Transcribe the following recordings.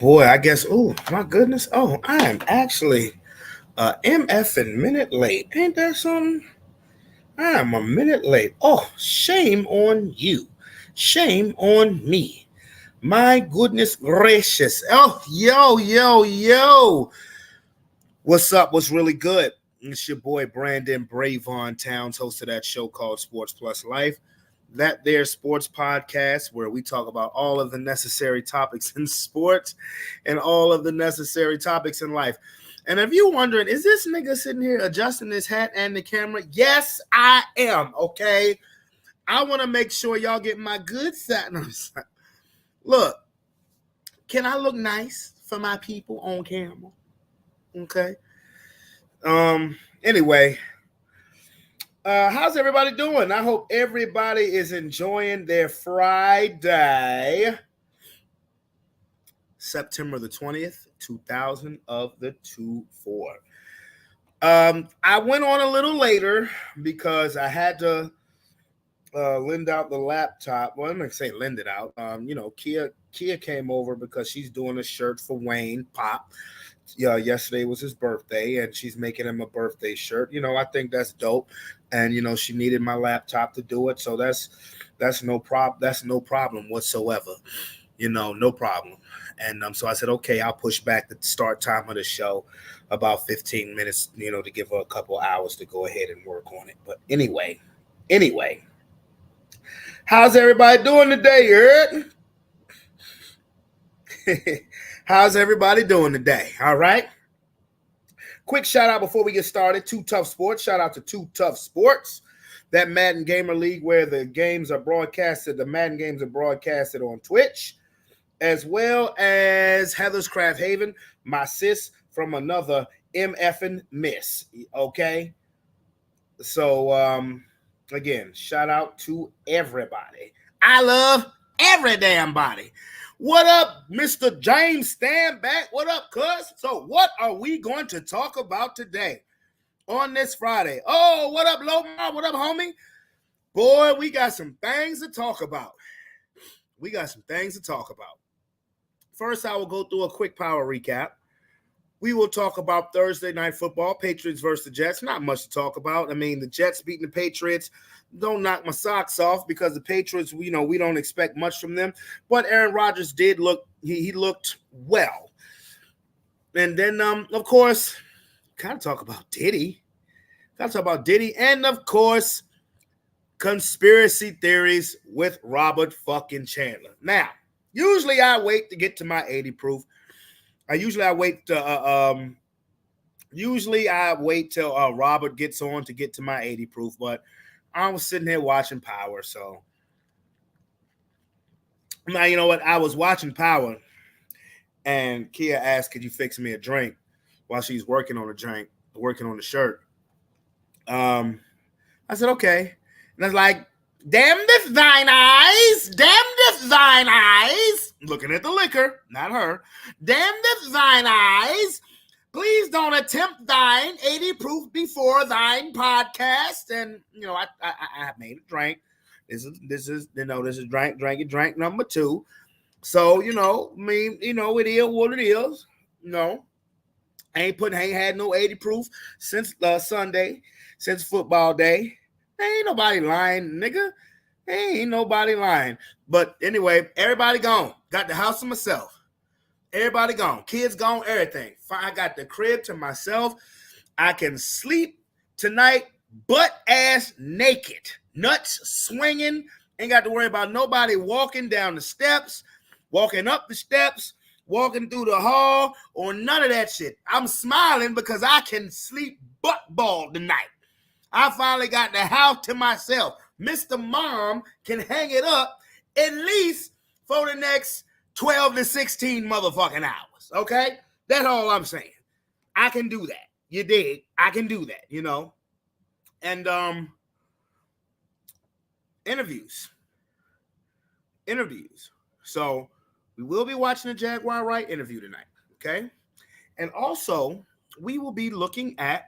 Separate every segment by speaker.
Speaker 1: Boy, I guess. Oh my goodness. Oh, I am actually MF and minute late. Ain't that something? I am a minute late. Oh, shame on you. Shame on me. My goodness gracious. Oh, yo. What's up? What's really good? It's your boy Brandon Bravon Towns, host of that show called Sports Plus Life. That there sports podcast where we talk about all of the necessary topics in sports and all of the necessary topics in life. And if you're wondering, is this nigga sitting here adjusting his hat and the camera? Yes, I am. Okay. I want to make sure y'all get my good side. Look, can I look nice for my people on camera? Okay. Anyway, how's everybody doing? I hope everybody is enjoying their Friday, September the 20th, 2000 of the 24. I went on a little later because I had to lend out the laptop. Well, I'm not gonna say lend it out. Kia came over because she's doing a shirt for Wayne Pop. Yeah, yesterday was his birthday, and she's making him a birthday shirt. I think that's dope. And she needed my laptop to do it, so that's no problem. That's no problem whatsoever. No problem. And so I said, okay, I'll push back the start time of the show about 15 minutes, to give her a couple hours to go ahead and work on it. But anyway, how's everybody doing today, Eric? How's everybody doing today? All right. Quick shout out before we get started. Too Tough Sports. Shout out to Too Tough Sports. That Madden Gamer League where the games are broadcasted. The Madden games are broadcasted on Twitch, as well as Heather's Craft Haven, my sis from another MFing miss. Okay. So, again, shout out to everybody. I love every damn body. What up, Mr. James? Stand back. What up, cuz? So what are we going to talk about today on this Friday? Oh, what up, Lomar? What up, homie? Boy, we got some things to talk about. First, I will go through a quick power recap. We will talk about Thursday Night Football, Patriots versus the Jets. Not much to talk about. I mean, the Jets beating the Patriots. Don't knock my socks off because the Patriots, we don't expect much from them. But Aaron Rodgers did look, he looked well. And then, of course, kind of talk about Diddy. And, of course, conspiracy theories with Robert fucking Chandler. Now, usually I wait to get to my 80 proof. Usually I wait till Robert gets on to get to my 80 proof, but I was sitting here watching Power, so now you know what? I was watching Power, and Kia asked, "Could you fix me a drink?" while she's working on the shirt. I said, "Okay," and I was like, "Damneth thine eyes, looking at the liquor, not her. Damneth thine eyes. Please don't attempt thine 80 proof before thine podcast." And I made a drink. This is drink number 2. So it is what it is. I ain't had no 80 proof since Sunday, since football day. Ain't nobody lying, nigga. Ain't nobody lying. But anyway, everybody gone. Got the house to myself. Everybody gone. Kids gone, everything. I got the crib to myself. I can sleep tonight butt ass naked. Nuts swinging. Ain't got to worry about nobody walking down the steps, walking up the steps, walking through the hall, or none of that shit. I'm smiling because I can sleep butt ball tonight. I finally got the house to myself. Mr. Mom can hang it up at least for the next 12 to 16 motherfucking hours, okay? That's all I'm saying. I can do that. You dig? I can do that, And interviews. So we will be watching the Jaguar Wright interview tonight, okay? And also, we will be looking at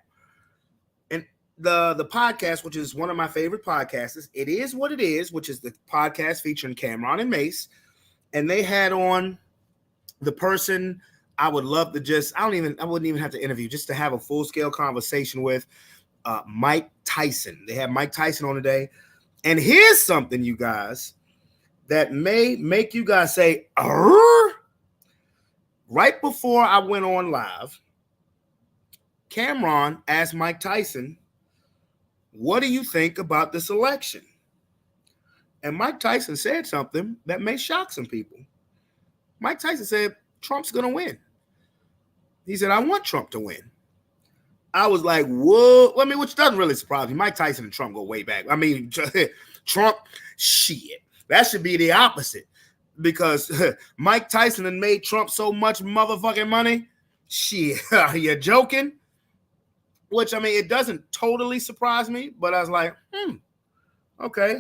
Speaker 1: the podcast, which is one of my favorite podcasts. It Is What It Is, which is the podcast featuring Cameron and Mace. And they had on the person I would love to just, I wouldn't even have to interview, just to have a full-scale conversation with, Mike Tyson. They have Mike Tyson on today. And here's something, you guys, that may make you guys say, arr! Right before I went on live, Cameron asked Mike Tyson, what do you think about this election? And Mike Tyson said something that may shock some people. Mike Tyson said, Trump's going to win. He said, I want Trump to win. I was like, whoa. I mean, which doesn't really surprise me. Mike Tyson and Trump go way back. I mean, Trump, shit. That should be the opposite. Because Mike Tyson had made Trump so much motherfucking money. Shit, you're joking? Which, I mean, it doesn't totally surprise me, but I was like, okay.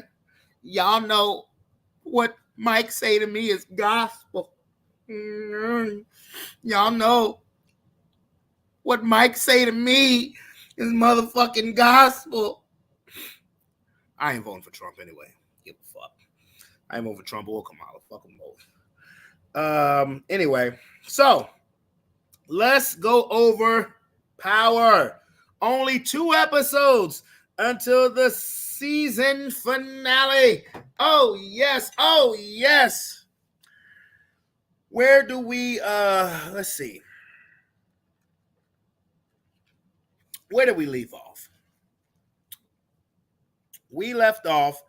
Speaker 1: Y'all know what Mike say to me is gospel. Y'all know what Mike say to me is motherfucking gospel. I ain't voting for Trump anyway. Give a fuck. I ain't voting for Trump or Kamala. Fuck them both. Anyway, so let's go over Power. Only 2 episodes until the season finale. Oh, yes. Oh, yes. Where do we, let's see. Where did we leave off? We left off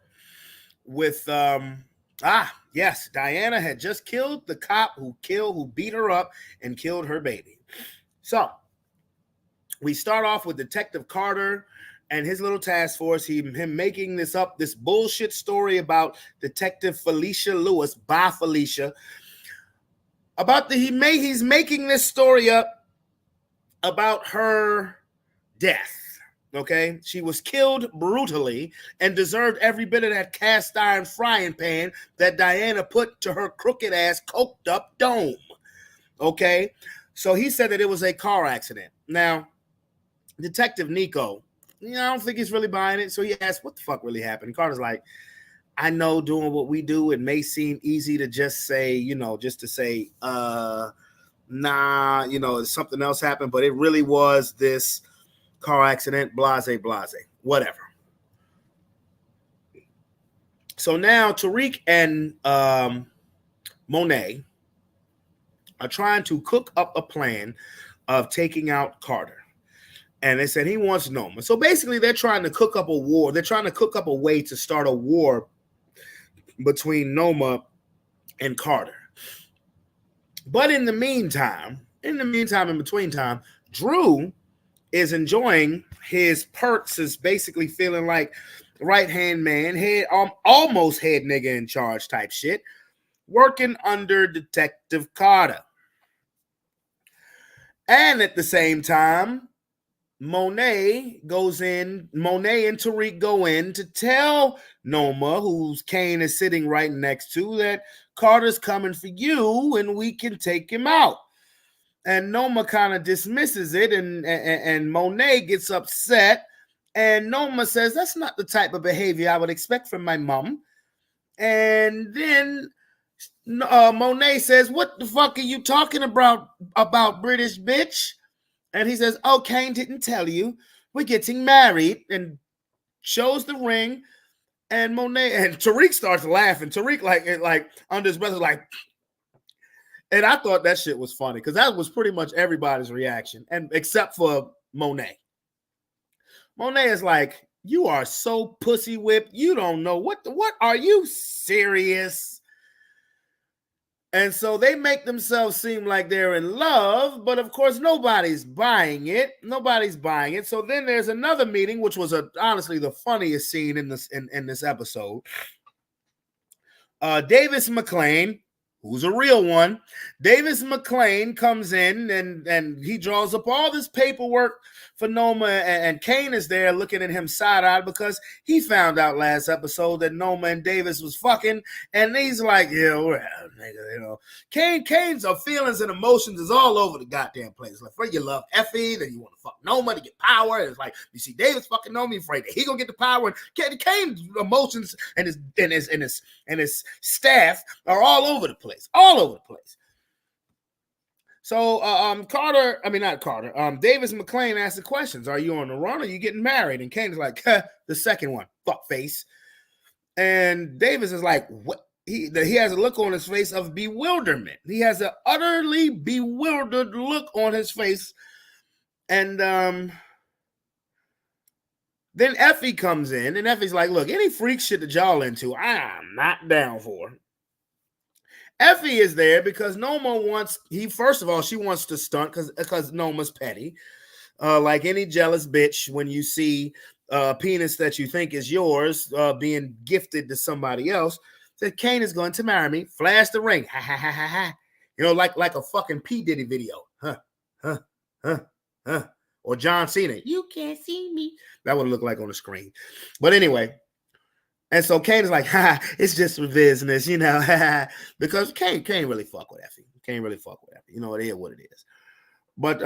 Speaker 1: with, yes, Diana had just killed the cop who beat her up and killed her baby. So we start off with Detective Carter and his little task force, him making this bullshit story about Detective Felicia Lewis, by Felicia, he's making this story up about her death. Okay, she was killed brutally and deserved every bit of that cast iron frying pan that Diana put to her crooked ass coked up dome. Okay, so he said that it was a car accident. Now, Detective Nico, I don't think he's really buying it. So he asked, what the fuck really happened? And Carter's like, I know doing what we do, it may seem easy to just say, nah, something else happened, but it really was this car accident, blase, whatever. So now Tariq and Monet are trying to cook up a plan of taking out Carter. And they said he wants Noma. So basically they're trying to cook up a war. They're trying to cook up a way to start a war between Noma and Carter. But in between time, Drew is enjoying his perks, is basically feeling like right-hand man, almost head nigga in charge type shit, working under Detective Carter. And at the same time, Monet and Tariq go in to tell Noma, whose Kane is sitting right next to, that Carter's coming for you and we can take him out. And Noma kind of dismisses it, and Monet gets upset. And Noma says, that's not the type of behavior I would expect from my mom. And then Monet says, what the fuck are you talking about British bitch? And he says, oh, Kane didn't tell you. We're getting married, and shows the ring. And Monet and Tariq starts laughing. Tariq like under his breath is like, and I thought that shit was funny because that was pretty much everybody's reaction, and except for Monet. Monet is like, you are so pussy whipped. You don't know what are you serious? And so they make themselves seem like they're in love, but of course nobody's buying it. So then there's another meeting, which was honestly the funniest scene in this episode. Davis McLean, who's a real one, Davis McLean comes in and he draws up all this paperwork for Noma, and Kane is there looking at him side-eyed because he found out last episode that Noma and Davis was fucking, and he's like, yeah, whatever, nigga, Kane's feelings and emotions is all over the goddamn place. Like, first you love Effie, then you want to fuck Noma to get power, and it's like, you see Davis fucking Noma, you're afraid that he gonna get the power, and Kane's emotions and his staff are all over the place. So Davis McClain asked the questions. Are you on the run? Or are you getting married? And Kane is like, the second one, fuck face. And Davis is like, what? He has a look on his face of bewilderment. He has an utterly bewildered look on his face. And then Effie comes in, and Effie's like, look, any freak shit that y'all into, I'm not down for. Effie is there because Noma she wants to stunt because Noma's petty. Like any jealous bitch, when you see a penis that you think is yours being gifted to somebody else, said Kane is going to marry me. Flash the ring. Ha ha ha ha ha. You know, like a fucking P. Diddy video. Or John Cena. You can't see me. That would look like on the screen. But anyway. And so Kane is like, it's just for business, you know, because Kane really fuck with Effie. Kane really fuck with Effie. You know, it is what it is. But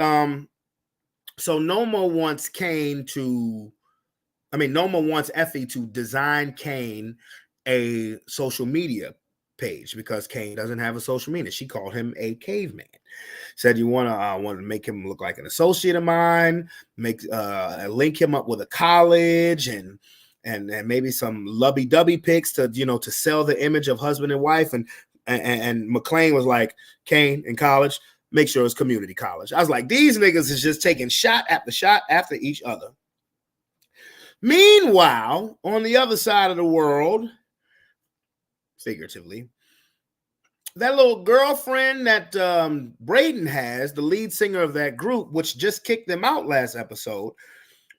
Speaker 1: so Noma wants Effie to design Kane a social media page because Kane doesn't have a social media. She called him a caveman. Said you want to make him look like an associate of mine, link him up with a college and maybe some lovey-dovey pics to sell the image of husband and wife. And McClain was like, Kane in college, make sure it's community college. I was like, these niggas is just taking shot after each other. Meanwhile, on the other side of the world, figuratively, that little girlfriend that Braden has, the lead singer of that group, which just kicked them out last episode,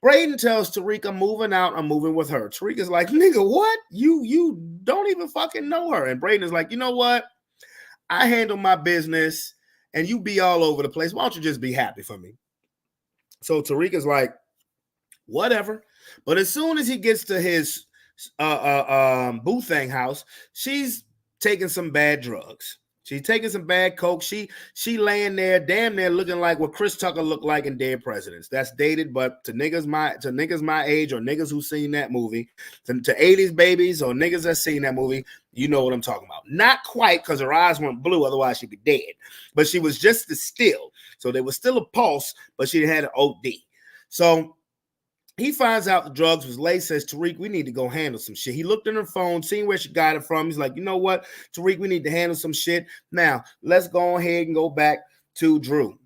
Speaker 1: Braden tells Tariq, I'm moving out. I'm moving with her. Tariq is like, nigga, what? You don't even fucking know her. And Braden is like, you know what? I handle my business and you be all over the place. Why don't you just be happy for me? So Tariq is like, whatever. But as soon as he gets to his Boothang house, she's taking some bad drugs. She's taking some bad coke. She laying there, damn near looking like what Chris Tucker looked like in Dead Presidents. That's dated, but to niggas my age or niggas who seen that movie, to 80s babies or niggas that seen that movie, you know what I'm talking about. Not quite, because her eyes weren't blue, otherwise she'd be dead. But she was just as still. So there was still a pulse, but she had an OD. So he finds out the drugs was laced, says, Tariq, we need to go handle some shit. He looked in her phone, seen where she got it from. He's like, you know what, Tariq, we need to handle some shit. Now, let's go ahead and go back to Drew.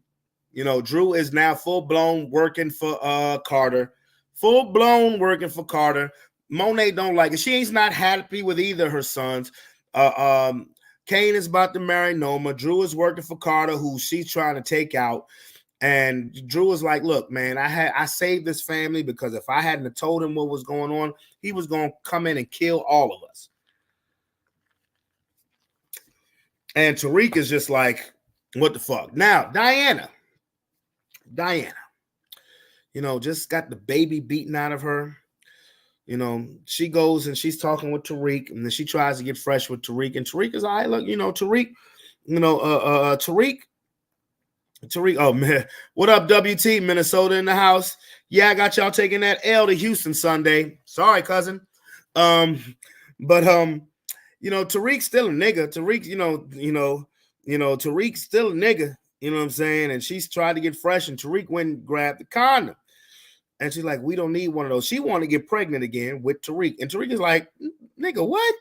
Speaker 1: You know, Drew is now full-blown working for Carter. Full-blown working for Carter. Monet don't like it. She's not happy with either of her sons. Kane is about to marry Noma. Drew is working for Carter, who she's trying to take out. And Drew was like, look, man, I saved this family because if I hadn't have told him what was going on, he was going to come in and kill all of us. And Tariq is just like, what the fuck? Now, Diana, you know, just got the baby beaten out of her. You know, she goes and she's talking with Tariq, and then she tries to get fresh with Tariq. And Tariq is all right, look, you know, Tariq, oh man, what up, WT? Minnesota in the house. Yeah, I got y'all taking that L to Houston Sunday. Sorry, cousin. But you know, Tariq's still a nigga. Tariq, Tariq's still a nigga. You know what I'm saying? And she's tried to get fresh, and Tariq went and grabbed the condom. And she's like, we don't need one of those. She wanted to get pregnant again with Tariq. And Tariq is like, nigga, what?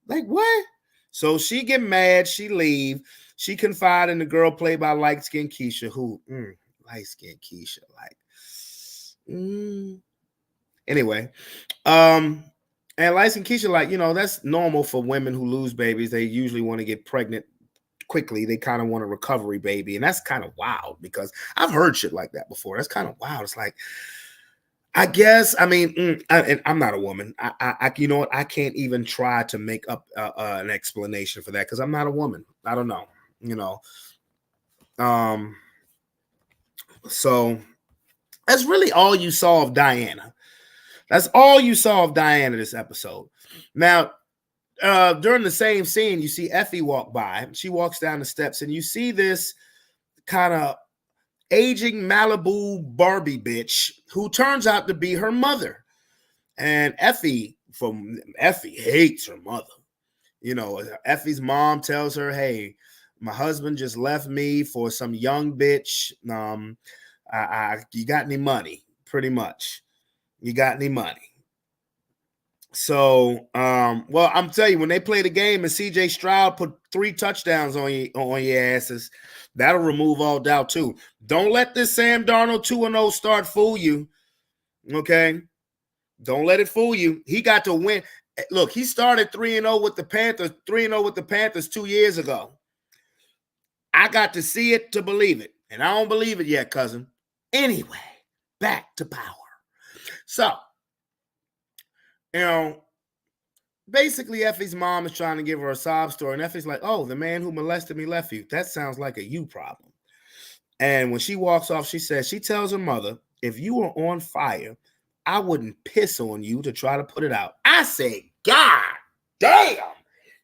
Speaker 1: Like, what? So she get mad, she leave. She confide in the girl played by light-skinned Keisha, who, light-skinned Keisha, Anyway, and light-skinned Keisha, like, you know, that's normal for women who lose babies. They usually want to get pregnant quickly. They kind of want a recovery baby. And that's kind of wild because I've heard shit like that before. That's kind of wild. It's like, I guess, I mean, I'm not a woman. I you know what? I can't even try to make up an explanation for that because I'm not a woman. I don't know, you know. So that's really all you saw of Diana. That's all you saw of Diana this episode. Now, during the same scene, you see Effie walk by. She walks down the steps, and you see this kind of aging Malibu Barbie bitch who turns out to be her mother. And Effie hates her mother. You know, Effie's mom tells her, hey, My husband just left me for some young bitch. You got any money? Pretty much. You got any money? So, well, I'm telling you, when they play the game and CJ Stroud put 3 touchdowns on your asses, that'll remove all doubt too. Don't let this Sam Darnold 2-0 start fool you. Okay? Don't let it fool you. He got to win. Look, he started 3-0 with the Panthers, 3-0 with the Panthers 2 years ago. I got to see it to believe it. And I don't believe it yet, cousin. Anyway, back to power. So, you know, basically Effie's mom is trying to give her a sob story. And Effie's like, oh, the man who molested me left you. That sounds like a you problem. And when she walks off, she says, she tells her mother, if you were on fire, I wouldn't piss on you to try to put it out. I say, God damn,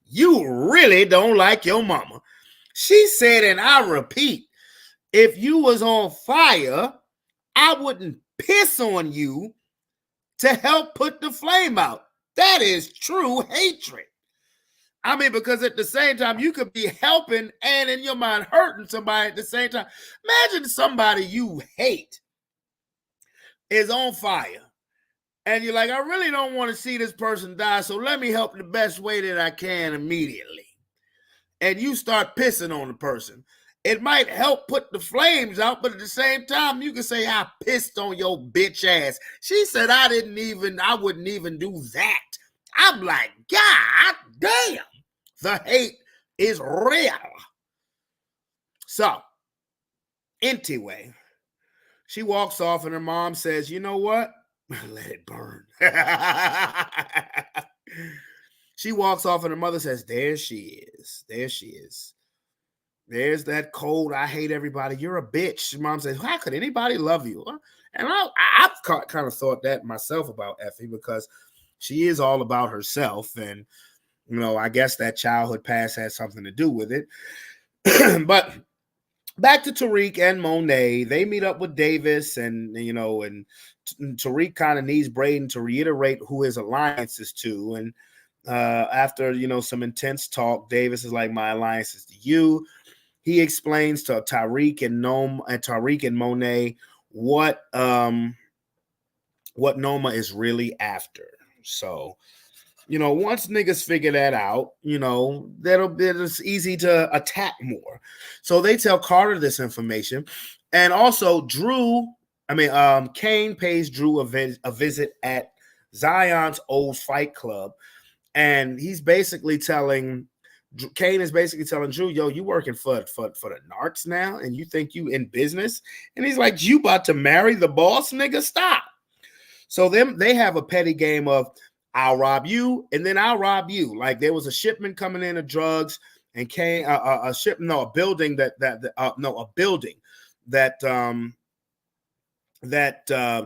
Speaker 1: you really don't like your mama. She said, and I repeat, if you was on fire, I wouldn't piss on you to help put the flame out. That is true hatred. I mean, because at the same time, you could be helping and in your mind hurting somebody at the same time. Imagine somebody you hate is on fire. And you're like, I really don't want to see this person die, so let me help the best way that I can immediately. And you start pissing on the person. It might help put the flames out, but at the same time, you can say, I pissed on your bitch ass. She said, I wouldn't even do that. I'm like, God damn, the hate is real. So, anyway, she walks off and her mom says, you know what? Let it burn. She walks off and her mother says, there she is. There she is. There's that cold, I hate everybody. You're a bitch. Mom says, how could anybody love you? And I've kind of thought that myself about Effie because she is all about herself. And, you know, I guess that childhood past has something to do with it. But back to Tariq and Monet. They meet up with Davis and, you know, and Tariq kind of needs Braden to reiterate who his alliance is to. And after, you know, some intense talk, Davis is like, my alliance is to you. He explains to Tariq and Monet what Noma is really after. So, you know, once niggas figure that out, you know, it's easy to attack more. So they tell Carter this information. And also Kane pays Drew a visit at Zion's old fight club. And he's basically Kane is basically telling Drew, yo, you working for the narcs now? And you think you in business? And he's like, you about to marry the boss, nigga? Stop. So they have a petty game of I'll rob you and then I'll rob you. Like there was a shipment coming in of drugs and Kane, a building that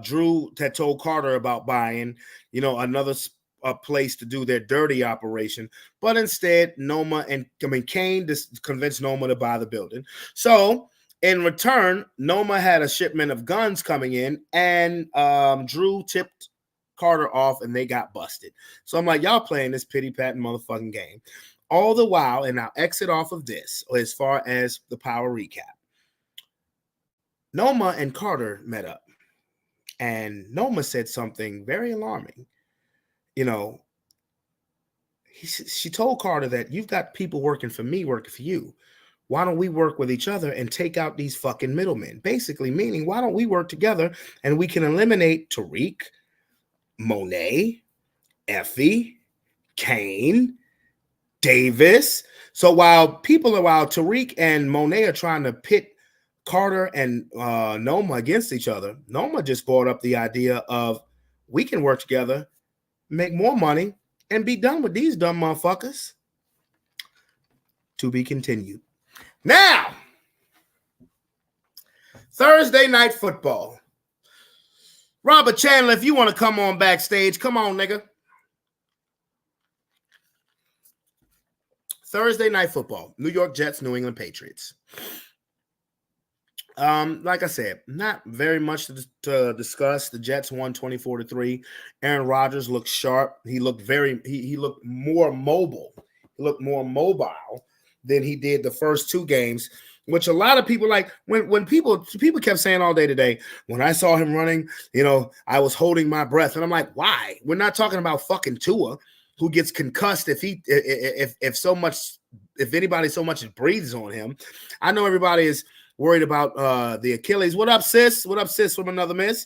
Speaker 1: Drew had told Carter about buying, you know, another place to do their dirty operation, but instead Kane just convinced Noma to buy the building. So in return, Noma had a shipment of guns coming in, and Drew tipped Carter off, and they got busted. So I'm like, y'all playing this pity pat motherfucking game. All the while, and I'll exit off of this as far as the power recap. Noma and Carter met up, and Noma said something very alarming. You know, she told Carter that you've got people working for me, working for you. Why don't we work with each other and take out these fucking middlemen? Basically meaning, why don't we work together and we can eliminate Tariq, Monet, Effie, Kane, Davis. So while Tariq and Monet are trying to pit Carter and Noma against each other, Noma just brought up the idea of we can work together, make more money, and be done with these dumb motherfuckers. To be continued. Now, Thursday night football. Robert Chandler, if you want to come on backstage, come on, nigga. Thursday night football. New York Jets, New England Patriots. Like I said, not very much to discuss. The Jets won 24-3. Aaron Rodgers looked sharp. He looked he looked more mobile. He looked more mobile than he did the first 2 games, which a lot of people like when people kept saying all day today, when I saw him running, I was holding my breath. And I'm like, why? We're not talking about fucking Tua, who gets concussed if anybody so much as breathes on him. I know everybody is worried about the Achilles. What up, sis? What up, sis, from another miss?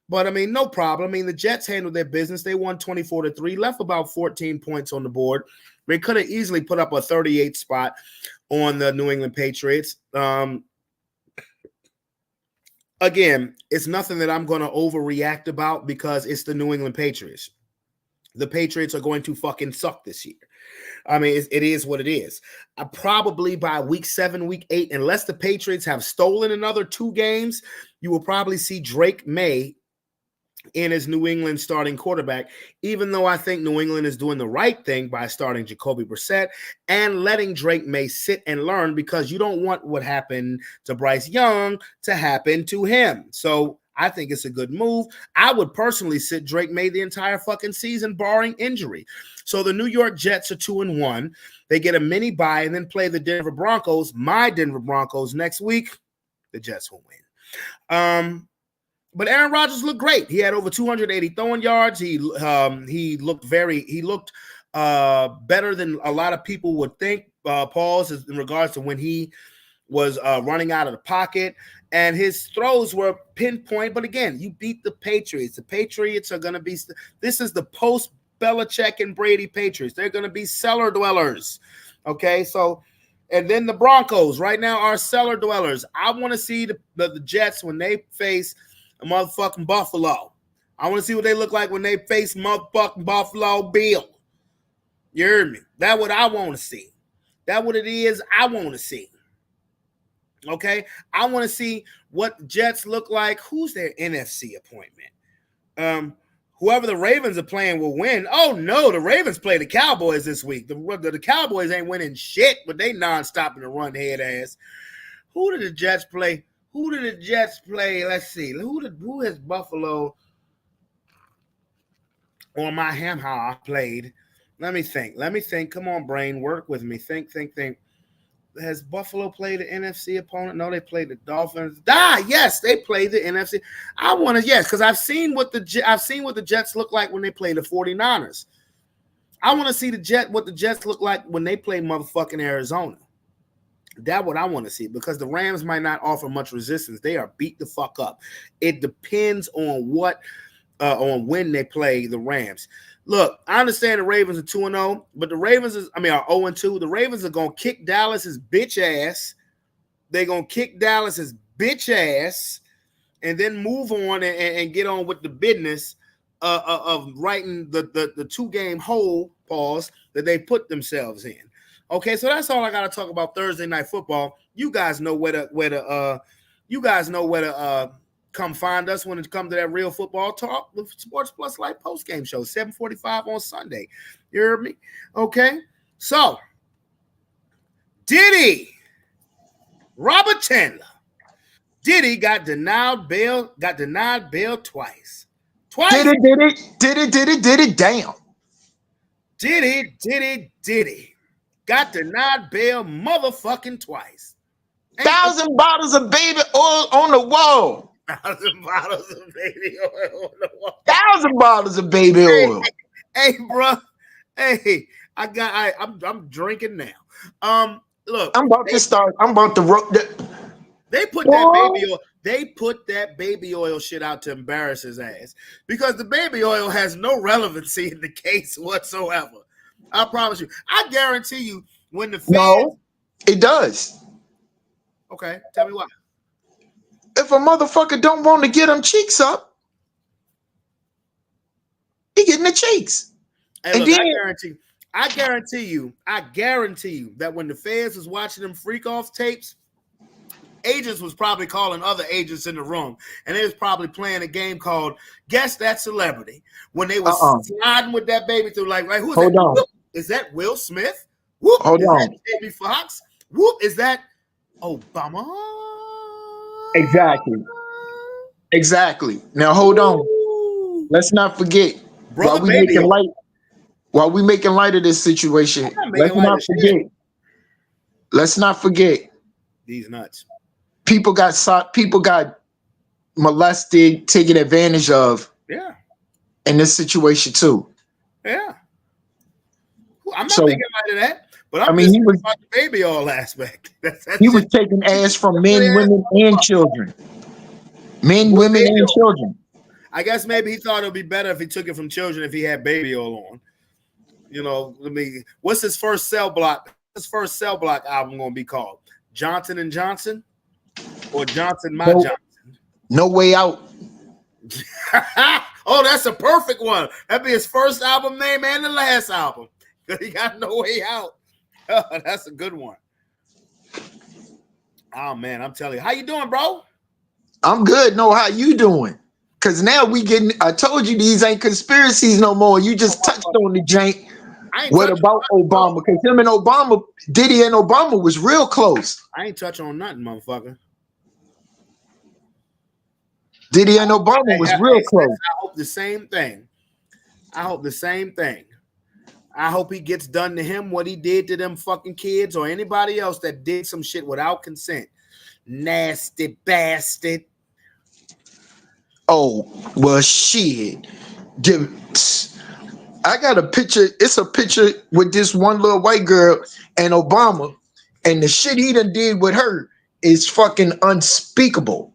Speaker 1: But, I mean, no problem. I mean, the Jets handled their business. They won 24-3, left about 14 points on the board. They could have easily put up a 38 spot on the New England Patriots. Again, it's nothing that I'm going to overreact about because it's the New England Patriots. The Patriots are going to fucking suck this year. I mean, it is what it is. Probably by week 7, week 8, unless the Patriots have stolen another 2 games, you will probably see Drake May in his New England starting quarterback, even though I think New England is doing the right thing by starting Jacoby Brissett and letting Drake May sit and learn, because you don't want what happened to Bryce Young to happen to him. So I think it's a good move. I would personally sit Drake May the entire fucking season, barring injury. So the New York Jets are 2-1. They get a mini bye and then play the Denver Broncos, my Denver Broncos, next week. The Jets will win. But Aaron Rodgers looked great. He had over 280 throwing yards. He looked better than a lot of people would think. Pause in regards to when he was running out of the pocket, and his throws were pinpoint. But again, you beat the Patriots. The Patriots are going to be. This is the post Belichick and Brady Patriots. They're going to be cellar dwellers. Okay, so. And then the Broncos right now are cellar dwellers. I want to see the Jets when they face a motherfucking Buffalo. I want to see what they look like when they face motherfucking Buffalo Bill. You heard me? That's what I want to see. That's what it is I want to see. Okay? I want to see what the Jets look like. Who's their NFC appointment? Whoever the Ravens are playing will win. Oh, no, the Ravens play the Cowboys this week. The Cowboys ain't winning shit, but they non-stop in the run head ass. Who did the Jets play? Let's see. Who has Buffalo or my Hamha played? Let me think. Come on, brain, work with me. Think. Has Buffalo played the NFC opponent? No, they played the Dolphins. Yes, they played the NFC. Because I've seen what the Jets look like when they play the 49ers. I want to see what the Jets look like when they play motherfucking Arizona. That's what I want to see, because the Rams might not offer much resistance. They are beat the fuck up. It depends on on when they play the Rams. Look, I understand the Ravens are 2-0, but the Ravens are 0-2. The Ravens are going to kick Dallas's bitch ass. They're going to kick Dallas's bitch ass and then move on and get on with the business of writing the 2-game hole, pause, that they put themselves in. Okay, so that's all I got to talk about Thursday Night Football. You guys know where to come find us when it comes to that real football talk with Sports Plus Live post-game show, 7:45 on Sunday. You heard me? Okay, so Robert Chandler. Diddy got denied bail twice.
Speaker 2: Did it, damn.
Speaker 1: Diddy. Got denied bail motherfucking twice.
Speaker 2: 1,000 bottles of baby oil on the wall.
Speaker 1: 1,000 bottles of baby oil on the wall.
Speaker 2: 1,000 bottles of baby oil.
Speaker 1: Hey, bro. Hey, I'm drinking now. Look,
Speaker 2: I'm about to
Speaker 1: They put that baby oil. They put that baby oil shit out to embarrass his ass, because the baby oil has no relevancy in the case whatsoever. I promise you. I guarantee you, when the fans...
Speaker 2: No, it does.
Speaker 1: Okay, tell me why.
Speaker 2: If a motherfucker don't want to get them cheeks up, he getting the cheeks.
Speaker 1: Hey, look, I guarantee you that when the fans was watching them freak off tapes, agents was probably calling other agents in the room, and they was probably playing a game called Guess That Celebrity, when they was sliding with that baby through, like, right? Who's that?
Speaker 2: On.
Speaker 1: Whoop, is that Will Smith? Whoop,
Speaker 2: Hold
Speaker 1: is
Speaker 2: on.
Speaker 1: that Jamie Foxx? Whoop, is that Obama?
Speaker 2: Exactly. Now hold on.
Speaker 1: Ooh.
Speaker 2: Let's not forget, while we making light of this situation, let's let's not forget,
Speaker 1: These nuts.
Speaker 2: people got molested, taken advantage of
Speaker 1: Yeah,
Speaker 2: in this situation too.
Speaker 1: yeah. I'm not
Speaker 2: So
Speaker 1: making light of that, but
Speaker 2: I
Speaker 1: I'm
Speaker 2: mean,
Speaker 1: just saying about the baby all aspect.
Speaker 2: he
Speaker 1: That's
Speaker 2: was
Speaker 1: just
Speaker 2: taking ass from
Speaker 1: silly
Speaker 2: men,
Speaker 1: ass
Speaker 2: women, and
Speaker 1: motherfucker.
Speaker 2: children. Men,
Speaker 1: With
Speaker 2: women,
Speaker 1: baby
Speaker 2: and
Speaker 1: oil.
Speaker 2: children.
Speaker 1: I guess maybe he thought it would be better if he took it from children if he had baby oil on. You know, let me. What's his first cell block? His first cell block album gonna be called Johnson and Johnson or Johnson My
Speaker 2: No,
Speaker 1: Johnson?
Speaker 2: no way out.
Speaker 1: Oh, that's a perfect one. That'd be his first album name and the last album. He got No Way Out. That's a good one. Oh man, I'm telling you. How you doing, bro?
Speaker 2: I'm good. No, how you doing? Cause now we getting. I told you these ain't conspiracies no more. You just touched on the jank.
Speaker 1: I ain't
Speaker 2: What
Speaker 1: touching
Speaker 2: about
Speaker 1: on nothing,
Speaker 2: Obama? Because him and Obama, Diddy and Obama was real close.
Speaker 1: I ain't touching on nothing, motherfucker.
Speaker 2: Diddy and Obama was real close.
Speaker 1: I hope the same thing. I hope the same thing. I hope he gets done to him what he did to them fucking kids or anybody else that did some shit without consent. Nasty bastard.
Speaker 2: Oh well, shit. Give. I got a picture. It's a picture with this one little white girl and Obama, and the shit he done did with her is fucking unspeakable.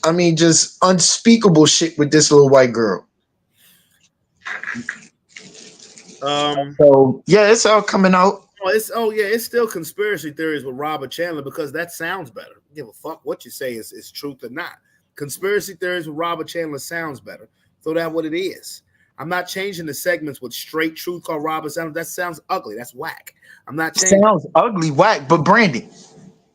Speaker 2: I mean, just unspeakable shit with this little white girl. So yeah, it's all coming out.
Speaker 1: It's still conspiracy theories with Robert Chandler because that sounds better. Give a fuck what you say is truth or not. Conspiracy theories with Robert Chandler sounds better. So that's what it is. I'm not changing the segments with straight truth called Robert Chandler. That sounds ugly. That's whack. I'm not changing.
Speaker 2: Sounds ugly, whack, but Brandon,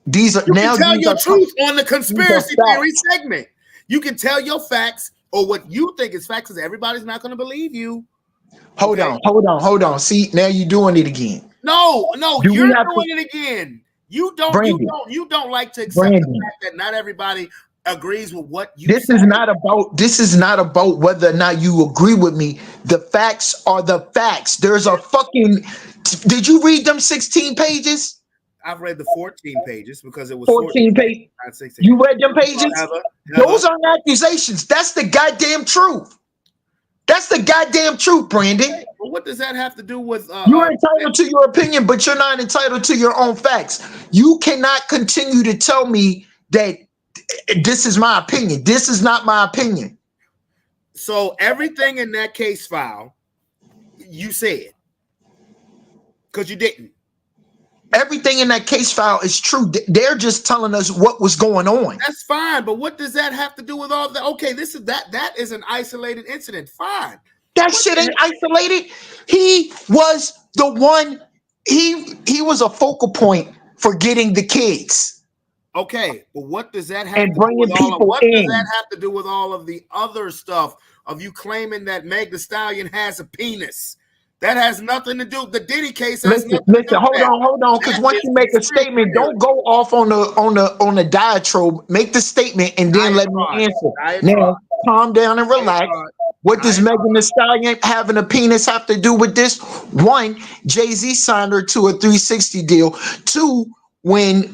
Speaker 2: these are
Speaker 1: You can
Speaker 2: now
Speaker 1: tell
Speaker 2: these
Speaker 1: your
Speaker 2: are
Speaker 1: truth on the
Speaker 2: these are
Speaker 1: conspiracy theory
Speaker 2: facts.
Speaker 1: segment. You can tell your facts or what you think is facts because everybody's not going to believe you.
Speaker 2: Hold on. See, now you're doing it again.
Speaker 1: No,
Speaker 2: Do
Speaker 1: you're
Speaker 2: we have
Speaker 1: doing
Speaker 2: to,
Speaker 1: it again. You don't like to accept the fact that not everybody agrees with what you
Speaker 2: This
Speaker 1: say.
Speaker 2: is not about whether or not you agree with me. The facts are the facts. There's a fucking. Did you read them 16 pages?
Speaker 1: I've read the 14 pages because it was
Speaker 2: 14 pages.
Speaker 1: not 16.
Speaker 2: You read them pages?
Speaker 1: Heather.
Speaker 2: Those aren't accusations. That's the goddamn truth. That's the goddamn truth, Brandon.
Speaker 1: Well, what does that have to do with?
Speaker 2: You're entitled to your opinion, but you're not entitled to your own facts. You cannot continue to tell me that this is my opinion. This is not my opinion.
Speaker 1: So everything in that case file, you said, because you didn't.
Speaker 2: Everything in that case file is true. They're just telling us what was going on.
Speaker 1: That's fine, but what does that have to do with all that? Okay, this is that is an isolated incident. Fine.
Speaker 2: That shit ain't isolated. He was the one. He was a focal point for getting the kids.
Speaker 1: Okay, but what does that have
Speaker 2: and
Speaker 1: to do
Speaker 2: bringing
Speaker 1: with all of,
Speaker 2: people
Speaker 1: what
Speaker 2: in?
Speaker 1: does that have to do with all of the other stuff of you claiming that Meg Thee Stallion has a penis? That has nothing to do. The Diddy case has nothing to do with
Speaker 2: Hold
Speaker 1: that.
Speaker 2: on, because once you make a statement, don't go off on the diatribe. Make the statement and then let me answer. Now, calm down and relax. What does Megan Thee Stallion having a penis have to do with this? One, Jay-Z signed her to a 360 deal. Two, when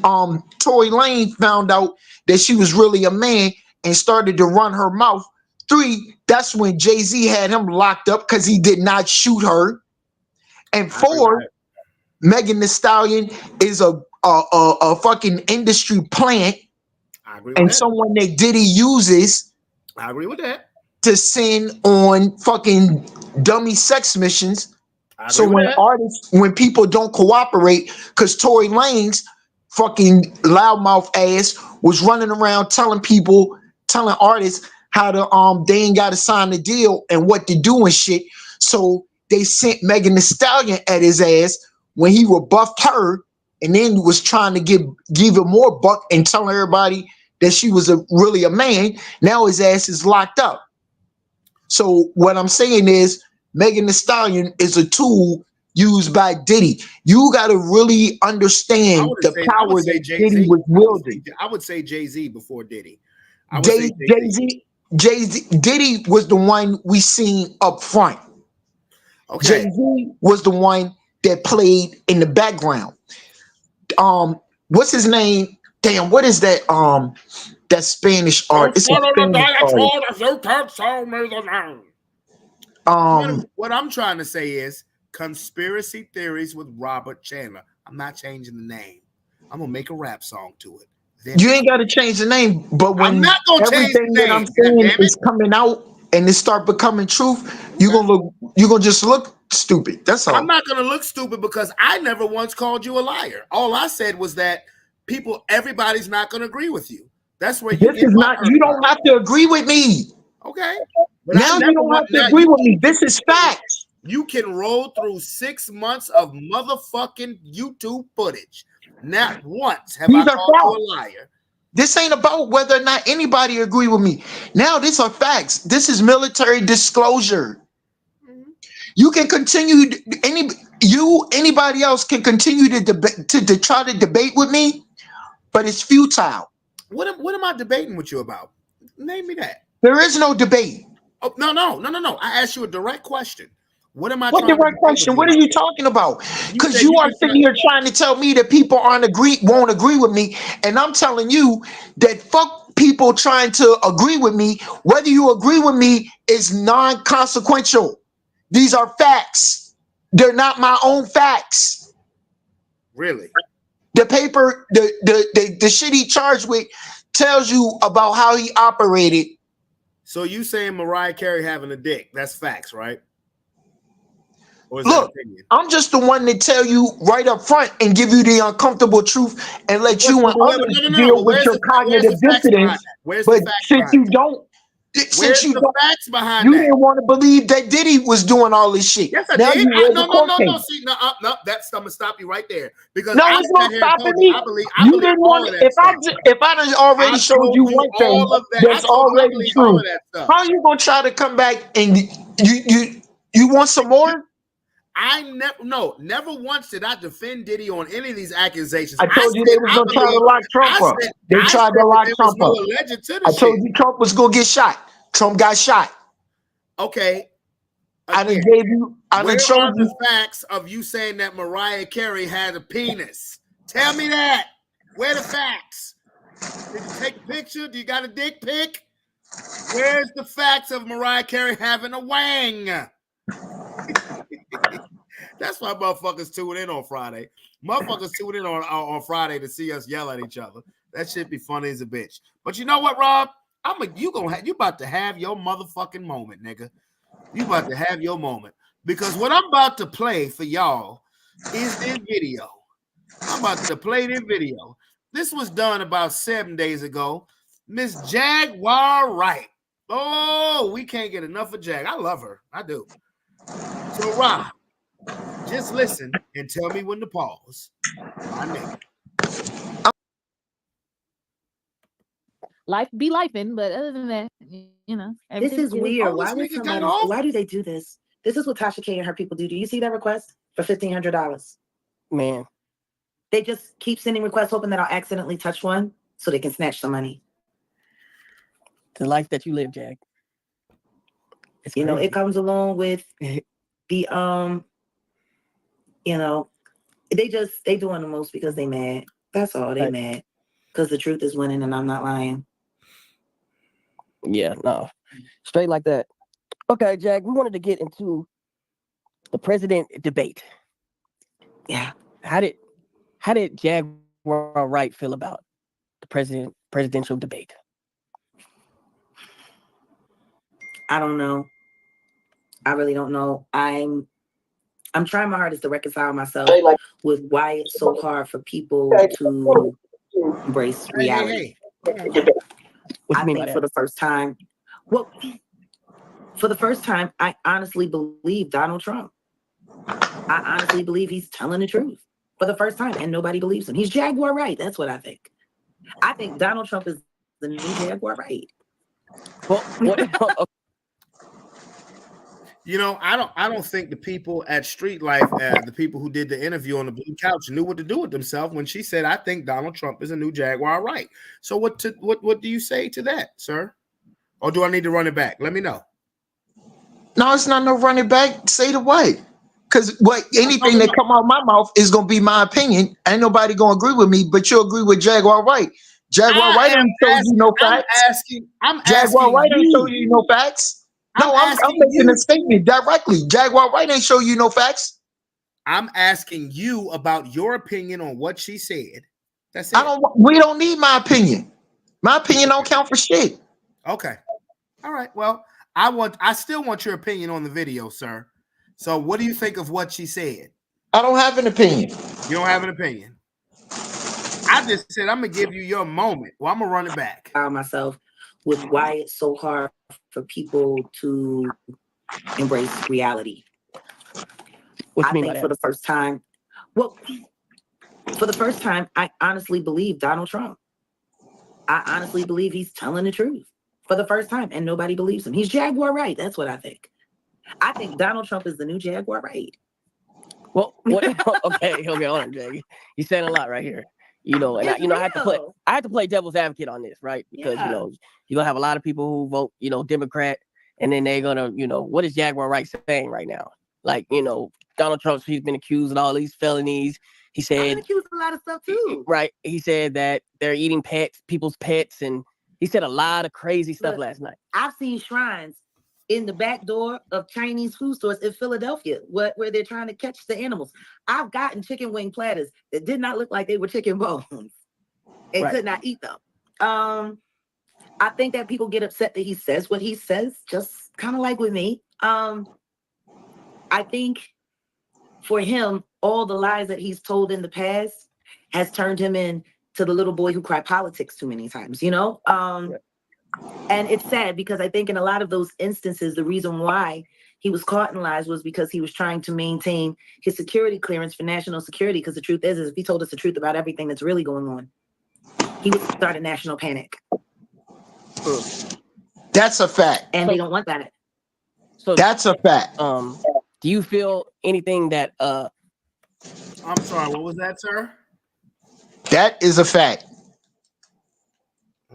Speaker 2: Tory Lane found out that she was really a man and started to run her mouth. Three, that's when Jay-Z had him locked up because he did not shoot her. And four, Megan Thee Stallion is a fucking industry plant and someone that Diddy uses.
Speaker 1: I agree with that.
Speaker 2: To send on fucking dummy sex missions. So when people don't cooperate, because Tory Lanez fucking loudmouth ass was running around telling artists how to they ain't gotta sign the deal and what to do and shit. So they sent Megan Thee Stallion at his ass when he rebuffed her and then was trying to give him more buck and telling everybody that she was really a man. Now his ass is locked up. So what I'm saying is Megan Thee Stallion is a tool used by Diddy. You got to really understand the power that Diddy was wielding.
Speaker 1: I would say Jay-Z before Diddy.
Speaker 2: Diddy was the one we seen up front. Okay. Jay-Z was the one that played in the background. What's his name? Damn, what is that? That Spanish art. It's a Spanish artist.
Speaker 1: What I'm trying to say is conspiracy theories with Robert Chandler. I'm not changing the name. I'm gonna make a rap song to it.
Speaker 2: You ain't got to change the name, but when
Speaker 1: I'm not gonna change
Speaker 2: everything
Speaker 1: the
Speaker 2: that
Speaker 1: name,
Speaker 2: I'm saying is coming out and it start becoming truth, you're gonna just look stupid. That's all.
Speaker 1: I'm not gonna look stupid because I never once called you a liar. All I said was that everybody's not gonna agree with you. That's where you
Speaker 2: This is not. You don't have to agree with me.
Speaker 1: Okay.
Speaker 2: But now you don't have to agree with me. This is facts.
Speaker 1: You can roll through 6 months of motherfucking YouTube footage. Not once have I called you a liar.
Speaker 2: This ain't about whether or not anybody agree with me. Now these are facts. This is military disclosure. Mm-hmm. You can continue. Anybody else can continue to debate to try to debate with me, but it's futile.
Speaker 1: What am I debating with you about? Name me that.
Speaker 2: There is no debate.
Speaker 1: Oh, no. I asked you a direct question. What am I?
Speaker 2: What direct question? What are you talking about? Because you are sitting here trying to tell me that people won't agree with me, and I'm telling you that fuck people trying to agree with me. Whether you agree with me is non-consequential. These are facts. They're not my own facts.
Speaker 1: Really?
Speaker 2: The paper, the shit he charged with tells you about how he operated.
Speaker 1: So you saying Mariah Carey having a dick? That's facts, right?
Speaker 2: Look, I'm just the one that tell you right up front and give you the uncomfortable truth and let you and others deal with your cognitive dissonance. But since you don't,
Speaker 1: facts behind
Speaker 2: you didn't want to believe that Diddy was doing all this shit.
Speaker 1: Yes, I
Speaker 2: now
Speaker 1: did. No. See, no, that's I'm gonna stop you right there because
Speaker 2: it's not stopping me. You didn't want it. If I done already showed you one thing that's already true, how are you gonna try to come back and you want some more?
Speaker 1: I never once did I defend Diddy on any of these accusations.
Speaker 2: I told you they was gonna try to lock Trump up. They tried to lock Trump up. I told you Trump was gonna get shot. Trump got shot.
Speaker 1: Okay.
Speaker 2: I done gave you. I done showed you
Speaker 1: the facts of you saying that Mariah Carey had a penis. Tell me that. Where the facts? Did you take a picture? Do you got a dick pic? Where's the facts of Mariah Carey having a wang? That's why motherfuckers tune in on Friday. Motherfuckers tune in on Friday to see us yell at each other. That shit be funny as a bitch. But you know what, Rob? You about to have your motherfucking moment, nigga. You about to have your moment. Because what I'm about to play for y'all is this video. I'm about to play this video. This was done about 7 days ago. Miss Jaguar Wright. Oh, we can't get enough of Jag. I love her. I do. So, Rob, just listen and tell me when to pause. My nigga.
Speaker 3: Life be lifing, but other than that, you know,
Speaker 4: this is weird. Why do they do this? This is what Tasha K and her people do. Do you see that request for $1,500?
Speaker 5: Man,
Speaker 4: they just keep sending requests, hoping that I'll accidentally touch one so they can snatch the money.
Speaker 5: The life that you live, Jag.
Speaker 4: It's crazy. It comes along with the they doing the most because they mad. That's all. They mad because the truth is winning and I'm not lying.
Speaker 5: Yeah, no, straight like that. Okay, Jag, we wanted to get into the president debate.
Speaker 4: Yeah.
Speaker 5: How did Jaguar Wright feel about the presidential debate?
Speaker 4: I don't know. I really don't know. I'm trying my hardest to reconcile myself with why it's so hard for people to embrace reality. I think for the first time, I honestly believe Donald Trump. I honestly believe he's telling the truth for the first time, and nobody believes him. He's Jaguar Wright. That's what I think. I think Donald Trump is the new Jaguar Wright.
Speaker 5: Well,
Speaker 1: I don't think the people at Street Life, the people who did the interview on the blue couch, knew what to do with themselves when she said, "I think Donald Trump is a new Jaguar Wright." So what do you say to that, sir? Or do I need to run it back? Let me know.
Speaker 2: No, it's not no running back. Say the what? Because anything that come out of my mouth is gonna be my opinion. Ain't nobody gonna agree with me, but you'll agree with Jaguar Wright. Jaguar Wright ain't show you no facts.
Speaker 1: I'm
Speaker 2: Jaguar
Speaker 1: asking
Speaker 2: Wright ain't show
Speaker 1: you.
Speaker 2: you no facts. No, I'm
Speaker 1: asking
Speaker 2: making
Speaker 1: you.
Speaker 2: a statement directly. Jaguar Wright ain't show you no facts.
Speaker 1: I'm asking you about your opinion on what she said. That's it.
Speaker 2: We don't need my opinion. My opinion don't count for shit.
Speaker 1: Okay. All right. Well, I still want your opinion on the video, sir. So what do you think of what she said?
Speaker 2: I don't have an opinion.
Speaker 1: You don't have an opinion. I just said I'm gonna give you your moment. Well, I'm gonna run it back.
Speaker 4: Myself with why it's so hard for people to embrace reality. I think for the first time, I honestly believe Donald Trump. I honestly believe he's telling the truth for the first time, and nobody believes him. He's Jaguar Wright. That's what I think. I think Donald Trump is the new Jaguar Wright.
Speaker 5: Well, what? Okay, hold on, Jay. You're saying a lot right here. And I have to play devil's advocate on this, right? Because you're gonna have a lot of people who vote, Democrat, and then they're gonna, what is Jaguar Wright saying right now? Like, Donald Trump, he's been accused of all these felonies. He said
Speaker 4: I've been accused of a lot of stuff too.
Speaker 5: Right. He said that they're eating people's pets, and he said a lot of crazy stuff last night.
Speaker 4: I've seen shrines in the back door of Chinese food stores in Philadelphia where they're trying to catch the animals. I've gotten chicken wing platters that did not look like they were chicken bones and could not eat them. I think that people get upset that he says what he says, just kind of like with me. I think for him, all the lies that he's told in the past has turned him into the little boy who cried politics too many times, And it's sad because I think in a lot of those instances, the reason why he was caught in lies was because he was trying to maintain his security clearance for national security. Because the truth is if he told us the truth about everything that's really going on, he would start a national panic.
Speaker 2: That's a fact.
Speaker 4: And we don't want that.
Speaker 5: So
Speaker 2: that's a fact.
Speaker 5: Do you feel anything that
Speaker 1: I'm sorry, what was that, sir?
Speaker 2: That is a fact.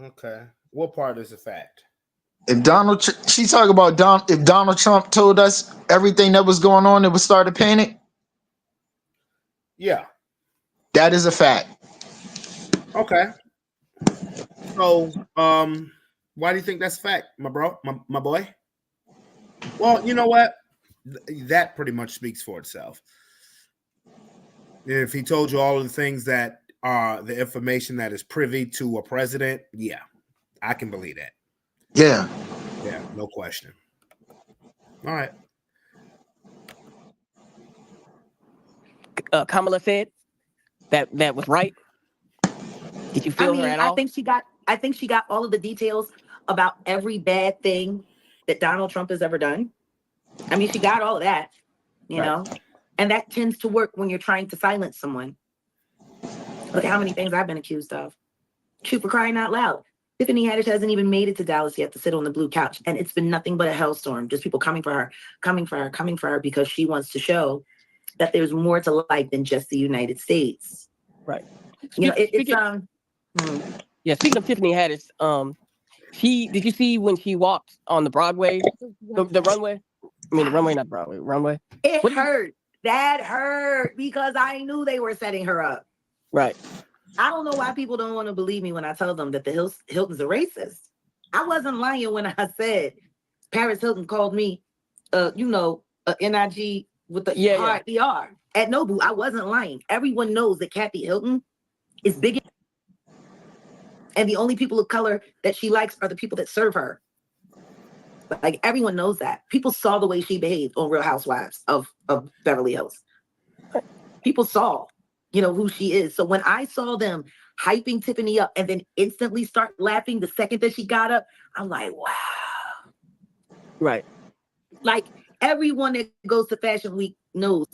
Speaker 1: Okay. What part is a fact?
Speaker 2: If she talking about if Donald Trump told us everything that was going on, it would start a panic.
Speaker 1: Yeah.
Speaker 2: That is a fact.
Speaker 1: Okay. So, why do you think that's a fact, my bro, my boy? Well, you know what? That pretty much speaks for itself. If he told you all of the things that are the information that is privy to a president, yeah, I can believe that.
Speaker 2: Yeah.
Speaker 1: Yeah, no question. All right.
Speaker 5: Kamala said that was right. Did you feel her at all?
Speaker 4: I think she got all of the details about every bad thing that Donald Trump has ever done. I mean, she got all of that, you know, and that tends to work when you're trying to silence someone. Look at how many things I've been accused of. Shoot, for crying out loud. Tiffany Haddish hasn't even made it to Dallas yet to sit on the blue couch. And it's been nothing but a hellstorm. Just people coming for her because she wants to show that there's more to life than just the United States.
Speaker 5: Right.
Speaker 4: You know,
Speaker 5: Yeah, speaking of Tiffany Haddish, did you see when she walked on the Broadway, the runway? I mean, the runway, not Broadway, runway.
Speaker 4: It hurt. That hurt because I knew they were setting her up.
Speaker 5: Right.
Speaker 4: I don't know why people don't want to believe me when I tell them that the Hilton's a racist. I wasn't lying when I said Paris Hilton called me, a NIG with the hard ER. At Nobu, I wasn't lying. Everyone knows that Kathy Hilton is big. And the only people of color that she likes are the people that serve her. Like, everyone knows that. People saw the way she behaved on Real Housewives of Beverly Hills. People saw, who she is. So when I saw them hyping Tiffany up and then instantly start laughing the second that she got up, I'm like, wow.
Speaker 5: Right.
Speaker 4: Like, everyone that goes to Fashion Week knows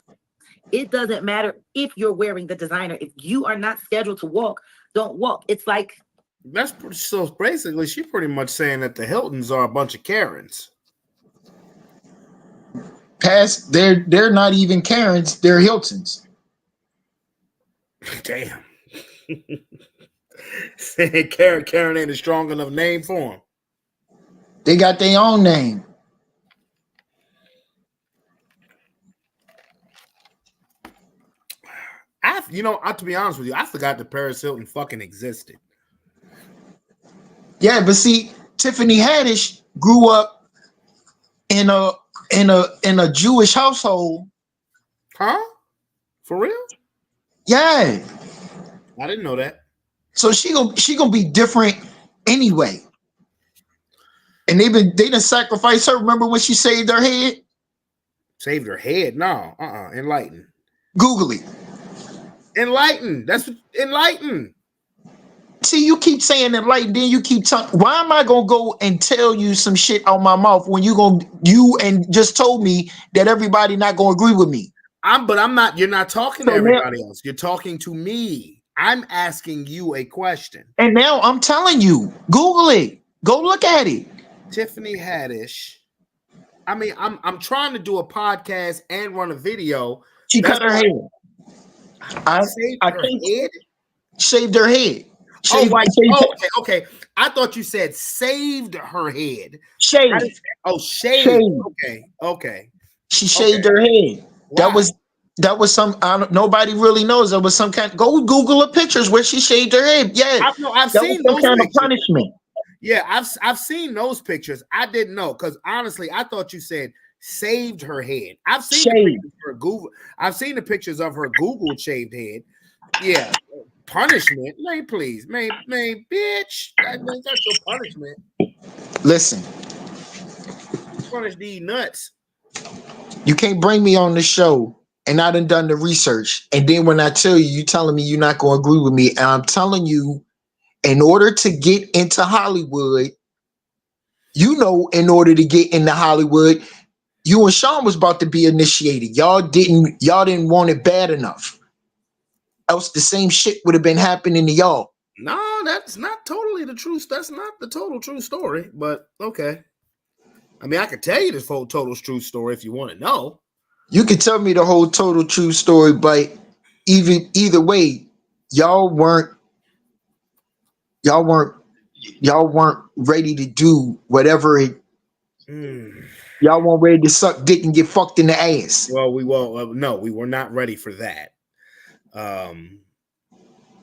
Speaker 4: it doesn't matter if you're wearing the designer. If you are not scheduled to walk, don't walk. It's like,
Speaker 1: that's so basically she pretty much saying that the Hiltons are a bunch of Karens.
Speaker 2: They're not even Karens, they're Hiltons.
Speaker 1: Damn. Saying Karen ain't a strong enough name for them.
Speaker 2: They got their own name.
Speaker 1: to be honest with you, I forgot that Paris Hilton fucking existed.
Speaker 2: Yeah, but see, Tiffany Haddish grew up in a Jewish household.
Speaker 1: Huh? For real?
Speaker 2: Yeah.
Speaker 1: I didn't know that.
Speaker 2: So she gonna be different anyway. And they done sacrificed her. Remember when she saved her head?
Speaker 1: Saved her head? No. Enlighten.
Speaker 2: Google it.
Speaker 1: Enlighten. That's what enlighten.
Speaker 2: See, you keep saying enlighten, then you keep talking. Why am I gonna go and tell you some shit out my mouth when you just told me that everybody not gonna agree with me?
Speaker 1: But I'm not. You're not talking to
Speaker 2: So
Speaker 1: everybody else. You're talking to me. I'm asking you a question.
Speaker 2: And now I'm telling you, Google it. Go look at it.
Speaker 1: Tiffany Haddish. I mean, I'm trying to do a podcast and run a video.
Speaker 2: She cut her hair.
Speaker 1: Saved her head.
Speaker 2: Shaved her head.
Speaker 1: Okay. I thought you said saved her head.
Speaker 2: Shaved.
Speaker 1: Shaved. Okay.
Speaker 2: She shaved her head. Wow. That was some. Nobody really knows. There was some kind. Go Google the pictures where she shaved her head. Yeah,
Speaker 1: I've seen those
Speaker 2: kind
Speaker 1: pictures.
Speaker 2: Of punishment.
Speaker 1: Yeah, I've seen those pictures. I didn't know because honestly, I thought you said saved her head. I've seen the pictures of her Google. I've seen the pictures of her Google shaved head. Yeah, punishment, man. Please, man, bitch. That's your punishment.
Speaker 2: Listen,
Speaker 1: punish these nuts.
Speaker 2: You can't bring me on the show and I done the research, and then when I tell you, you telling me you're not going to agree with me, and I'm telling you, in order to get into Hollywood, in order to get into Hollywood, you and Sean was about to be initiated. Y'all didn't want it bad enough. Else the same shit would have been happening to y'all.
Speaker 1: No, that's not totally the truth. That's not the total true story, but okay. I mean, I could tell you the full total true story if you want to know.
Speaker 2: You can tell me the whole total true story, but either way, y'all weren't ready to do whatever it. Y'all weren't ready to suck dick and get fucked in the ass.
Speaker 1: Well, no, we were not ready for that.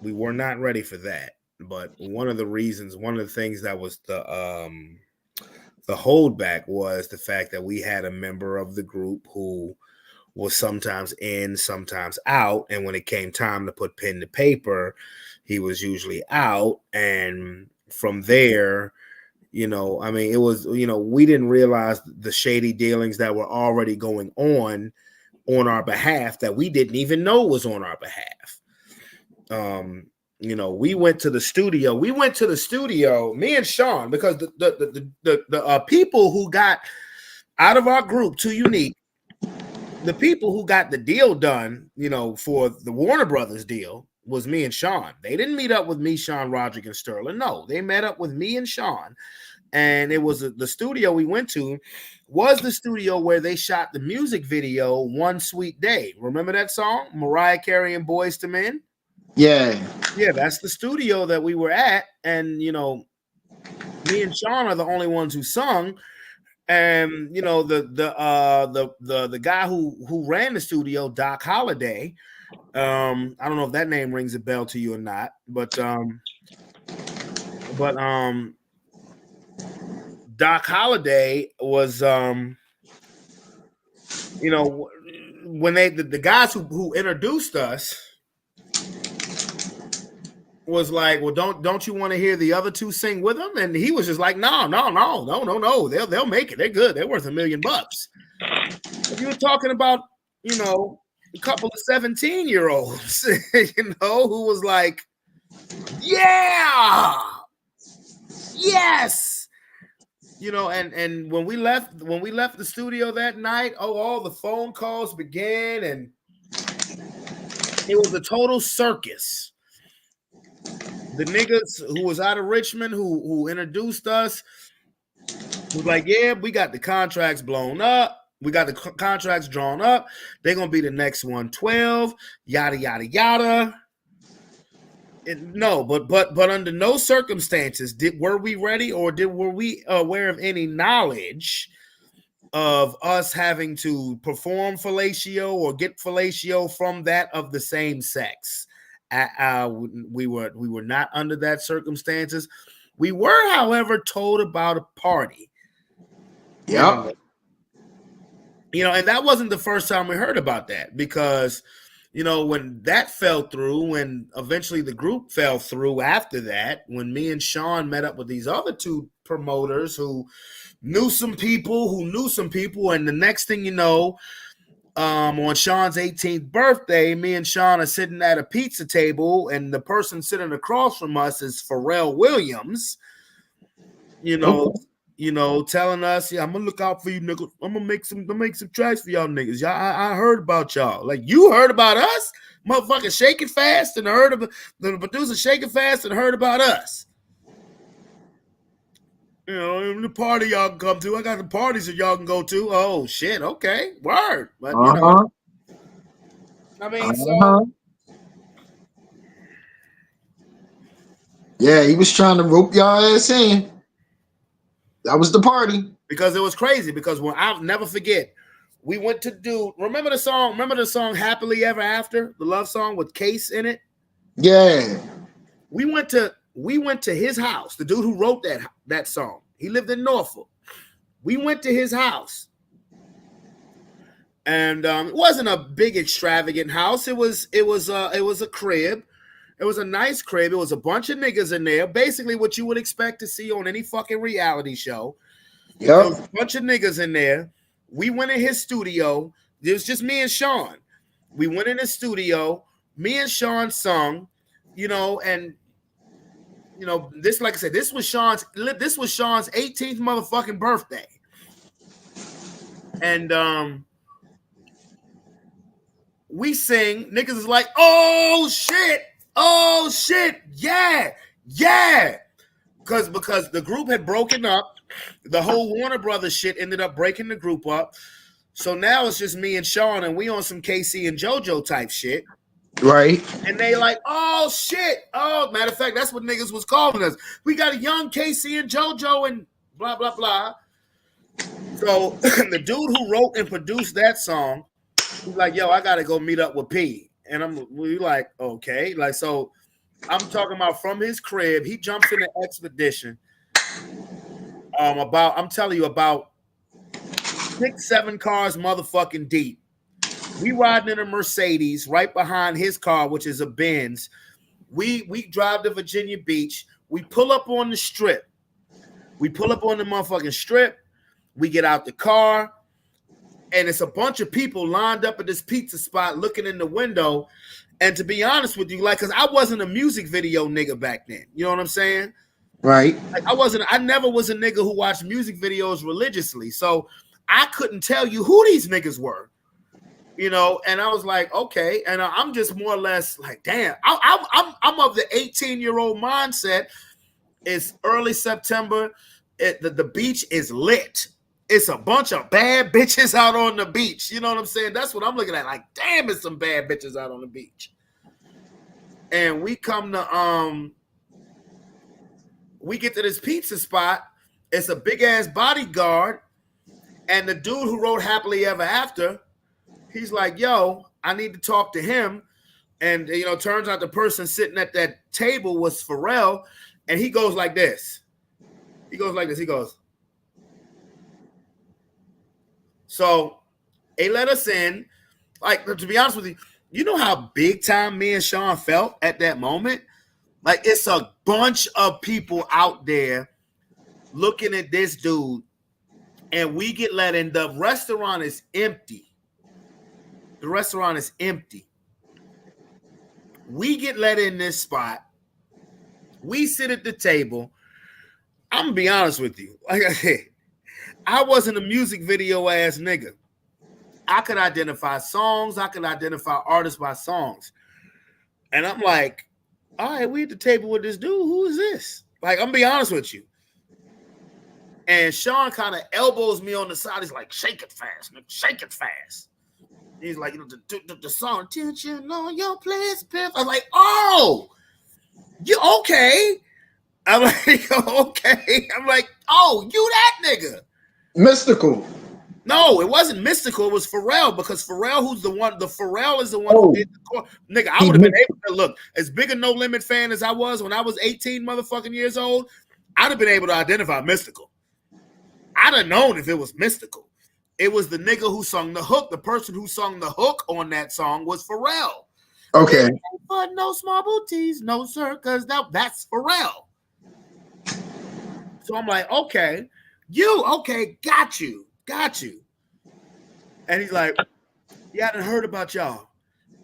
Speaker 1: We were not ready for that. But one of the things that was the holdback was the fact that we had a member of the group who was sometimes in, sometimes out. And when it came time to put pen to paper, he was usually out. And from there, I mean, it was, we didn't realize the shady dealings that were already going on our behalf that we didn't even know was on our behalf. We went to the studio, me and Sean, because the people who got out of our group, Too Unique, the people who got the deal done, for the Warner Brothers deal was me and Sean. They didn't meet up with me, Sean, Roderick, and Sterling. No, they met up with me and Sean. And it was the studio we went to was the studio where they shot the music video, One Sweet Day. Remember that song? Mariah Carey and Boyz II Men?
Speaker 2: Yeah,
Speaker 1: that's the studio that we were at, and me and Sean are the only ones who sung, and the guy who ran the studio, Doc Holliday. I don't know if that name rings a bell to you or not, but Doc Holliday was when the guys who introduced us was like, well, don't you want to hear the other two sing with him? And he was just like, no. They'll make it. They're good. They're worth $1 million. If you were talking about, a couple of 17-year-olds, who was like, yeah, yes. And when we left the studio that night, all the phone calls began, and it was a total circus. The niggas who was out of Richmond who introduced us was like, yeah, we got the contracts blown up. We got the contracts drawn up. They're going to be the next 112, yada, yada, yada. No, but under no circumstances were we ready, or were we aware of any knowledge of us having to perform fellatio or get fellatio from that of the same sex. We were not under that circumstances. We were, however, told about a party.
Speaker 2: Yep.
Speaker 1: And that wasn't the first time we heard about that, because when that fell through, when eventually the group fell through after that, when me and Sean met up with these other two promoters who knew some people, and the next thing you know, on Sean's 18th birthday, me and Sean are sitting at a pizza table, and the person sitting across from us is Pharrell Williams, telling us, yeah, I'm gonna look out for you niggas. I'm gonna make some tracks for y'all niggas. Y'all, I heard about y'all. Like, you heard about us? Motherfucker shaking fast and heard of the producer shaking fast and heard about us. The party y'all can come to. I got the parties that y'all can go to. Oh shit, okay. Word. But so
Speaker 2: yeah, he was trying to rope y'all ass in. That was the party.
Speaker 1: Because it was crazy. Because I'll never forget, we went to remember the song Happily Ever After, the love song with Case in it?
Speaker 2: Yeah.
Speaker 1: We went to his house, the dude who wrote that song. He lived in Norfolk. We went to his house. And it wasn't a big extravagant house. It was a crib. It was a nice crib. It was a bunch of niggas in there. Basically what you would expect to see on any fucking reality show.
Speaker 2: Yep.
Speaker 1: There was a bunch of niggas in there. We went in his studio. It was just me and Sean. We went in his studio. Me and Sean sung, and this, like I said, this was Sean's 18th motherfucking birthday. And we sing, niggas is like, oh shit, yeah. Because the group had broken up. The whole Warner Brothers shit ended up breaking the group up. So now it's just me and Sean, and we on some KC and JoJo type shit.
Speaker 2: Right.
Speaker 1: And they like, oh shit. Oh, matter of fact, that's what niggas was calling us. We got a young KC and JoJo and blah, blah, blah. So the dude who wrote and produced that song, he's like, yo, I gotta go meet up with P. And we like, okay. Like, so I'm talking about from his crib, he jumps in the Expedition. I'm telling you, about 6-7 cars motherfucking deep. We riding in a Mercedes right behind his car, which is a Benz. We drive to Virginia Beach. We pull up on the strip. We pull up on the motherfucking strip. We get out the car, and it's a bunch of people lined up at this pizza spot looking in the window. And to be honest with you, because I wasn't a music video nigga back then. You know what I'm saying?
Speaker 2: Right.
Speaker 1: Like, I never was a nigga who watched music videos religiously. So I couldn't tell you who these niggas were. And I was like, okay. And I'm just more or less like, damn, I'm of the 18-year-old mindset. It's early September. The beach is lit. It's a bunch of bad bitches out on the beach. You know what I'm saying? That's what I'm looking at. Like, damn, it's some bad bitches out on the beach. And we come to, we get to this pizza spot. It's a big ass bodyguard. And the dude who wrote Happily Ever After, he's like, yo, I need to talk to him. And, turns out the person sitting at that table was Pharrell. And he goes like this. He goes. So they let us in. Like, to be honest with you, you know how big time me and Sean felt at that moment? Like, it's a bunch of people out there looking at this dude, and we get let in. The restaurant is empty. We get let in this spot. We sit at the table. I'm going to be honest with you. Like I said, I wasn't a music video ass nigga. I could identify songs. I could identify artists by songs. And I'm like, all right, we at the table with this dude. Who is this? Like, I'm going to be honest with you. And Sean kind of elbows me on the side. He's like, shake it fast, nigga. Shake it fast. He's like, the song, Attention on Your Place, Pimp. I was like, oh, you okay? I'm like, okay. I'm like, oh, you that nigga.
Speaker 2: Mystical.
Speaker 1: No, it wasn't Mystical. It was Pharrell, because Pharrell, who's the one, the Pharrell is the one who did the core. Nigga, I would have been able to look, as big a No Limit fan as I was when I was 18 motherfucking years old, I'd have been able to identify Mystical. I'd have known if it was Mystical. It was the nigga who sung the hook. The person who sung the hook on that song was Pharrell.
Speaker 2: Okay.
Speaker 1: But no small booties, no sir, because that's Pharrell. So I'm like, okay, got you. And he's like, yeah, I done heard about y'all.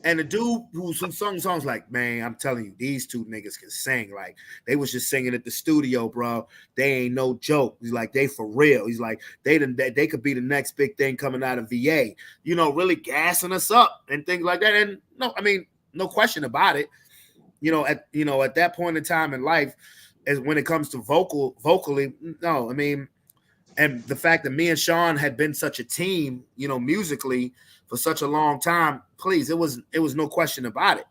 Speaker 1: And the dude who sung songs like, man, I'm telling you, these two niggas can sing. Like, they was just singing at the studio, bro. They ain't no joke. He's like, they for real. He's like, they could be the next big thing coming out of VA. You know, really gassing us up and things like that. And no, I mean, no question about it. At that point in time in life, as when it comes to vocally, no, I mean, and the fact that me and Sean had been such a team, musically for such a long time, please, it was no question about it.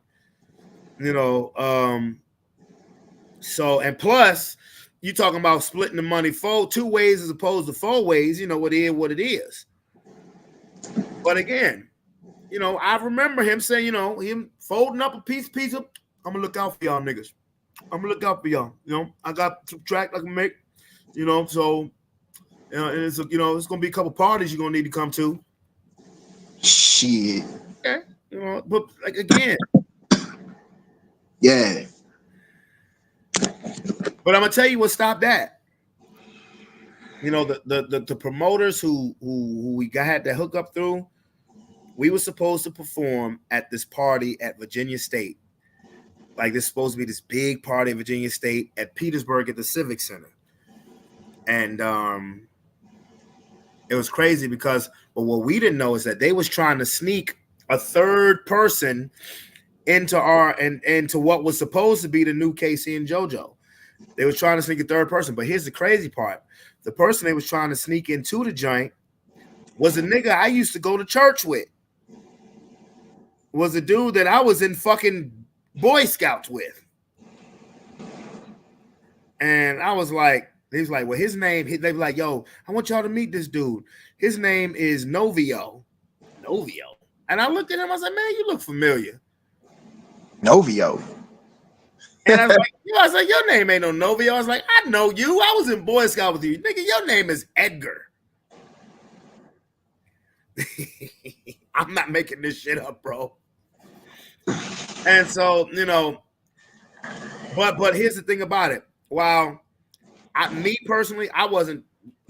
Speaker 1: So, and plus, you talking about splitting the money two ways as opposed to 4 ways, what it is. But again, I remember him saying, him folding up a piece of, I'm gonna look out for y'all niggas. I'm gonna look out for y'all. I got some track I can make, so and it's it's gonna be a couple parties you're gonna need to come to.
Speaker 2: Shit.
Speaker 1: Okay. But like again.
Speaker 2: Yeah.
Speaker 1: But I'm gonna tell you what stopped that. The promoters who we had that hook up through, we were supposed to perform at this party at Virginia State. Like, this is supposed to be this big party at Virginia State at Petersburg at the Civic Center. And it was crazy because, but what we didn't know is that they was trying to sneak a third person into into what was supposed to be the new Casey and JoJo. They was trying to sneak a third person. But here's the crazy part. The person they was trying to sneak into the joint was a nigga I used to go to church with. Was a dude that I was in fucking Boy Scouts with. And I was like, he was like, well, his name, they were like, yo, I want y'all to meet this dude. His name is Novio. And I looked at him, I was like, man, you look familiar.
Speaker 2: Novio.
Speaker 1: And I was like, your name ain't no Novio. I was like, I know you. I was in Boy Scout with you. Nigga, your name is Edgar. I'm not making this shit up, bro. And so, but here's the thing about it. While me personally, I wasn't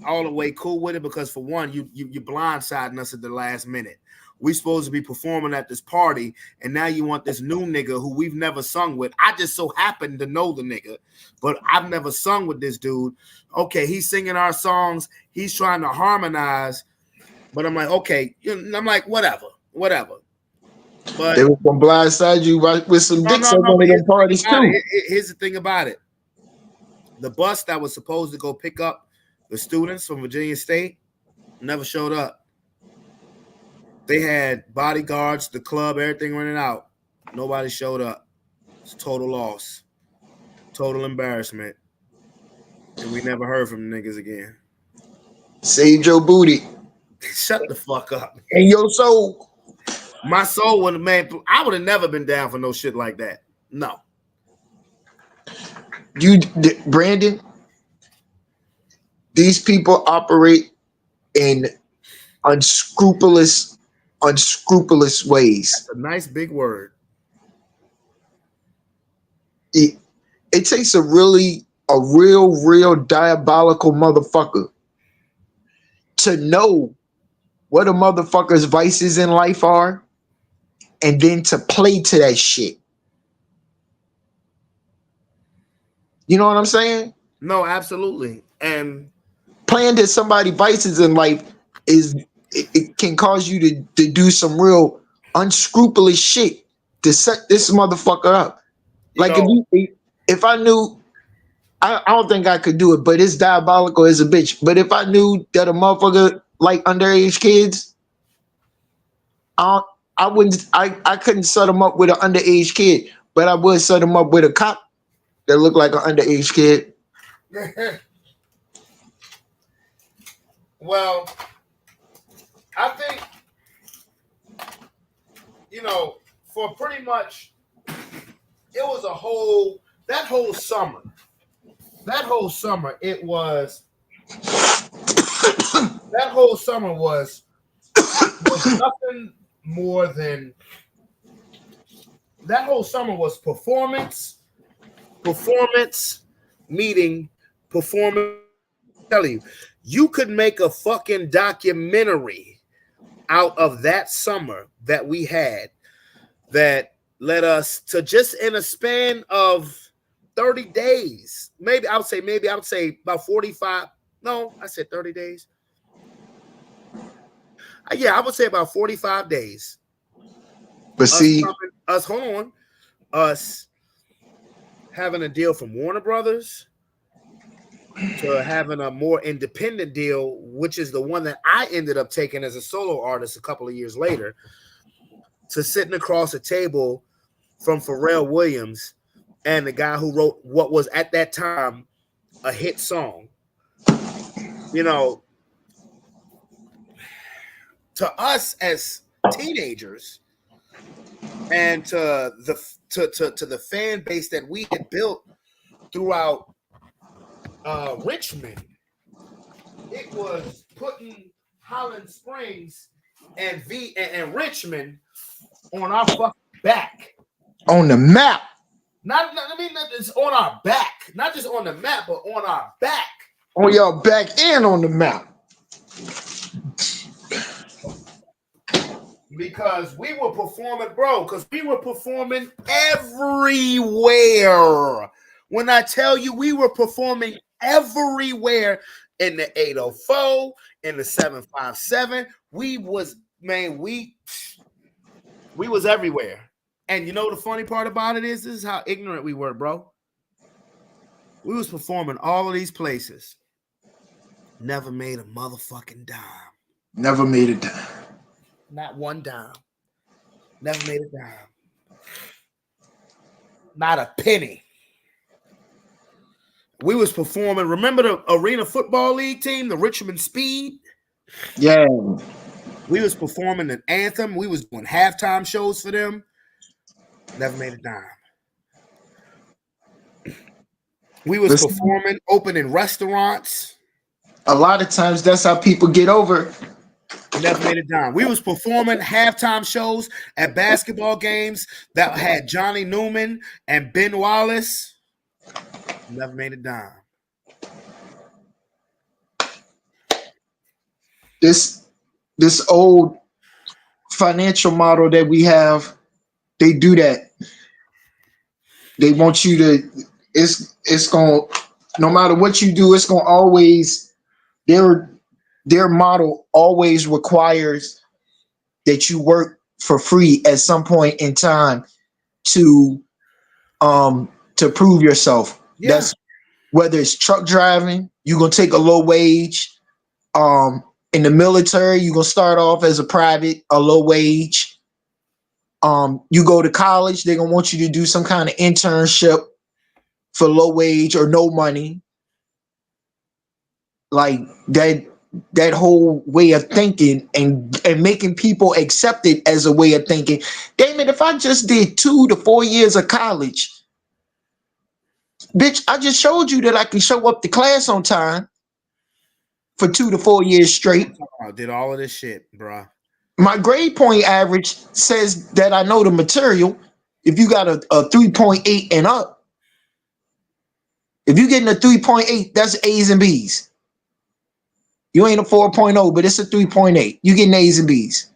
Speaker 1: all the way cool with it because, for one, you blindsiding us at the last minute. We supposed to be performing at this party, and now you want this new nigga who we've never sung with. I just so happen to know the nigga, but I've never sung with this dude. Okay, he's singing our songs. He's trying to harmonize, but I'm like, okay. I'm like, whatever. But
Speaker 2: they were gonna blindside you with some dicks at one of them parties too.
Speaker 1: Here's the thing about it. The bus that was supposed to go pick up the students from Virginia State never showed up. They had bodyguards, the club, everything running out. Nobody showed up. It's a total loss. Total embarrassment. And we never heard from the niggas again.
Speaker 2: Saved your booty.
Speaker 1: Shut the fuck up.
Speaker 2: And your soul.
Speaker 1: My soul would have, man, I would have never been down for no shit like that. No.
Speaker 2: Brandon, these people operate in unscrupulous ways.
Speaker 1: That's a nice big word.
Speaker 2: It takes a real diabolical motherfucker to know what a motherfucker's vices in life are, and then to play to that shit. You know what I'm saying?
Speaker 1: No, absolutely. And
Speaker 2: playing to somebody's vices in life it can cause you to do some real unscrupulous shit to set this motherfucker up. Like, if I knew, I don't think I could do it, but it's diabolical as a bitch. But if I knew that a motherfucker like underage kids, I couldn't set him up with an underage kid, but I would set him up with a cop that looked like an underage kid.
Speaker 1: Well, I think, you know, for pretty much, it was that whole summer. That whole summer, it was, that whole summer was nothing more than, that whole summer was performance, meeting, performance. Tell you, you could make a fucking documentary out of that summer that we had that led us to, just in a span of 30 days, maybe I would say about 45. No, I said 30 days. Yeah, I would say about 45 days.
Speaker 2: But see,
Speaker 1: us having a deal from Warner Brothers to having a more independent deal, which is the one that I ended up taking as a solo artist a couple of years later, to sitting across a table from Pharrell Williams and the guy who wrote what was at that time a hit song. You know, to us as teenagers and to the fan base that we had built throughout Richmond, it was putting Holland Springs and Richmond on our fucking back.
Speaker 2: On the map.
Speaker 1: It's on our back. Not just on the map, but on our back.
Speaker 2: On your back and on the map.
Speaker 1: Because we were performing, bro, everywhere. When I tell you we were performing everywhere, in the 804, in the 757, we was everywhere. And you know the funny part about it is, this is how ignorant we were, bro. We was performing all of these places. Never made a motherfucking dime.
Speaker 2: Never made a dime.
Speaker 1: Not one dime. Never made a dime. Not a penny. We was performing. Remember the Arena Football League team, the Richmond Speed?
Speaker 2: Yeah.
Speaker 1: We was performing an anthem. We was doing halftime shows for them. Never made a dime. We was performing, opening restaurants.
Speaker 2: A lot of times that's how people get over.
Speaker 1: Never made a dime. We was performing halftime shows at basketball games that had Johnny Newman and Ben Wallace. Never made a dime.
Speaker 2: This old financial model that we have, they do that. They want you to, it's going, no matter what you do, it's going to always, their model always requires that you work for free at some point in time to prove yourself. Yeah. That's whether it's truck driving, you're gonna take a low wage. In the military, you're gonna start off as a low wage. You go to college, they're gonna want you to do some kind of internship for low wage or no money. Like that whole way of thinking and making people accept it as a way of thinking. Damn it, if I just did 2 to 4 years of college, bitch, I just showed you that I can show up to class on time for 2 to 4 years straight.
Speaker 1: I did all of this shit, bro.
Speaker 2: My grade point average says that I know the material. If you got a 3.8 and up, if you're getting a 3.8, that's A's and B's. You ain't a 4.0, but it's a 3.8. You getting A's and B's.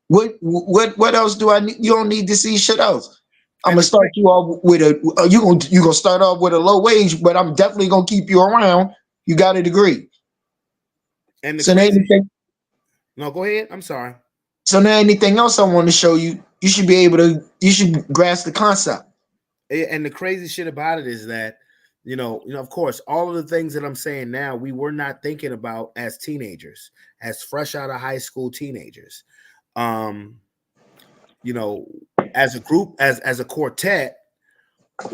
Speaker 2: What else do I need? You don't need to see shit else. I'm gonna start you off with you gonna start off with a low wage, but I'm definitely gonna keep you around. You got a degree.
Speaker 1: And
Speaker 2: so
Speaker 1: no, go ahead. I'm sorry.
Speaker 2: So now anything else I want to show you, you should grasp the concept.
Speaker 1: And the crazy shit about it is that, you know, of course, all of the things that I'm saying now, we were not thinking about as teenagers, as fresh out of high school teenagers. You know, as a group, as a quartet,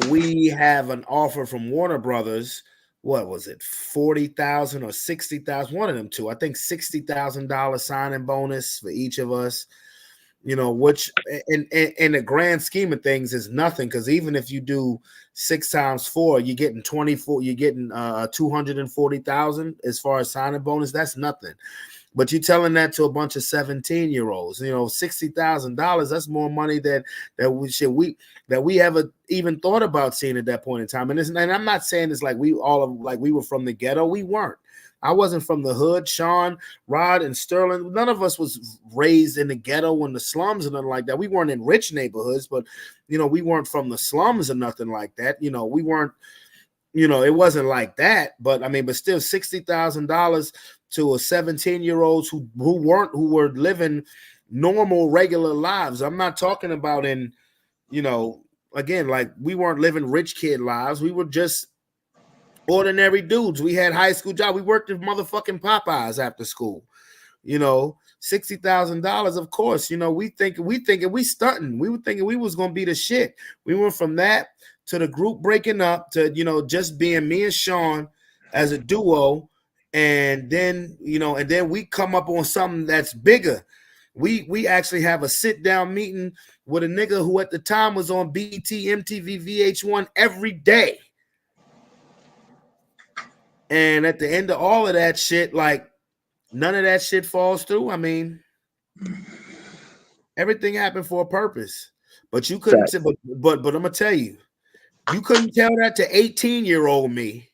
Speaker 1: we have an offer from Warner Brothers what was it, 40,000 or 60,000? One of them two. I think $60,000 signing bonus for each of us. You know, which in the grand scheme of things is nothing, because even if you do 6 times 4, you're getting 24. You're getting 240,000 as far as signing bonus. That's nothing. But you're telling that to a bunch of 17-year-olds, you know, $60,000. That's more money that we ever even thought about seeing at that point in time. And I'm not saying it's like we were from the ghetto. We weren't. I wasn't from the hood. Sean, Rod, and Sterling, none of us was raised in the ghetto and the slums and nothing like that. We weren't in rich neighborhoods, but you know, we weren't from the slums or nothing like that. You know, we weren't. You know, it wasn't like that. But I mean, but still, $60,000 to a 17-year-olds who were living normal, regular lives. I'm not talking about in, you know, again, like we weren't living rich kid lives. We were just ordinary dudes. We had high school jobs. We worked at motherfucking Popeyes after school. You know, $60,000. Of course, you know, we stunting. We were thinking we was gonna be the shit. We went from that to the group breaking up to, you know, just being me and Sean as a duo, and then, you know, and then we come up on something that's bigger. We actually have a sit down meeting with a nigga who at the time was on BT, MTV, VH1 every day. And at the end of all of that shit, like none of that shit falls through. I mean, everything happened for a purpose. But you couldn't say, but I'm gonna tell you, you couldn't tell that to 18-year-old me.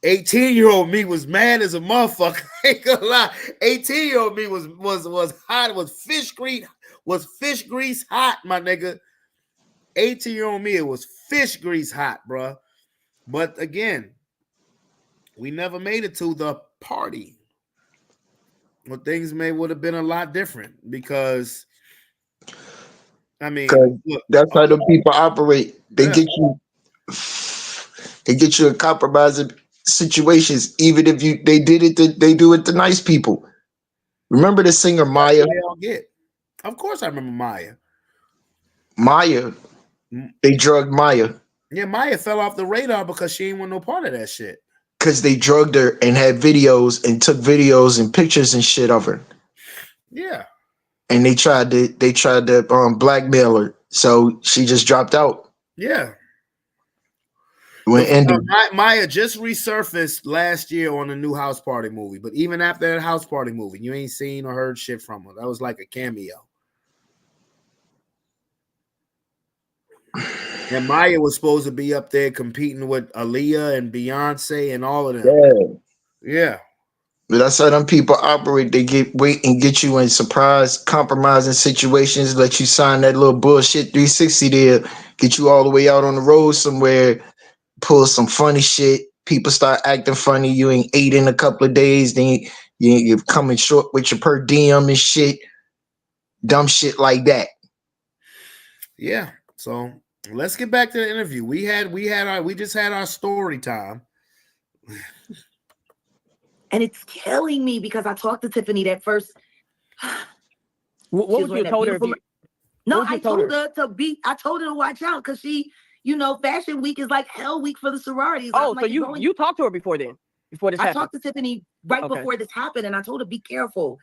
Speaker 1: 18-year-old me was mad as a motherfucker. I ain't gonna lie. 18-year-old me was hot. Was fish grease hot, my nigga. 18-year-old me, it was fish grease hot, bro. But again, we never made it to the party. Well, things would have been a lot different, because I mean, look,
Speaker 2: that's how the people operate. They get you in compromising situations, even if they do it to nice people. Remember the singer Maya?
Speaker 1: Of course, I remember Maya.
Speaker 2: Maya, they drugged Maya.
Speaker 1: Yeah, Maya fell off the radar because she ain't want no part of that shit.
Speaker 2: Because they drugged her and had videos and took videos and pictures and shit of her.
Speaker 1: Yeah.
Speaker 2: And they tried to blackmail her, so she just dropped out.
Speaker 1: Yeah.
Speaker 2: When
Speaker 1: Maya just resurfaced last year on the new House Party movie, but even after that House Party movie, you ain't seen or heard shit from her. That was like a cameo. And Maya was supposed to be up there competing with Aaliyah and Beyonce and all of them. Yeah.
Speaker 2: But that's how them people operate. They get you in surprise, compromising situations, let you sign that little bullshit 360 there, get you all the way out on the road somewhere, pull some funny shit. People start acting funny. You ain't ate in a couple of days. Then you're coming short with your per diem and shit. Dumb shit like that.
Speaker 1: Yeah. So let's get back to the interview. We just had our story time.
Speaker 4: And it's killing me because I talked to Tiffany that first.
Speaker 5: What would you have told her?
Speaker 4: No, I told her to watch out because she, you know, Fashion Week is like hell week for the sororities.
Speaker 5: Oh, so you talked to her before this happened? I
Speaker 4: talked to Tiffany before this happened, and I told her, be careful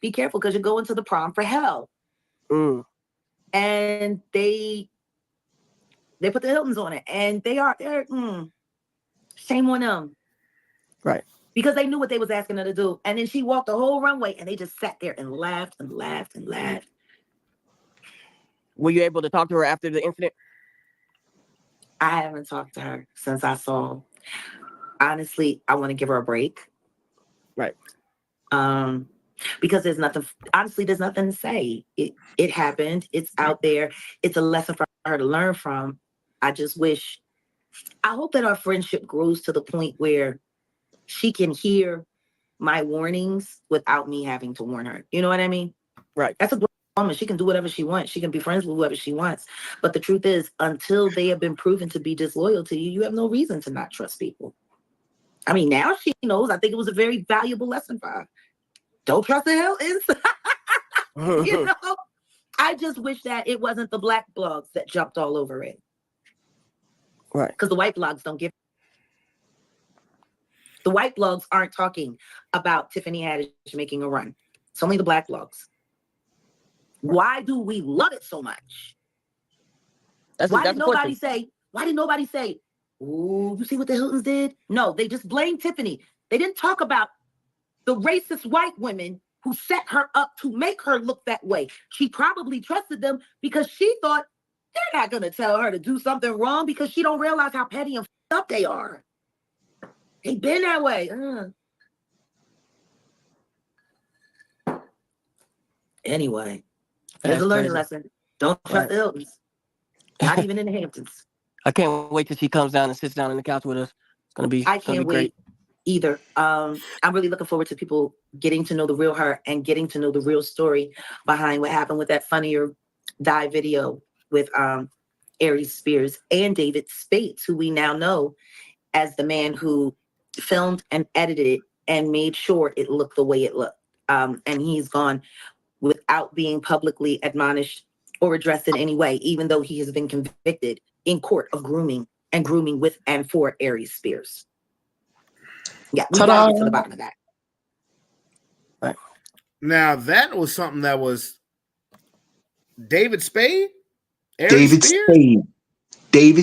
Speaker 4: because you're going to the prom for hell. And they put the Hiltons on it, and they're shame on them.
Speaker 5: Right.
Speaker 4: Because they knew what they was asking her to do. And then she walked the whole runway and they just sat there and laughed and laughed and laughed.
Speaker 5: Were you able to talk to her after the incident?
Speaker 4: I haven't talked to her since I saw. Honestly, I want to give her a break.
Speaker 5: Right.
Speaker 4: Because there's nothing to say. It happened. It's out there. It's a lesson for her to learn from. I hope that our friendship grows to the point where she can hear my warnings without me having to warn her. You know what I mean?
Speaker 5: Right.
Speaker 4: That's a good woman. She can do whatever she wants. She can be friends with whoever she wants. But the truth is, until they have been proven to be disloyal to you, you have no reason to not trust people. I mean, now she knows. I think it was a very valuable lesson for her. Don't trust the Hiltons. You know? I just wish that it wasn't the black blogs that jumped all over it.
Speaker 5: Right.
Speaker 4: Because the white blogs don't give. The white blogs aren't talking about Tiffany Haddish making a run. It's only the black blogs. Why do we love it so much? Why did nobody say, ooh, you see what the Hiltons did? No, they just blamed Tiffany. They didn't talk about the racist white women who set her up to make her look that way. She probably trusted them because she thought they're not going to tell her to do something wrong because she don't realize how petty and up they are. They've been that way. Anyway, there's a learning lesson. Don't trust the Hiltons. Not even in the Hamptons.
Speaker 5: I can't wait till she comes down and sits down on the couch with us. It's gonna be.
Speaker 4: I can't wait either. I'm really looking forward to people getting to know the real her and getting to know the real story behind what happened with that Funny or Die video with Aries Spears and David Spates, who we now know as the man who filmed and edited it and made sure it looked the way it looked. And he's gone without being publicly admonished or addressed in any way, even though he has been convicted in court of grooming with and for Aries Spears. Yeah, we gotta get to the bottom of that.
Speaker 5: Right.
Speaker 1: Now that was something that was David Spade?
Speaker 2: David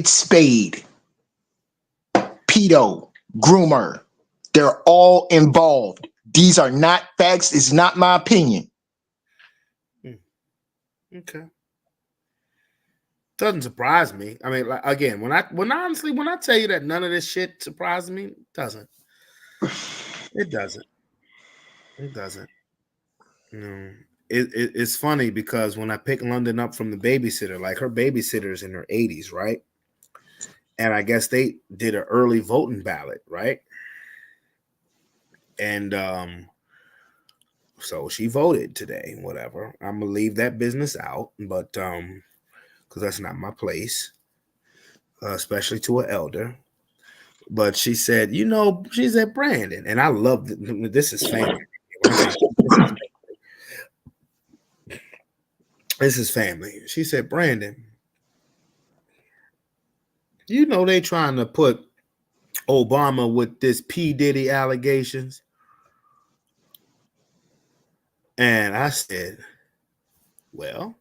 Speaker 2: Spade. Pedo, groomer. They're all involved. These are not facts. It's not my opinion.
Speaker 1: Okay. Doesn't surprise me. I mean, like, again, when I tell you that none of this shit surprises me, it doesn't. It doesn't. It's funny because when I pick London up from the babysitter, like her babysitter's in her 80s, right? And I guess they did an early voting ballot, right? And so she voted today, whatever. I'm gonna leave that business out, but because that's not my place, especially to an elder. But she said, she's at Brandon, and I love this is family. This is family. She said, Brandon, they trying to put Obama with this P. Diddy allegations. And I said, well,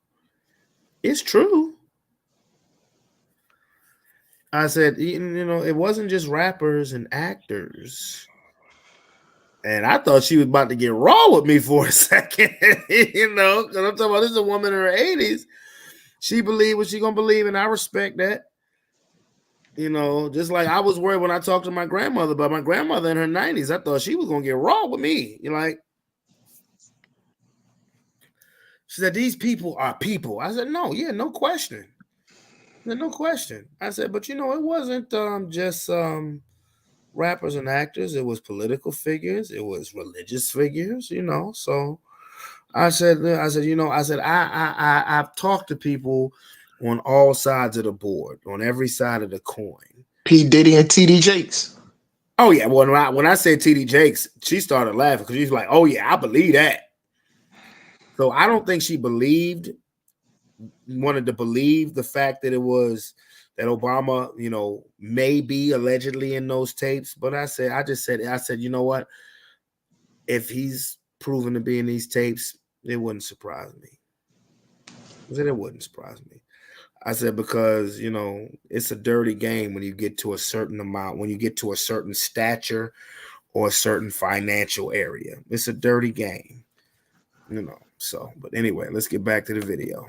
Speaker 1: it's true. I said, it wasn't just rappers and actors. And I thought she was about to get raw with me for a second, because I'm talking about this is a woman in her 80s. She believed what she gonna believe, and I respect that. Just like I was worried when I talked to my grandmother about my grandmother in her 90s. I thought she was gonna get raw with me. She said, these people are people. I said, no, yeah, no question. No question. I said, but it wasn't just rappers and actors. It was political figures. It was religious figures, So I said, I've talked to people on all sides of the board, on every side of the coin.
Speaker 2: P. Diddy and TD Jakes.
Speaker 1: Oh yeah. Well, when I said TD Jakes, she started laughing because she's like, oh yeah, I believe that. So I don't think she wanted to believe the fact that it was that Obama, may be allegedly in those tapes. But I said, you know what? If he's proven to be in these tapes, it wouldn't surprise me. I said, it wouldn't surprise me. I said, because, it's a dirty game when you get to a certain amount, when you get to a certain stature or a certain financial area. It's a dirty game, So, but anyway, let's get back to the video.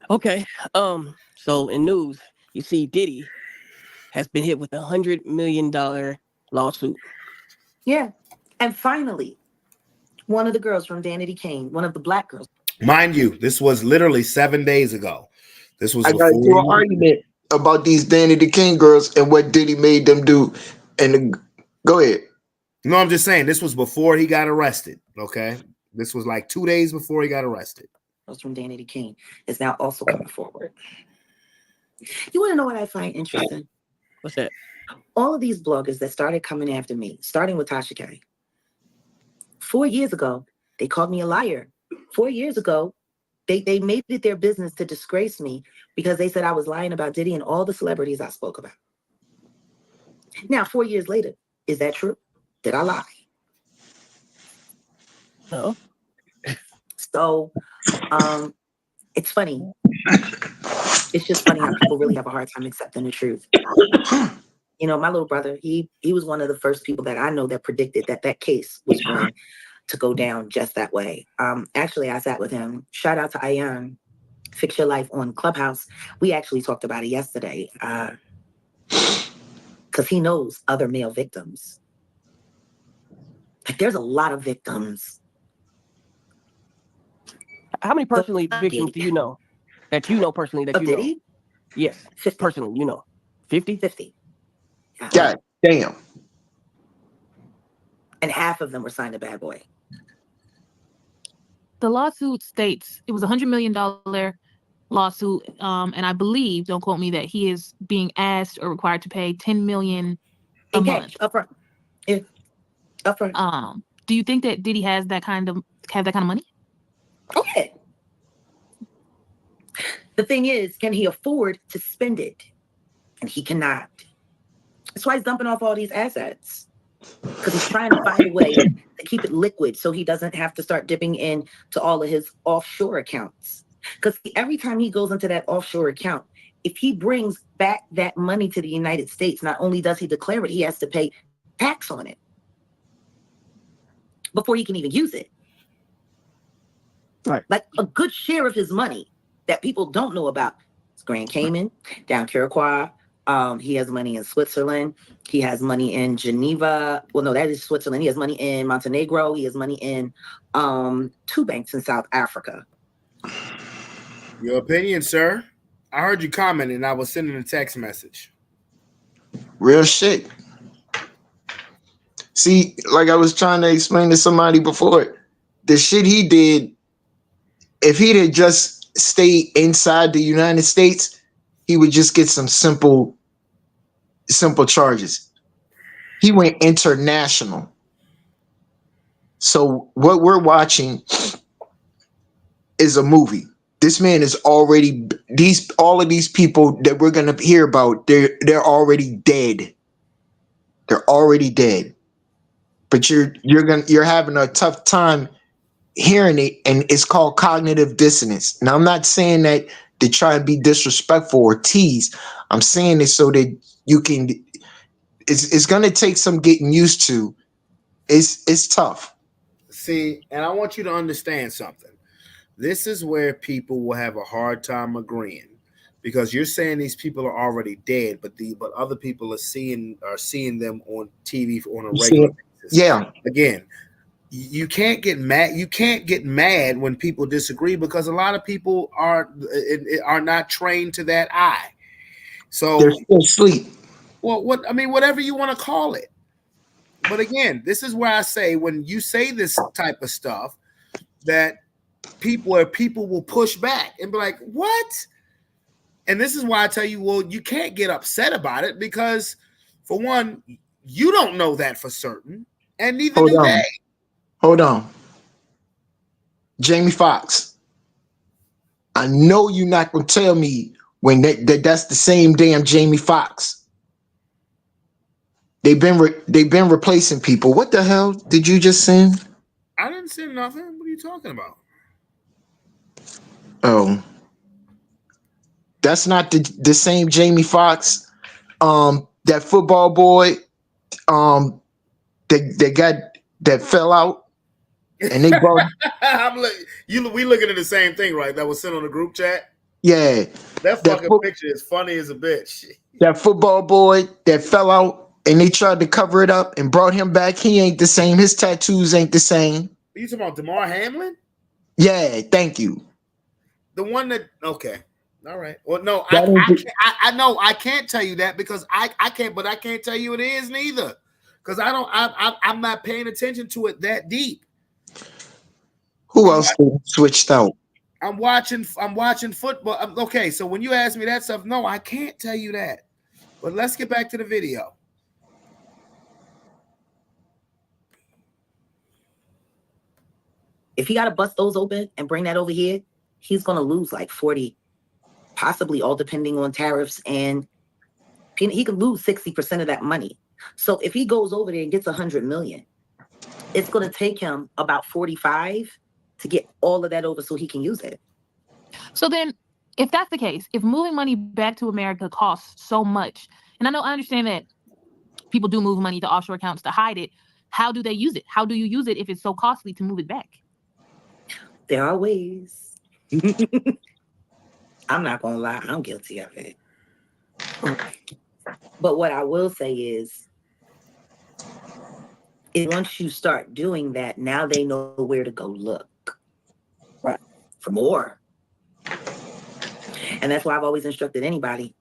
Speaker 5: Okay. So in news, you see Diddy has been hit with $100 million lawsuit.
Speaker 4: Yeah. And finally, one of the girls from Danity Kane, one of the black girls.
Speaker 1: Mind you, this was literally 7 days ago. This was
Speaker 2: I got into an argument about these Danity Kane girls and what Diddy made them do. And go ahead.
Speaker 1: No, I'm just saying this was before he got arrested. Okay. This was like 2 days before he got arrested.
Speaker 4: From Danity Kane is now also coming forward. You want to know what I find interesting?
Speaker 5: What's that?
Speaker 4: All of these bloggers that started coming after me, starting with Tasha K. 4 years ago, they called me a liar. 4 years ago, they made it their business to disgrace me because they said I was lying about Diddy and all the celebrities I spoke about. Now, 4 years later, is that true? Did I lie?
Speaker 5: No.
Speaker 4: So, it's funny. It's just funny how people really have a hard time accepting the truth. You know, my little brother, he was one of the first people that I know that predicted that case was going to go down just that way. Actually, I sat with him. Shout out to Ayan, Fix Your Life on Clubhouse. We actually talked about it yesterday because he knows other male victims. Like, there's a lot of victims.
Speaker 5: How many victims do you know? That you know personally that you know?
Speaker 4: Diddy?
Speaker 5: Yes,
Speaker 4: 50.
Speaker 5: personally, you know. 50?
Speaker 4: 50. Yeah.
Speaker 2: God damn.
Speaker 4: And half of them were signed to Bad Boy.
Speaker 3: The lawsuit states it was $100 million lawsuit, and I believe, don't quote me, that he is being asked or required to pay $10 million a month
Speaker 4: upfront. Yeah, upfront.
Speaker 3: Do you think that Diddy has that kind of money?
Speaker 4: Okay. The thing is, can he afford to spend it? And he cannot. That's why he's dumping off all these assets. Because he's trying to find a way to keep it liquid so he doesn't have to start dipping in to all of his offshore accounts. Because every time he goes into that offshore account, if he brings back that money to the United States, not only does he declare it, he has to pay tax on it before he can even use it.
Speaker 5: Right.
Speaker 4: Like a good share of his money that people don't know about is Grand Cayman, down Iroquois. He has money in Switzerland. He has money in Geneva. Well, no, that is Switzerland. He has money in Montenegro. He has money in 2 banks in South Africa.
Speaker 1: Your opinion, sir? I heard you commenting. I was sending a text message.
Speaker 2: Real shit. See, like I was trying to explain to somebody before, the shit he did, if he'd have just stayed inside the United States, he would just get some simple charges. He went international. So what we're watching is a movie. This man is already all of these people that we're gonna hear about, they're already dead. They're already dead. But you're having a tough time hearing it, and it's called cognitive dissonance. Now, I'm not saying that to try and be disrespectful or tease. I'm saying it so that you can. It's gonna take some getting used to. It's tough.
Speaker 1: See, and I want you to understand something. This is where people will have a hard time agreeing, because you're saying these people are already dead, but other people are seeing them on TV on a regular basis.
Speaker 2: Yeah.
Speaker 1: Again, you can't get mad. You can't get mad when people disagree, because a lot of people are not trained to that eye. So
Speaker 2: they're still asleep.
Speaker 1: Well, whatever you want to call it. But again, this is where I say, when you say this type of stuff, that people will push back and be like, what? And this is why I tell you, well, you can't get upset about it, because for one, you don't know that for certain, and neither do they.
Speaker 2: Hold on. Jamie Foxx. I know you're not gonna tell me when that's the same damn Jamie Foxx. They've been replacing people. What the hell did you just send?
Speaker 1: I didn't send nothing. What are you talking about?
Speaker 2: Oh, that's not the same Jamie Foxx. That football boy. That fell out. And they brought.
Speaker 1: We looking at the same thing, right? That was sent on the group chat.
Speaker 2: Yeah,
Speaker 1: that fucking picture is funny as a bitch.
Speaker 2: That football boy that fell out, and they tried to cover it up and brought him back. He ain't the same. His tattoos ain't the same.
Speaker 1: Are you talking about DeMar Hamlin?
Speaker 2: Yeah, thank you.
Speaker 1: The one that okay, all right. Well, no, I know I can't tell you that, because I can't, but I can't tell you it is neither, because I'm not paying attention to it that deep.
Speaker 2: Who else switched out?
Speaker 1: I'm watching football. Okay, so when you ask me that stuff, no, I can't tell you that. But let's get back to the video.
Speaker 4: If he got to bust those open and bring that over here, he's going to lose like 40, possibly, all depending on tariffs, and he could lose 60% of that money So if he goes over there and gets 100 million, it's going to take him about 45 to get all of that over so he can use it.
Speaker 3: So then, if that's the case, if moving money back to America costs so much, and I understand that people do move money to offshore accounts to hide it, how do they use it? How do you use it if it's so costly to move it back?
Speaker 4: There are ways. I'm not going to lie, I'm guilty of it. But what I will say is, once you start doing that, now they know where to go look, right, for more. And that's why I've always instructed anybody,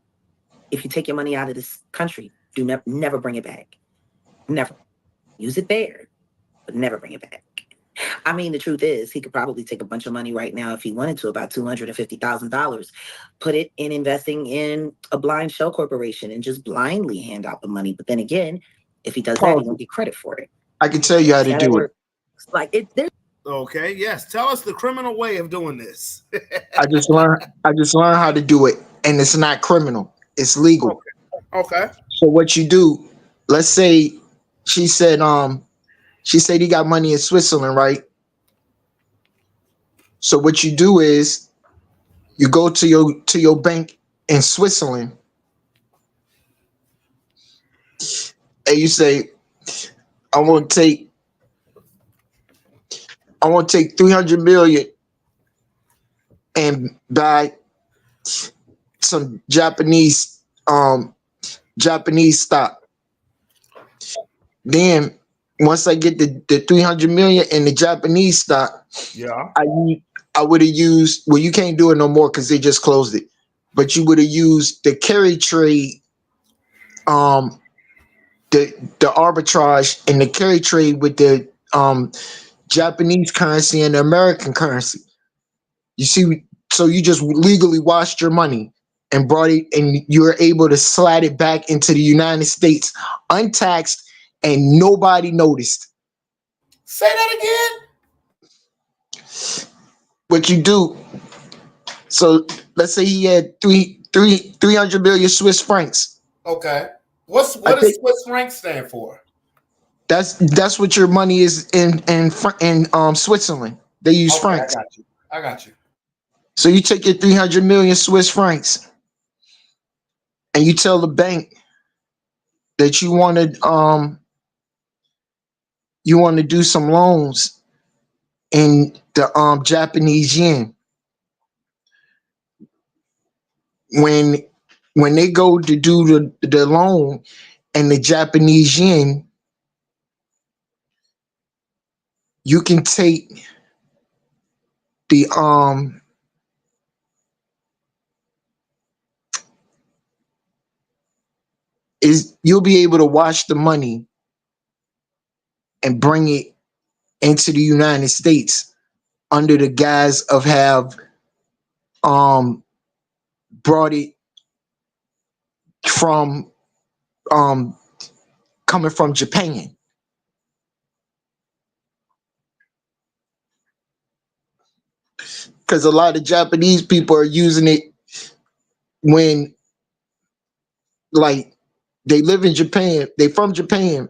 Speaker 4: if you take your money out of this country, do never bring it back. Never. Use it there, but never bring it back. I mean, the truth is, he could probably take a bunch of money right now if he wanted to, about $250,000, put it in investing in a blind shell corporation and just blindly hand out the money. But then again, if he does that, he won't get credit for it.
Speaker 2: I can tell you how to do it.
Speaker 4: Like
Speaker 1: Okay, yes. Tell us the criminal way of doing this.
Speaker 2: I just learned how to do it, and it's not criminal. It's legal.
Speaker 1: Okay.
Speaker 2: So what you do, let's say she said he got money in Switzerland, right? So what you do is you go to your bank in Switzerland and you say, I want to take 300 million and buy some Japanese stock. Then once I get the 300 million in the Japanese stock,
Speaker 1: yeah,
Speaker 2: I would have used, well, you can't do it no more because they just closed it. But you would have used the carry trade, the arbitrage and the carry trade with the Japanese currency and the American currency. You see, so you just legally washed your money and brought it, and you were able to slide it back into the United States untaxed, and nobody noticed.
Speaker 1: Say that again.
Speaker 2: What you do? So let's say he had 300 billion Swiss francs.
Speaker 1: Okay. What does Swiss franc stand for?
Speaker 2: That's what your money is in Switzerland. They use francs.
Speaker 1: I got you.
Speaker 2: So you take your 300 million Swiss francs and you tell the bank that you want to do some loans in the Japanese yen. When they go to do the loan and the Japanese yen, you can take the you'll be able to wash the money and bring it into the United States under the guise of have brought it from coming from Japan. Because a lot of Japanese people are using it when, like, they live in Japan, they from Japan.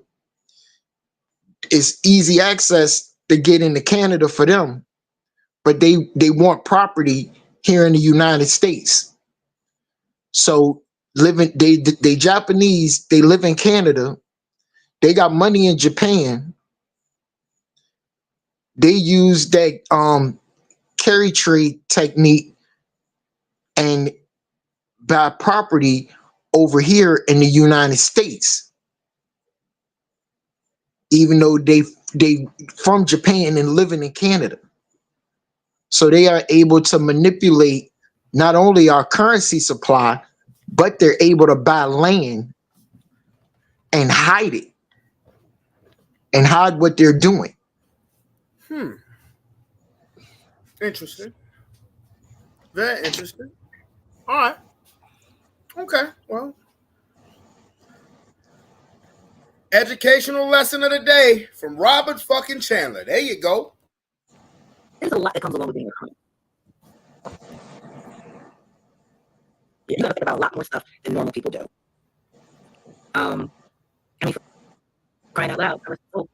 Speaker 2: It's easy access to get into Canada for them, but they want property here in the United States. So they Japanese, they live in Canada, they got money in Japan. They use that carry trade technique and buy property over here in the United States, even though they from Japan and living in Canada. So they are able to manipulate not only our currency supply, but they're able to buy land and hide it and hide what they're doing.
Speaker 1: Interesting. Very interesting. All right. Okay. Well, educational lesson of the day from Robert fucking Chandler. There you go.
Speaker 4: There's a lot that comes along with being a criminal. You gotta think about a lot more stuff than normal people do. I mean, crying out loud. I was so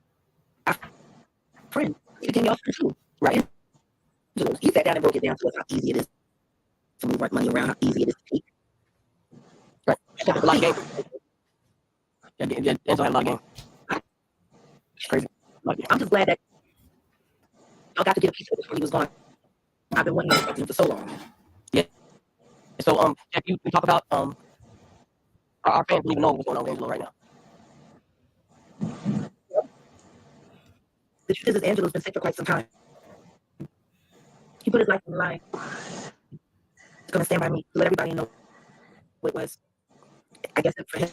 Speaker 4: friend. He became your friend too, right? He sat down and broke it down to us how easy it is to move money around, how easy it is to keep.
Speaker 5: Right. A lot of games. Yeah, it's a lot of games. It's crazy.
Speaker 4: I'm just glad that I got to get a piece of it before he was gone. I've been wanting to talk to him for so long.
Speaker 5: Yeah. So, Jack, you talk about our fans don't even know what's going on with Angelo right now.
Speaker 4: The truth is, Angelo's been sick for quite some time. He put his life on the line. He's gonna stand by me, let everybody know what it was. I guess for him,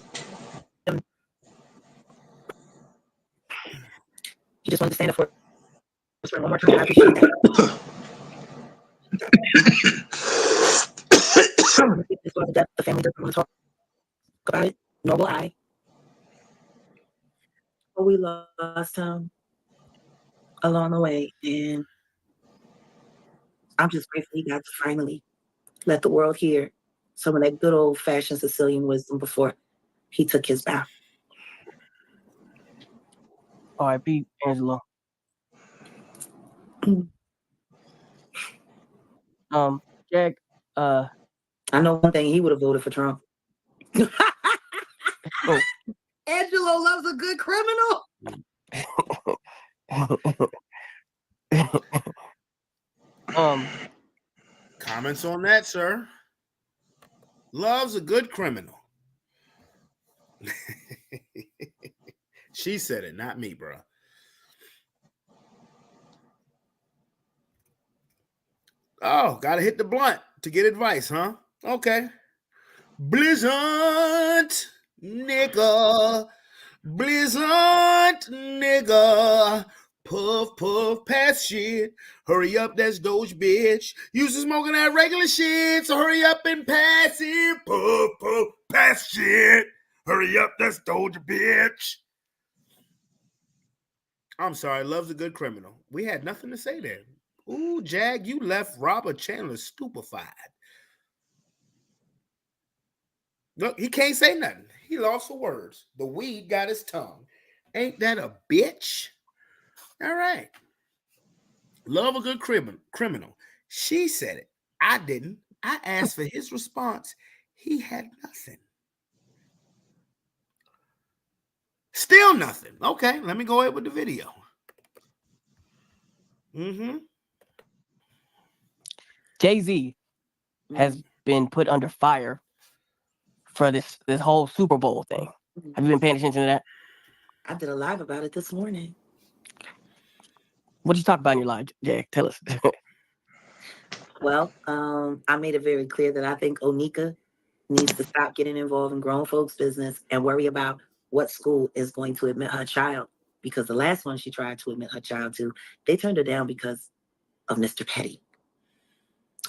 Speaker 4: he just wanted to stand up for his friend one more time. And I appreciate that. The family doesn't want to talk about it, nor will I. But we lost him along the way, and I'm just grateful he got to finally let the world hear some of that good old-fashioned Sicilian wisdom before he took his bow.
Speaker 5: R.I.P. Angelo. Jack,
Speaker 4: I know one thing, he would have voted for Trump.
Speaker 5: Oh.
Speaker 4: Angelo loves a good criminal.
Speaker 1: Comments on that, sir? Loves a good criminal. She said it, not me, bro. Oh, gotta hit the blunt to get advice, huh? Okay. Blizzard, nigga. Blizzard, nigga. Puff, puff, pass shit. Hurry up, that's Doge, bitch. Used to smoking that regular shit, so hurry up and pass it. Puff, puff, pass shit. Hurry up, that's Doge, bitch. I'm sorry, love's a good criminal. We had nothing to say there. Ooh, Jag, you left Robert Chandler stupefied. Look, he can't say nothing. He lost the words. The weed got his tongue. Ain't that a bitch? All right. Love a good criminal. She said it. I didn't. I asked for his response. He had nothing. Still nothing. Okay, let me go ahead with the video.
Speaker 5: Jay-Z has been put under fire for this whole Super Bowl thing. Have you been paying attention to that?
Speaker 4: I did a live about it this morning.
Speaker 5: What did you talk about in your live, Jay? Tell us.
Speaker 4: Well, I made it very clear that I think Onika needs to stop getting involved in grown folks' business and worry about what school is going to admit her child. Because the last one she tried to admit her child to, they turned her down because of Mr. Petty.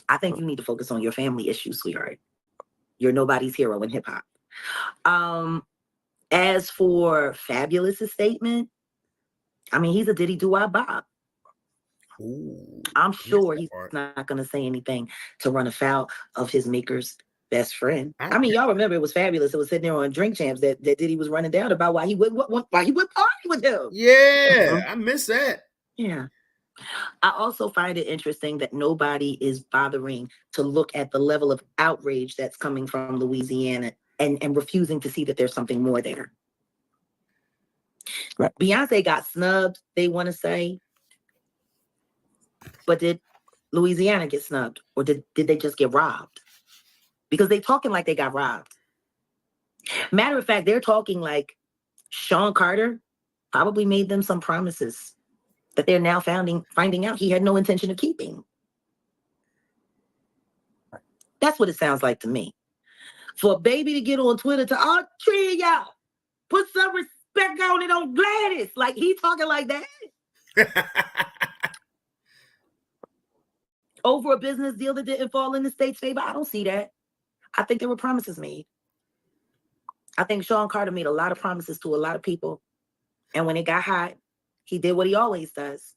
Speaker 4: I think you need to focus on your family issues, sweetheart. You're nobody's hero in hip hop. As for Fabulous's statement, I mean, he's a diddy do Bob.
Speaker 1: Ooh,
Speaker 4: I'm sure he's not going to say anything to run afoul of his maker's best friend. I mean, y'all remember it was Fabulous. It was sitting there on Drink Champs that Diddy was running down about why he would party with him.
Speaker 1: Yeah, I miss that.
Speaker 4: Yeah. I also find it interesting that nobody is bothering to look at the level of outrage that's coming from Louisiana and refusing to see that there's something more there.
Speaker 5: Right.
Speaker 4: Beyonce got snubbed, they want to say. But did Louisiana get snubbed? Or did they just get robbed? Because they talking like they got robbed. Matter of fact, they're talking like Sean Carter probably made them some promises that they're now finding out he had no intention of keeping. That's what it sounds like to me. For a baby to get on Twitter to all three of y'all, put some respect on it on Gladys. Like, he talking like that. Over a business deal that didn't fall in the state's favor. I don't see that. I think there were promises made. I think Sean Carter made a lot of promises to a lot of people. And when it got hot, he did what he always does.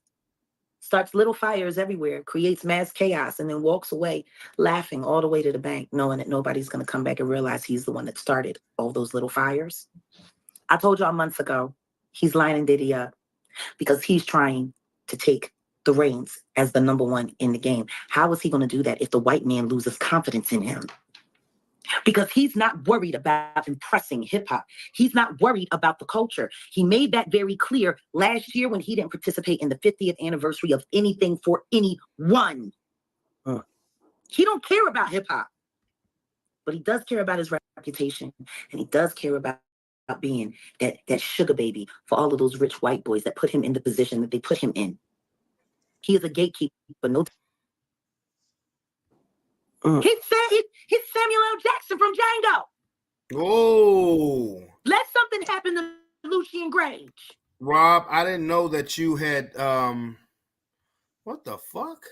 Speaker 4: Starts little fires everywhere, creates mass chaos, and then walks away laughing all the way to the bank, knowing that nobody's going to come back and realize he's the one that started all those little fires. I told y'all months ago He's lining Diddy up because he's trying to take the reins as the number one in the game. How is he going to do that if the white man loses confidence in him? Because he's not worried about impressing hip hop. He's not worried about the culture. He made that very clear last year when he didn't participate in the 50th anniversary of anything for anyone. He don't care about hip hop, but he does care about his reputation, and he does care about being that sugar baby for all of those rich white boys that put him in the position that they put him in. He is a gatekeeper. No. He's Samuel L. Jackson from Django.
Speaker 1: Oh.
Speaker 4: Let something happen to Lucian Grange.
Speaker 1: Rob, I didn't know that you had what the fuck?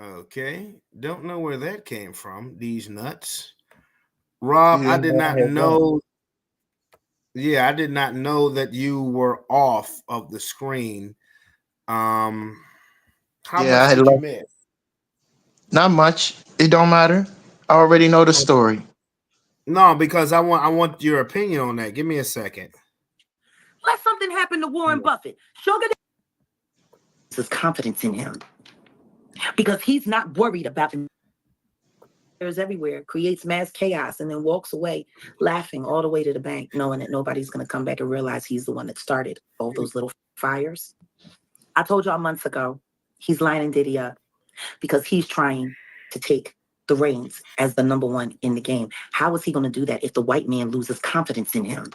Speaker 1: Okay. Don't know where that came from. These nuts. Rob, I did not know. Yeah, I did not know that you were off of the screen. How much did you miss?
Speaker 2: Not much. It don't matter. I already know the story.
Speaker 1: No, because I want your opinion on that. Give me a second.
Speaker 4: Let something happen to Warren Buffett. Sugar his confidence in him. Because he's not worried about him. There's everywhere, creates mass chaos, and then walks away laughing all the way to the bank, knowing that nobody's going to come back and realize he's the one that started all those little fires. I told y'all months ago, he's lining Diddy up because he's trying to take the reins as the number one in the game. How is he going to do that if the white man loses confidence in him?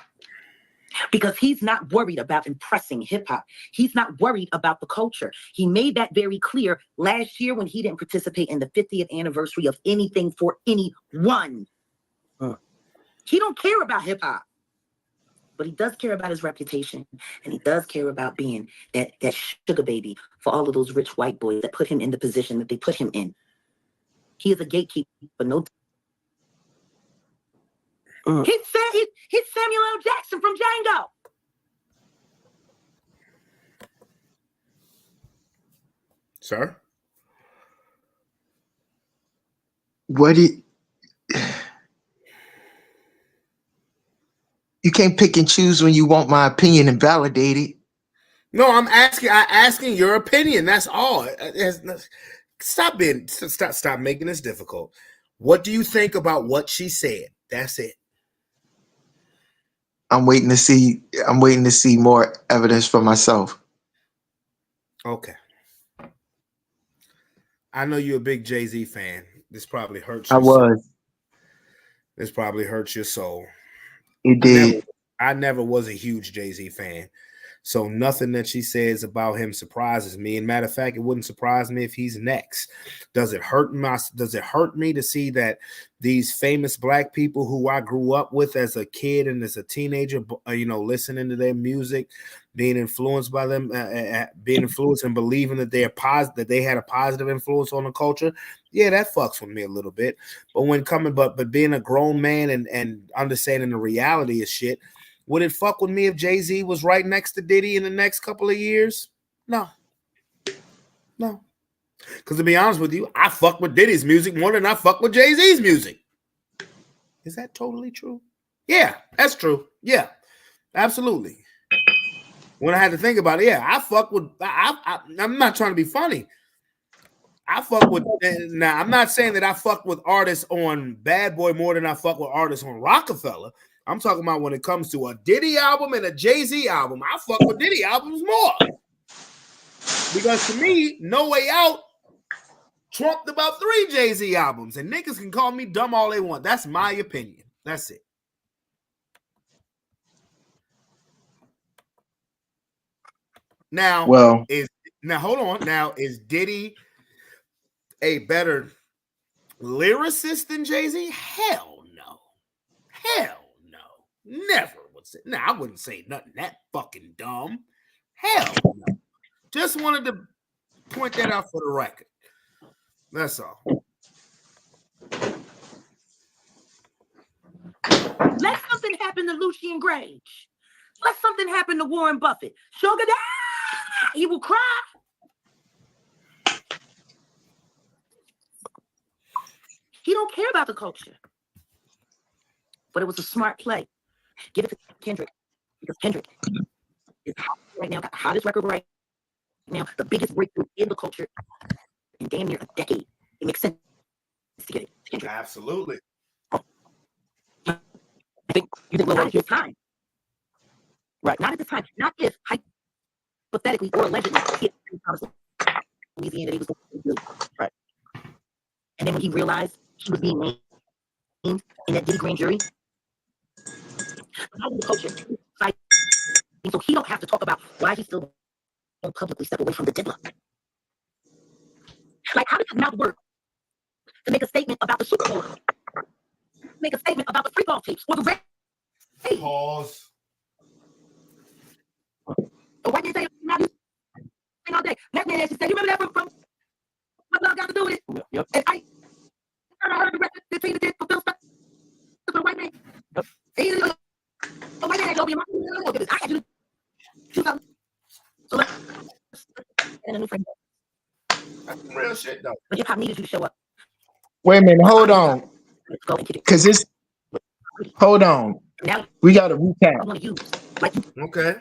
Speaker 4: Because he's not worried about impressing hip hop. He's not worried about the culture. He made that very clear last year when he didn't participate in the 50th anniversary of anything for anyone. He don't care about hip hop, but he does care about his reputation, and he does care about being that sugar baby for all of those rich white boys that put him in the position that they put him in. He is a gatekeeper, but no. He's Samuel L. Jackson from Django.
Speaker 1: Sir?
Speaker 2: You can't pick and choose when you want my opinion and validate it.
Speaker 1: No, I'm asking your opinion. That's all. Stop making this difficult. What do you think about what she said? That's it.
Speaker 2: I'm waiting to see more evidence for myself.
Speaker 1: Okay. I know you're a big Jay-Z fan. This probably hurts your soul. This probably hurts your soul.
Speaker 2: It did.
Speaker 1: I never was a huge Jay-Z fan. So nothing that she says about him surprises me. And matter of fact, it wouldn't surprise me if he's next. Does it hurt me to see that these famous black people who I grew up with as a kid and as a teenager, listening to their music, being influenced by them, being influenced and believing that they had a positive influence on the culture? Yeah, that fucks with me a little bit. But being a grown man and understanding the reality of shit. Would it fuck with me if Jay-Z was right next to Diddy in the next couple of years? No. Because to be honest with you, I fuck with Diddy's music more than I fuck with Jay-Z's music. Is that totally true? Yeah, that's true. Yeah, absolutely. When I had to think about it, yeah, I fuck with. I'm not trying to be funny. I fuck with. Now, I'm not saying that I fuck with artists on Bad Boy more than I fuck with artists on Rockefeller. I'm talking about when it comes to a Diddy album and a Jay-Z album, I fuck with Diddy albums more. Because to me, No Way Out trumped about 3 Jay-Z albums. And niggas can call me dumb all they want. That's my opinion. That's it. Now, hold on. Now, is Diddy a better lyricist than Jay-Z? Hell no. Hell no. Never would say. Now, I wouldn't say nothing that fucking dumb. Hell no. Just wanted to point that out for the record. That's all.
Speaker 4: Let something happen to Lucian Grange. Let something happen to Warren Buffett. Sugar daddy, he will cry. He don't care about the culture. But it was a smart play. Give it to Kendrick. because Kendrick is right now got the hottest record right now, the biggest breakthrough in the culture in damn near a decade. It makes sense to get it. Kendrick.
Speaker 1: Absolutely.
Speaker 5: I think you think
Speaker 4: not at this time. Right. Not at this time. Not if hypothetically or allegedly he had Louisiana that he was going to do.
Speaker 5: Right.
Speaker 4: And then when he realized he was being named in that Diddy grand jury, the culture, so he don't have to talk about why he still won't publicly step away from the Dibla. Like, how does it not work to make a statement about the Super Bowl? Make a statement about the free ball tapes or the red.
Speaker 1: Pause.
Speaker 4: The white man say all day. That man actually said, you remember that from what love got to do with it?
Speaker 5: Yep.
Speaker 4: And I heard the record that Tina did for Phil Spector, the white man.
Speaker 5: Yep.
Speaker 4: The white man ain't gonna be my I had to do something. So let's get a new framework.
Speaker 1: That's some real shit, though.
Speaker 4: But hip hop needed you to show up.
Speaker 2: Wait a minute, hold on.
Speaker 4: Let's go and get it.
Speaker 2: Because it's hold on.
Speaker 4: Now
Speaker 2: We gotta
Speaker 4: I
Speaker 2: recap.
Speaker 4: want to use like
Speaker 1: Okay.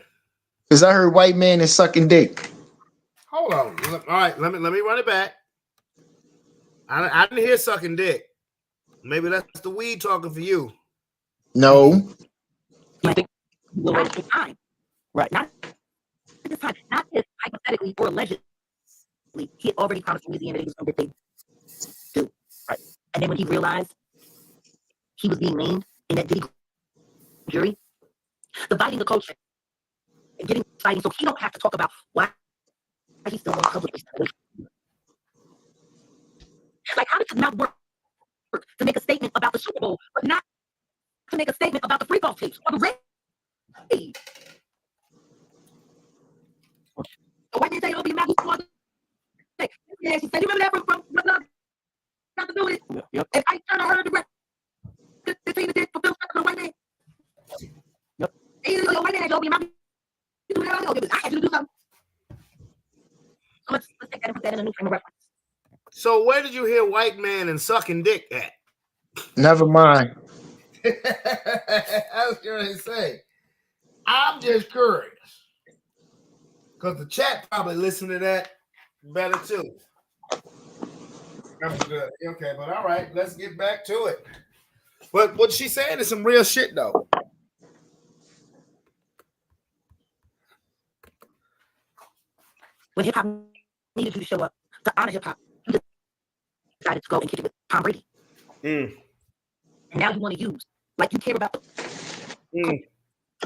Speaker 2: Because I heard white man is sucking dick.
Speaker 1: Hold on. All right, let me run it back. I didn't hear sucking dick. Maybe that's the weed talking for you.
Speaker 2: No.
Speaker 4: I think we'll wait for time.
Speaker 5: Right.
Speaker 4: Not at this time. Not if hypothetically or allegedly he had already promised Louisiana that he was going to do. Right. And then when he realized he was being named in that Diddy jury, dividing the culture and getting fighting so he don't have to talk about why he still won't publicly. Like, how does it not work to make a statement about the Super Bowl, but not to make a statement about the free ball tapes or the red? The white man say, "Oh, be mad." Yeah, she said, "You remember that from what love got to do with it?"
Speaker 5: Yep.
Speaker 4: And I kind of heard the record. The thing that did for Phil Spector, the white man.
Speaker 5: Yep.
Speaker 4: The white man ain't gonna be mad. I had to do something. So let's take that and put that in a new frame of reference.
Speaker 1: So where did you hear white man and sucking dick at?
Speaker 2: Never mind.
Speaker 1: I was going to say, I'm just curious. Because the chat probably listened to that better too. That's good. Okay, but all right, let's get back to it. But what she's saying is some real shit, though.
Speaker 4: When hip hop needed you to show up to honor hip hop, you decided to go and kick it with Tom Brady. And now you want to use, like you care about, to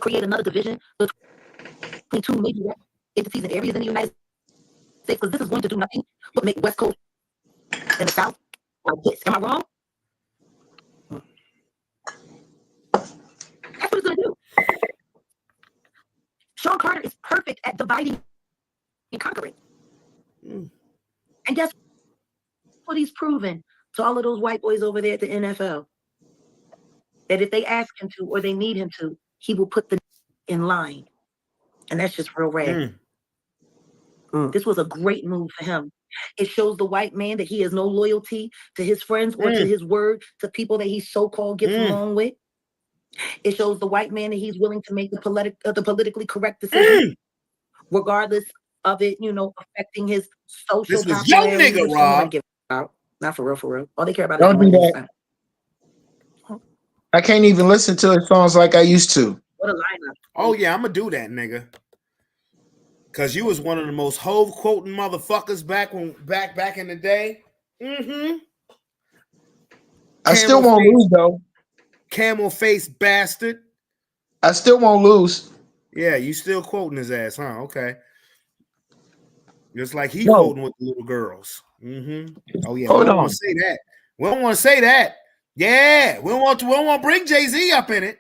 Speaker 4: create another division between two major entities and areas in the United States, because this is going to do nothing but make West Coast and the South like this. Am I wrong? That's what it's going to do. Sean Carter is perfect at dividing and conquering. And guess what he's proven to all of those white boys over there at the NFL? That if they ask him to or they need him to, he will put them in line. And that's just real rare. This was a great move for him. It shows the white man that he has no loyalty to his friends or to his word, to people that he so-called gets along with. It shows the white man that he's willing to make the politically correct decision, regardless of it, affecting his social
Speaker 1: popularity. This was young nigga, Rob.
Speaker 4: Not for real. All they care about
Speaker 2: Don't
Speaker 4: is
Speaker 2: do that. I can't even listen to his songs like I used to.
Speaker 4: What a lineup.
Speaker 1: Oh, yeah, I'm going to do that, nigga. Because you was one of the most Hove quoting motherfuckers back in the day.
Speaker 2: I still won't lose, though.
Speaker 1: Camel face bastard.
Speaker 2: I still won't lose.
Speaker 1: Yeah, you still quoting his ass, huh? Okay. Just like he quoting with the little girls. Oh, yeah.
Speaker 2: Hold
Speaker 1: we don't
Speaker 2: on.
Speaker 1: want to say that. We don't want to say that. Yeah. We don't want to bring Jay-Z up in it.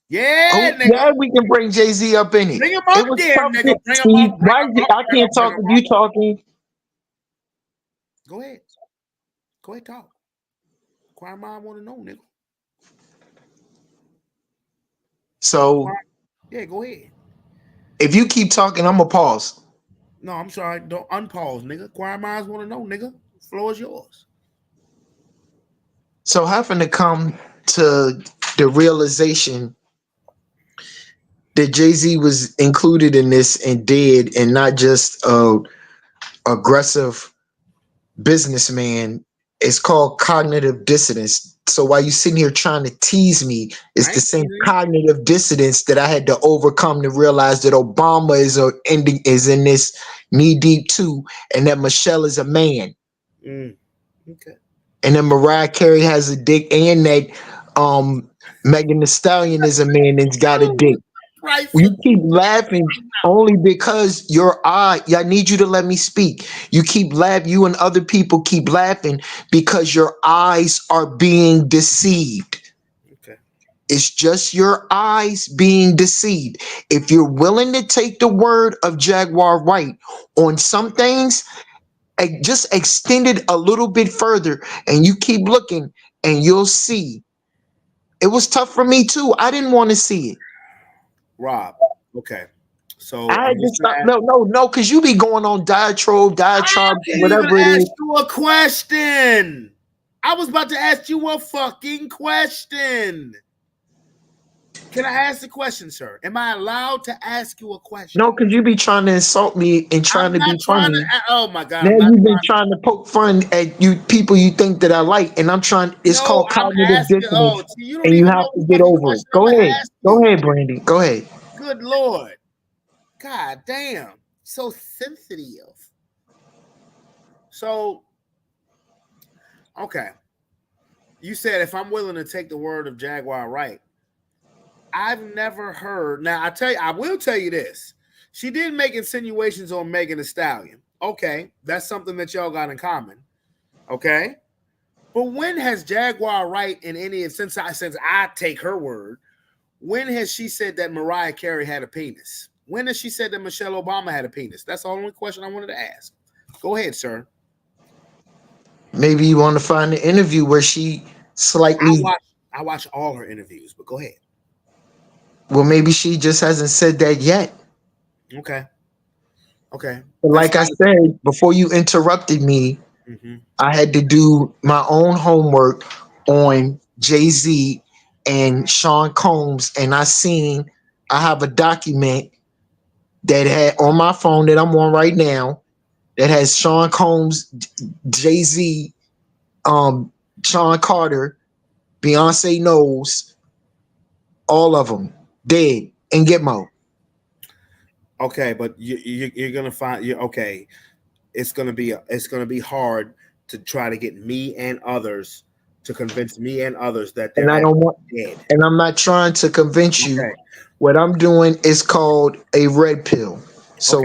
Speaker 1: Yeah, nigga.
Speaker 2: Yeah, we can bring Jay-Z up in it.
Speaker 1: Bring him up there, nigga. Bring him up.
Speaker 2: I can't talk if you talking.
Speaker 1: Go ahead. Go ahead, talk. Choir mom want to know, nigga.
Speaker 2: So,
Speaker 1: yeah, go ahead.
Speaker 2: If you keep talking, I'm going to pause.
Speaker 1: No, I'm sorry. Don't unpause, nigga. Choir moms want to know, nigga. The floor is yours.
Speaker 2: So, having to come to the realization that Jay-Z was included in this and did, and not just a aggressive businessman. It's called cognitive dissonance. So while you sitting here trying to tease me, it's the same cognitive dissonance that I had to overcome to realize that Obama is in this knee deep too, and that Michelle is a man.
Speaker 1: Okay.
Speaker 2: And then Mariah Carey has a dick, and that Megan Thee Stallion is a man that's got a dick. You keep laughing only because your eye. I need you to let me speak. You keep laughing. You and other people keep laughing because your eyes are being deceived.
Speaker 1: Okay.
Speaker 2: It's just your eyes being deceived. If you're willing to take the word of Jaguar Wright on some things, just extend it a little bit further, and you keep looking, and you'll see. It was tough for me too. I didn't want to see it.
Speaker 1: Rob, okay. So
Speaker 2: I had to stop. No, because you be going on diatribe,
Speaker 1: I didn't
Speaker 2: whatever
Speaker 1: even
Speaker 2: it
Speaker 1: ask
Speaker 2: is.
Speaker 1: you a question. I was about to ask you a fucking question. Can I ask the question, sir? Am I allowed to ask you a question?
Speaker 2: No, because you be trying to insult me and trying to be funny.
Speaker 1: Oh my God!
Speaker 2: Now you've been trying to poke fun at you people you think that I like, and I'm trying. It's called
Speaker 1: I'm
Speaker 2: cognitive
Speaker 1: asking.
Speaker 2: dissonance,
Speaker 1: You don't
Speaker 2: and you
Speaker 1: even
Speaker 2: have
Speaker 1: know
Speaker 2: to
Speaker 1: the
Speaker 2: get
Speaker 1: fucking
Speaker 2: over it.
Speaker 1: question I'm gonna ask you.
Speaker 2: Go ahead, Brandy. Go ahead.
Speaker 1: Good Lord. God damn. So sensitive. So, okay. You said if I'm willing to take the word of Jaguar Wright, I've never heard. Now, I will tell you this. She did make insinuations on Megan Thee Stallion. Okay. That's something that y'all got in common. Okay. But when has Jaguar Wright in any, since I take her word, when has she said that Mariah Carey had a penis? When has she said that Michelle Obama had a penis? That's the only question I wanted to ask. Go ahead, sir.
Speaker 2: Maybe you want to find an interview where she slightly.
Speaker 1: I watch all her interviews, but go ahead.
Speaker 2: Well, maybe she just hasn't said that yet.
Speaker 1: Okay.
Speaker 2: But like I said, before you interrupted me, I had to do my own homework on Jay-Z and Sean Combs, and I have a document that had on my phone that I'm on right now that has Sean Combs, Jay-Z, Sean Carter, Beyonce Knowles, all of them dead, and Gitmo.
Speaker 1: Okay, but you're gonna find okay. It's gonna be hard to try to get me and others to convince me and others that they're dead.
Speaker 2: And I'm not trying to convince you. What I'm doing is called a red pill. So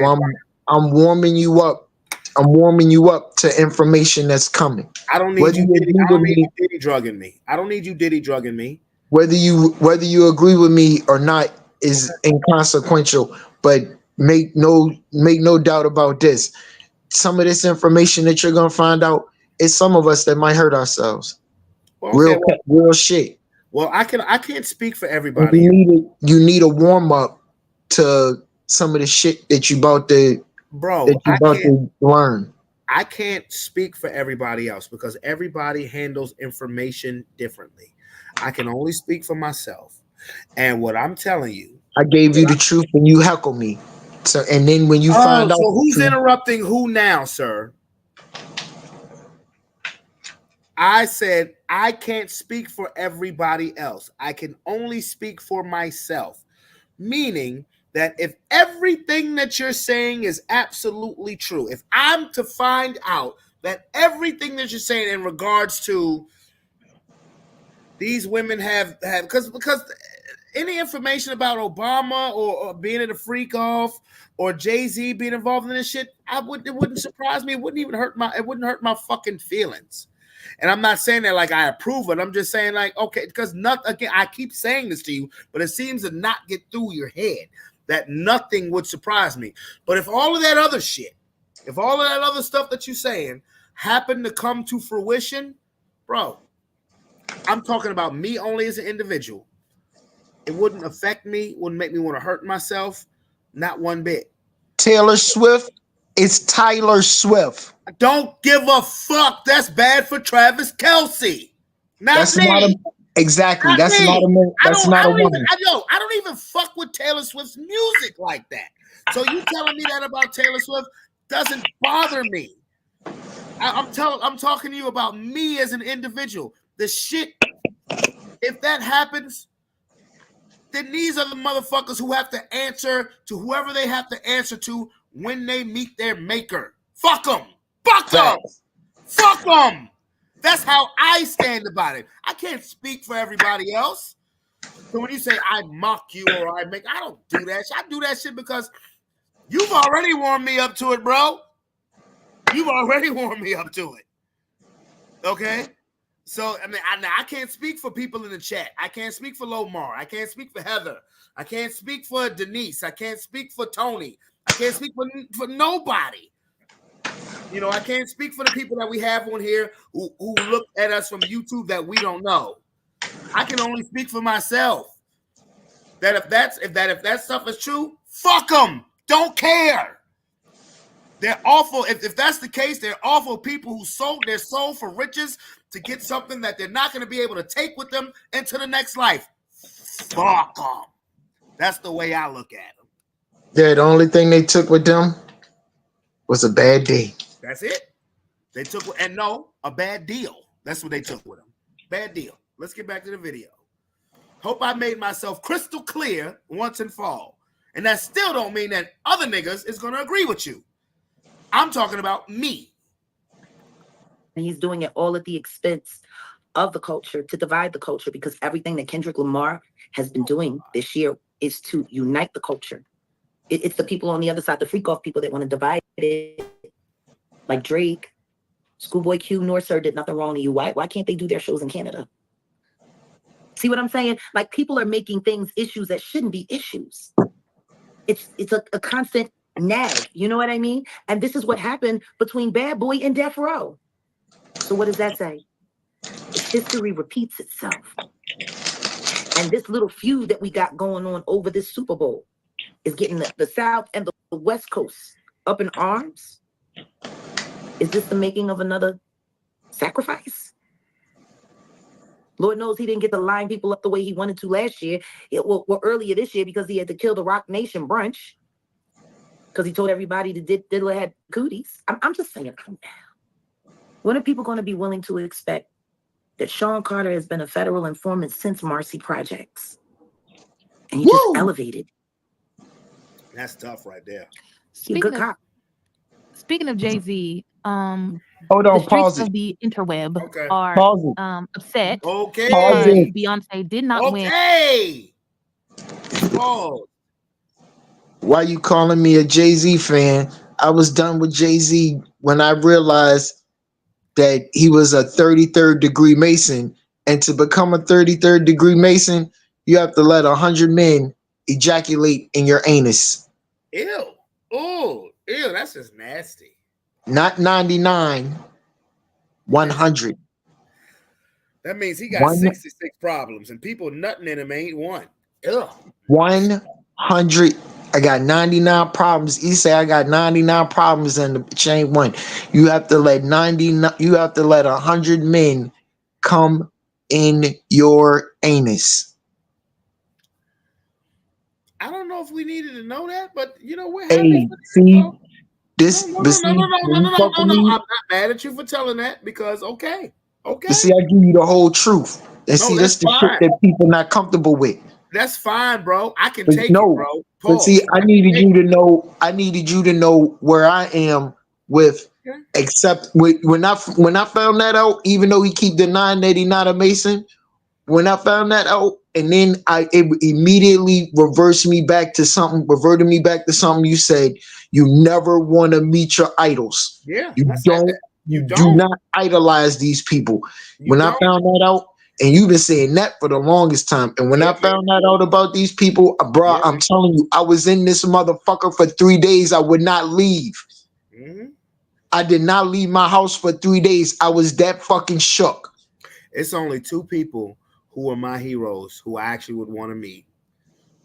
Speaker 2: I'm warming you up. I'm warming you up to information that's coming.
Speaker 1: I don't need you diddy drugging me. I don't need you diddy drugging me.
Speaker 2: Whether you agree with me or not is inconsequential, but make no doubt about this. Some of this information that you're gonna find out is some of us that might hurt ourselves.
Speaker 1: Well,
Speaker 2: real shit.
Speaker 1: Well, I can't speak for everybody.
Speaker 2: You need a warm up to some of the shit that you about to learn.
Speaker 1: I can't speak for everybody else because everybody handles information differently. I can only speak for myself. And what I'm telling you,
Speaker 2: I gave you the truth and you heckle me. So, and then when you find out,
Speaker 1: so who's interrupting who now, sir? I said I can't speak for everybody else. I can only speak for myself. Meaning that if everything that you're saying is absolutely true, if I'm to find out that everything that you're saying in regards to these women have because any information about Obama or being at a freak off or Jay-Z being involved in this shit, it wouldn't surprise me. It wouldn't hurt my fucking feelings. And I'm not saying that like I approve it. I'm just saying like, okay, because again, I keep saying this to you, but it seems to not get through your head that nothing would surprise me. But if all of that other shit, if all of that other stuff that you're saying happened to come to fruition, bro, I'm talking about me only as an individual. It wouldn't affect me, wouldn't make me want to hurt myself, not one bit.
Speaker 2: Taylor Swift is Tyler Swift.
Speaker 1: Don't give a fuck. That's bad for Travis Kelce. Not me.
Speaker 2: Exactly.
Speaker 1: Not
Speaker 2: That's
Speaker 1: me.
Speaker 2: not a man. That's not a woman.
Speaker 1: I don't even fuck with Taylor Swift's music like that. So you telling me that about Taylor Swift doesn't bother me. I'm talking to you about me as an individual. The shit, if that happens, then these are the motherfuckers who have to answer to whoever they have to answer to when they meet their maker. Fuck them. Fuck them. Fuck them. That's how I stand about it. I can't speak for everybody else. So when you say I mock you or I don't do that shit. I do that shit because you've already warmed me up to it, bro. You've already warmed me up to it. Okay? So, I mean, I can't speak for people in the chat. I can't speak for Lomar. I can't speak for Heather. I can't speak for Denise. I can't speak for Tony. I can't speak for nobody. You know, I can't speak for the people that we have on here who look at us from YouTube that we don't know. I can only speak for myself. That if that stuff is true, fuck them. Don't care. They're awful. If that's the case, they're awful people who sold their soul for riches to get something that they're not going to be able to take with them into the next life. Fuck them. That's the way I look at them.
Speaker 2: Yeah, the only thing they took with them was a bad day.
Speaker 1: That's it. They took a bad deal. That's what they took with them. Bad deal. Let's get back to the video. Hope I made myself crystal clear once and for all. And that still don't mean that other niggas is going to agree with you. I'm talking about me.
Speaker 4: And he's doing it all at the expense of the culture, to divide the culture, because everything that Kendrick Lamar has been doing this year is to unite the culture. It's the people on the other side, the freak off people that want to divide it. Like Drake, Schoolboy Q, North Sir did nothing wrong to you. Why can't they do their shows in Canada? See what I'm saying? Like, people are making things issues that shouldn't be issues. It's a constant nag. You know what I mean? And this is what happened between Bad Boy and Death Row. So what does that say? History repeats itself. And this little feud that we got going on over this Super Bowl is getting the South and the West Coast up in arms. Is this the making of another sacrifice? Lord knows he didn't get to line people up the way he wanted to last year. Earlier this year, because he had to kill the Rock Nation brunch. Because he told everybody the Diddler had cooties. I'm just saying, come down. When are people going to be willing to expect that Sean Carter has been a federal informant since Marcy Projects? And he just elevated.
Speaker 1: That's tough right there.
Speaker 3: Speaking of Jay-Z,
Speaker 2: hold on,
Speaker 3: the streets
Speaker 2: pause
Speaker 3: of
Speaker 2: it.
Speaker 3: the interweb
Speaker 1: Okay.
Speaker 3: are upset
Speaker 1: Okay.
Speaker 3: because Beyonce did not win.
Speaker 1: Okay. Pause.
Speaker 2: Why you calling me a Jay-Z fan? I was done with Jay-Z when I realized that he was a 33rd degree Mason. And to become a 33rd degree Mason, you have to let 100 men ejaculate in your anus.
Speaker 1: Ew. Oh, ew, that's just nasty.
Speaker 2: Not 99, 100.
Speaker 1: That means he got 66 problems and people nutting in him ain't one. Ugh.
Speaker 2: 100. I got 99 problems. He say I got 99 problems and the chain one. You have to let 99. You have to let 100 men come in your anus.
Speaker 1: I don't know if we needed to know that, but you know we're
Speaker 2: happy.
Speaker 1: Hey,
Speaker 2: see this.
Speaker 1: No. I'm not mad at you for telling that because okay.
Speaker 2: But see, I give you the whole truth. And see, that's the shit that people not comfortable with.
Speaker 1: That's fine, bro. I can take it, bro. Pause.
Speaker 2: But see, I needed you to know. I needed you to know where I am with. Okay. Except when I found that out, even though he keep denying that he not a Mason, when I found that out, and then it immediately reverted me back to something you said. You never want to meet your idols.
Speaker 1: Yeah,
Speaker 2: you do not idolize these people. When I found that out, and you've been saying that for the longest time, and when I found that out about these people, bro, I'm telling you, I was in this motherfucker for 3 days. I would not leave. Mm-hmm. I did not leave my house for 3 days. I was that fucking shook.
Speaker 1: It's only 2 people who are my heroes who I actually would want to meet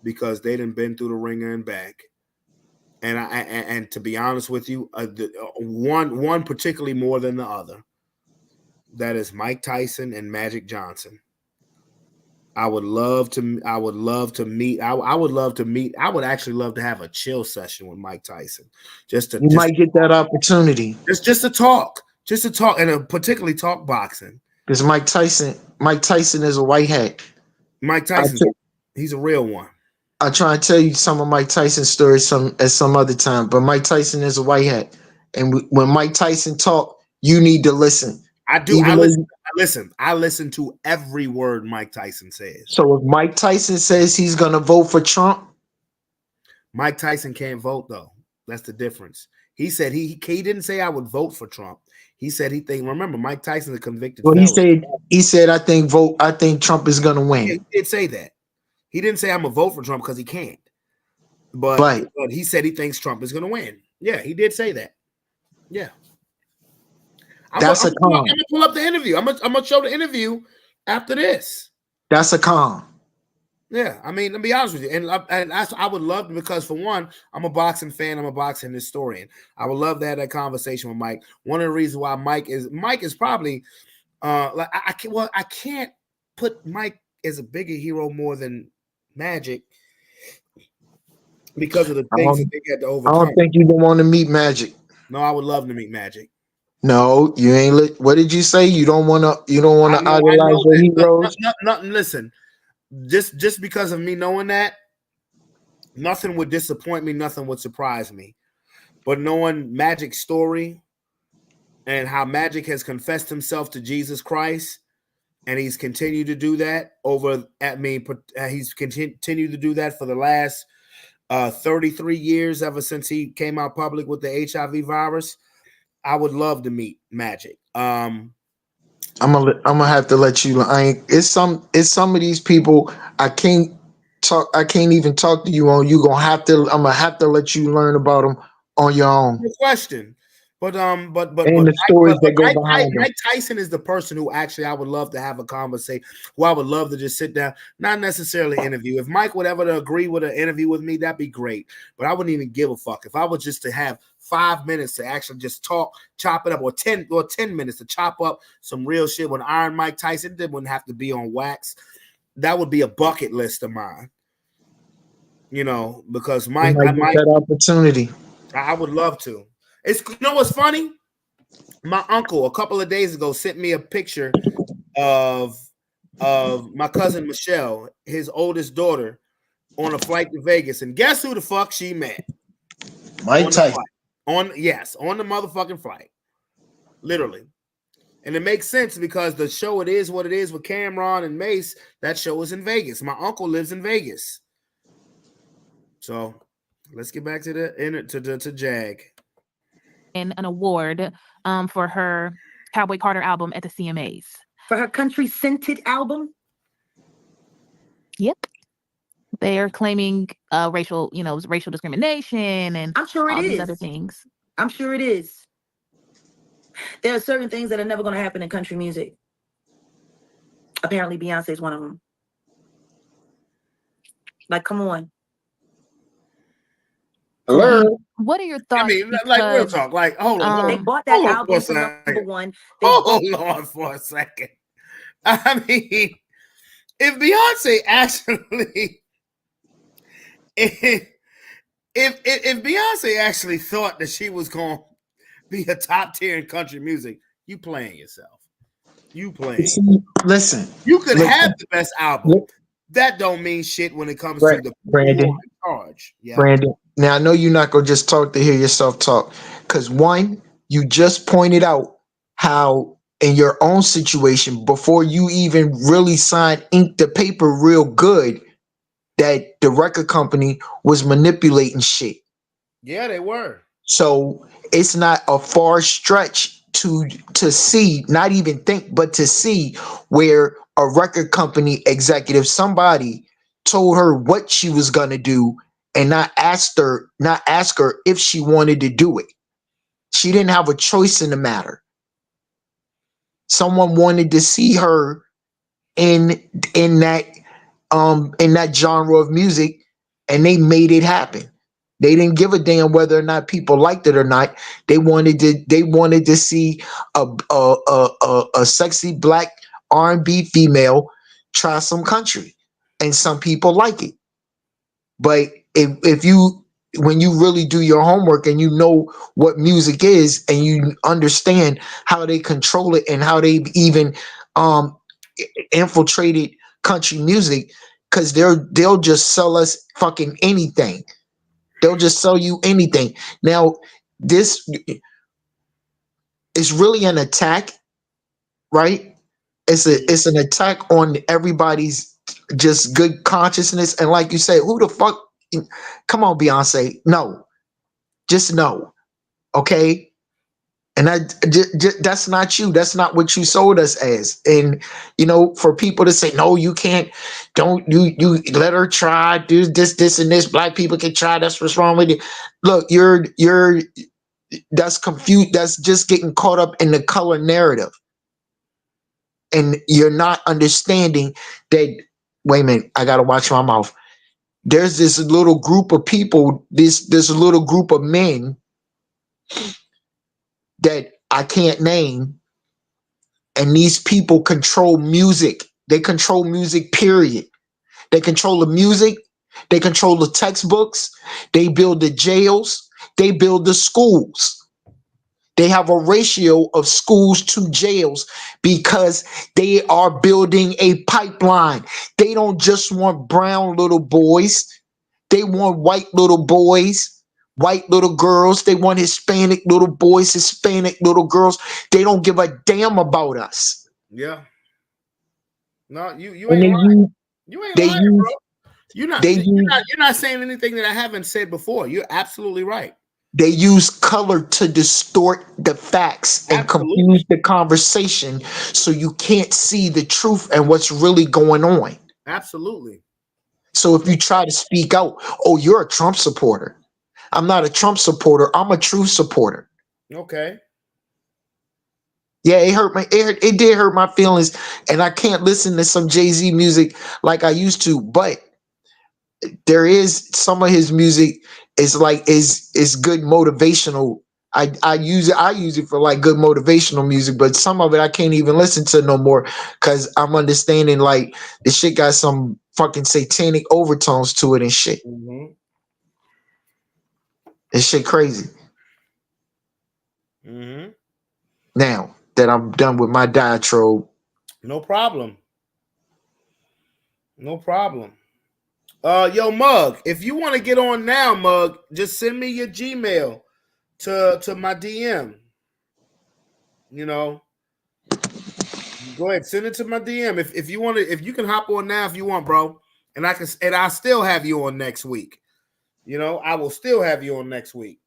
Speaker 1: because they done been through the ringer and back. And to be honest with you, one particularly more than the other. That is Mike Tyson and Magic Johnson. I would love to. I would love to meet. I would love to meet. I would actually love to have a chill session with Mike Tyson, just to
Speaker 2: You might get that opportunity.
Speaker 1: just to talk, and particularly talk boxing.
Speaker 2: Because Mike Tyson is a white hat.
Speaker 1: Mike Tyson, he's a real one.
Speaker 2: I try and tell you some of Mike Tyson stories some other time, but Mike Tyson is a white hat, and when Mike Tyson talk, you need to listen.
Speaker 1: I do. I listen. I listen to every word Mike Tyson says.
Speaker 2: So if Mike Tyson says he's gonna vote for Trump,
Speaker 1: Mike Tyson can't vote though. That's the difference. He said he didn't say I would vote for Trump. He said he think. Remember, Mike Tyson's a convicted.
Speaker 2: Well, he said I think Trump is gonna win.
Speaker 1: Yeah, he did say that. He didn't say I'm gonna vote for Trump because he can't. But he said he thinks Trump is gonna win. Yeah, he did say that. Yeah. I'm gonna pull up the interview. I'm gonna show the interview after this.
Speaker 2: That's a con.
Speaker 1: Yeah, I mean, to be honest with you, and I would love to, because for one, I'm a boxing fan. I'm a boxing historian. I would love to have that conversation with Mike. One of the reasons why Mike is probably like I can't put Mike as a bigger hero more than Magic because of the things that they had to overcome.
Speaker 2: I don't think you don't want to meet Magic.
Speaker 1: No, I would love to meet Magic.
Speaker 2: No, you ain't. What did you say? You don't want to. You don't want to idolize your heroes.
Speaker 1: Nothing. Listen, just because of me knowing that, nothing would disappoint me. Nothing would surprise me. But knowing Magic's story and how Magic has confessed himself to Jesus Christ, and he's continued to do that he's continued to do that for the last 33 years, ever since he came out public with the HIV virus. I would love to meet Magic. I'm
Speaker 2: gonna have to let you. It's some of these people I can't even talk to you on. I'm gonna have to let you learn about them on your own.
Speaker 1: No question. But
Speaker 2: and the stories that go behind
Speaker 1: Mike Tyson is the person who actually I would love to have a conversation. Who I would love to just sit down, not necessarily interview. If Mike would ever agree with an interview with me, that'd be great. But I wouldn't even give a fuck if I was just to have 5 minutes to actually just chop it up, or 10 minutes to chop up some real shit with Iron Mike Tyson. It wouldn't have to be on wax. That would be a bucket list of mine. You know, because Mike,
Speaker 2: that opportunity.
Speaker 1: I would love to. What's funny? My uncle a couple of days ago sent me a picture of my cousin Michelle, his oldest daughter, on a flight to Vegas, and guess who the fuck she met?
Speaker 2: Mike Tyson.
Speaker 1: On the motherfucking flight, literally. And it makes sense because the show It Is What It Is with Cameron and Mace, that show is in Vegas. My uncle lives in Vegas. So let's get back to Jag.
Speaker 3: An award for her Cowboy Carter album at the CMAs.
Speaker 4: For her country scented album?
Speaker 3: Yep. They are claiming racial discrimination, and
Speaker 4: I'm sure
Speaker 3: all
Speaker 4: it
Speaker 3: these
Speaker 4: is.
Speaker 3: other things.
Speaker 4: I'm sure it is. There are certain things that are never going to happen in country music. Apparently Beyonce is one of them. Like, come on.
Speaker 2: Hello.
Speaker 3: What are your thoughts?
Speaker 1: I mean, like real talk. Like, hold on.
Speaker 4: They bought that album for number one.
Speaker 1: Hold on for a second. I mean, if Beyonce actually, if Beyonce actually thought that she was going to be a top tier in country music, you playing yourself. You playing.
Speaker 2: Listen.
Speaker 1: You could have the best album. That don't mean shit when it comes to the
Speaker 2: Brandon
Speaker 1: charge. Yeah.
Speaker 2: Brandon. Now I know you're not gonna just talk to hear yourself talk, because one, you just pointed out how in your own situation, before you even really signed ink to paper real good, that the record company was manipulating shit.
Speaker 1: Yeah, they were.
Speaker 2: So it's not a far stretch to see, not even think, but to see where a record company executive, somebody told her what she was gonna do and not ask her if she wanted to do it. She didn't have a choice in the matter. Someone wanted to see her in that genre of music, and they made it happen. They didn't give a damn whether or not people liked it or not. They wanted to see a sexy black R&B female try some country, and some people like it. But if you, when you really do your homework and you know what music is and you understand how they control it and how they've even um infiltrated country music, because they'll just sell us fucking anything. They'll just sell you anything. Now, this is really an attack, right? It's an attack on everybody's just good consciousness. And like you say, who the fuck? Come on, Beyonce. No, just no. Okay. And that's not you. That's not what you sold us as. And for people to say, no, you can't, don't you let her try, do this and this. Black people can try. That's what's wrong with you. Look, you're that's confused. That's just getting caught up in the color narrative. And you're not understanding that. Wait a minute, I gotta watch my mouth. There's this little group of people, this little group of men that I can't name, and these people control music. They control music, period. They control the music, they control the textbooks, they build the jails, they build the schools. They have a ratio of schools to jails because they are building a pipeline. They don't just want brown little boys. They want white little boys, white little girls. They want Hispanic little boys, Hispanic little girls. They don't give a damn about us.
Speaker 1: Yeah. No, you
Speaker 2: And
Speaker 1: ain't lying. You ain't lying, bro. You're not saying anything that I haven't said before. You're absolutely right.
Speaker 2: They use color to distort the facts and confuse the conversation so you can't see the truth and what's really going on.
Speaker 1: Absolutely.
Speaker 2: So if you try to speak out, oh, you're a Trump supporter. I'm not a Trump supporter. I'm a true supporter.
Speaker 1: Okay.
Speaker 2: Yeah, it hurt my it did hurt my feelings, and I can't listen to some Jay-Z music like I used to, but there is some of his music is good motivational. I use it for like good motivational music, but some of it I can't even listen to no more because I'm understanding like the shit got some fucking satanic overtones to it and shit.
Speaker 1: Mm-hmm.
Speaker 2: This shit crazy.
Speaker 1: Mm-hmm.
Speaker 2: Now that I'm done with my diatribe.
Speaker 1: No problem. No problem. Yo, Mug, if you want to get on now, Mug, just send me your Gmail to my DM. Go ahead, send it to my DM if you want to. If you can hop on now, if you want, bro, and I'll still have you on next week. I will still have you on next week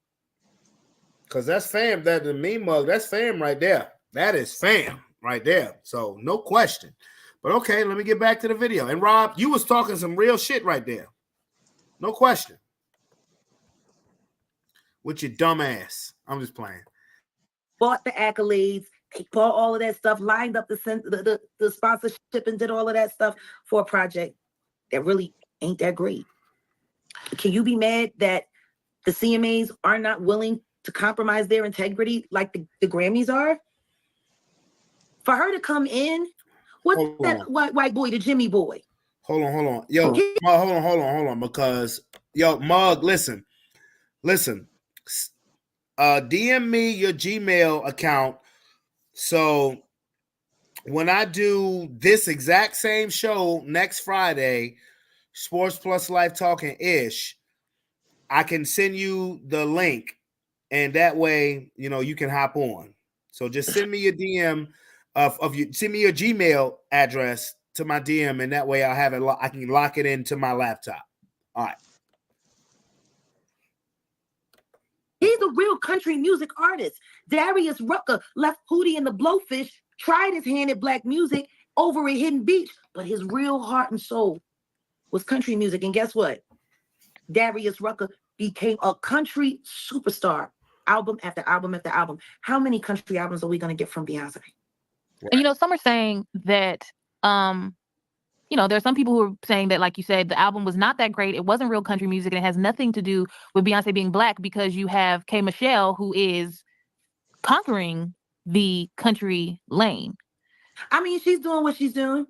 Speaker 1: because that's fam. That the me Mug, that's fam right there. That is fam right there. So no question. But okay, let me get back to the video. And Rob, you was talking some real shit right there. No question. With your dumb ass. I'm just playing.
Speaker 4: Bought the accolades. They bought all of that stuff, lined up the sponsorship and did all of that stuff for a project that really ain't that great. Can you be mad that the CMAs are not willing to compromise their integrity like the Grammys are? For her to come in, what's that white boy, the Jimmy boy?
Speaker 1: Hold on. Yo, hold on. Because, yo, Mug, listen. DM me your Gmail account. So when I do this exact same show next Friday, Sports Plus Life Talking Ish, I can send you the link, and that way, you can hop on. So just send me your DM send me your Gmail address to my DM, and that way I'll have it. I can lock it into my laptop. All right.
Speaker 4: He's a real country music artist. Darius Rucker left Hootie and the Blowfish, tried his hand at black music over at Hidden Beach, but his real heart and soul was country music. And guess what? Darius Rucker became a country superstar, album after album after album. How many country albums are we going to get from Beyonce?
Speaker 3: And some are saying that there's some people who are saying that, like you said, the album was not that great. It wasn't real country music, and it has nothing to do with Beyonce being black because you have K. Michelle, who is conquering the country lane.
Speaker 4: I mean, she's doing what she's doing.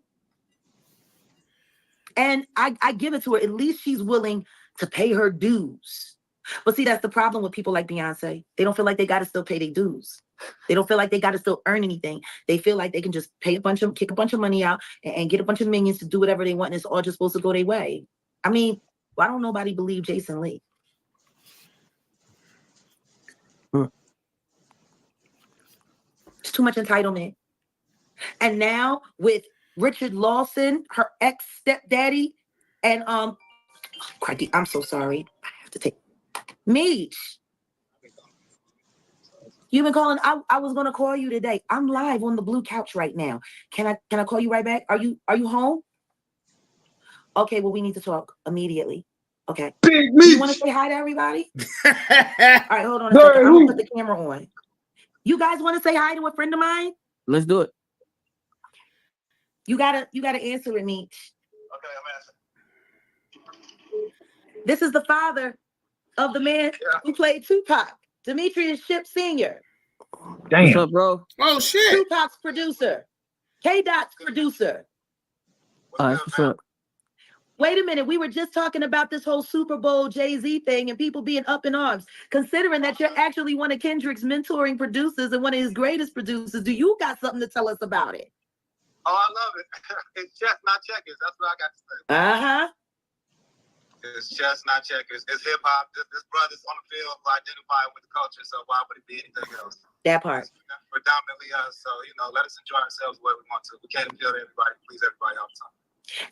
Speaker 4: And I give it to her. At least she's willing to pay her dues. But see, that's the problem with people like Beyonce. They don't feel like they got to still pay their dues. They don't feel like they got to still earn anything. They feel like they can just kick a bunch of money out and get a bunch of minions to do whatever they want. And it's all just supposed to go their way. I mean, why don't nobody believe Jason Lee? It's too much entitlement. And now with Richard Lawson, her ex-stepdaddy, and crikey, I'm so sorry. I have to take Meech. You've been calling. I was gonna call you today. I'm live on the blue couch right now. Can I call you right back? Are you home? Okay, well, we need to talk immediately. Okay.
Speaker 2: Big
Speaker 4: Do you want
Speaker 2: Meech.
Speaker 4: to say hi to everybody? All right, hold on a second. I'm gonna put the camera on. You guys want to say hi to a friend of mine?
Speaker 5: Let's do it.
Speaker 4: You gotta answer it, Meech.
Speaker 6: Okay, I'm answering.
Speaker 4: This is the father of the man who played Tupac, Demetrius Shipp Sr.
Speaker 2: Damn.
Speaker 5: What's up, bro?
Speaker 1: Oh shit.
Speaker 4: Tupac's producer. K-Dot's producer.
Speaker 5: What's up?
Speaker 4: Wait a minute. We were just talking about this whole Super Bowl Jay-Z thing and people being up in arms. Considering that you're actually one of Kendrick's mentoring producers and one of his greatest producers, do you got something to tell us about it?
Speaker 6: Oh, I love it. It's chess, not checkers. That's what I got to say.
Speaker 4: Uh-huh.
Speaker 6: It's chess, not checkers. It's hip hop. This brother's on the field who identify with the culture, so why would it be anything else?
Speaker 4: That part.
Speaker 6: It's predominantly us, so let us enjoy ourselves the way we want to. We can't appeal to everybody, please everybody all the time.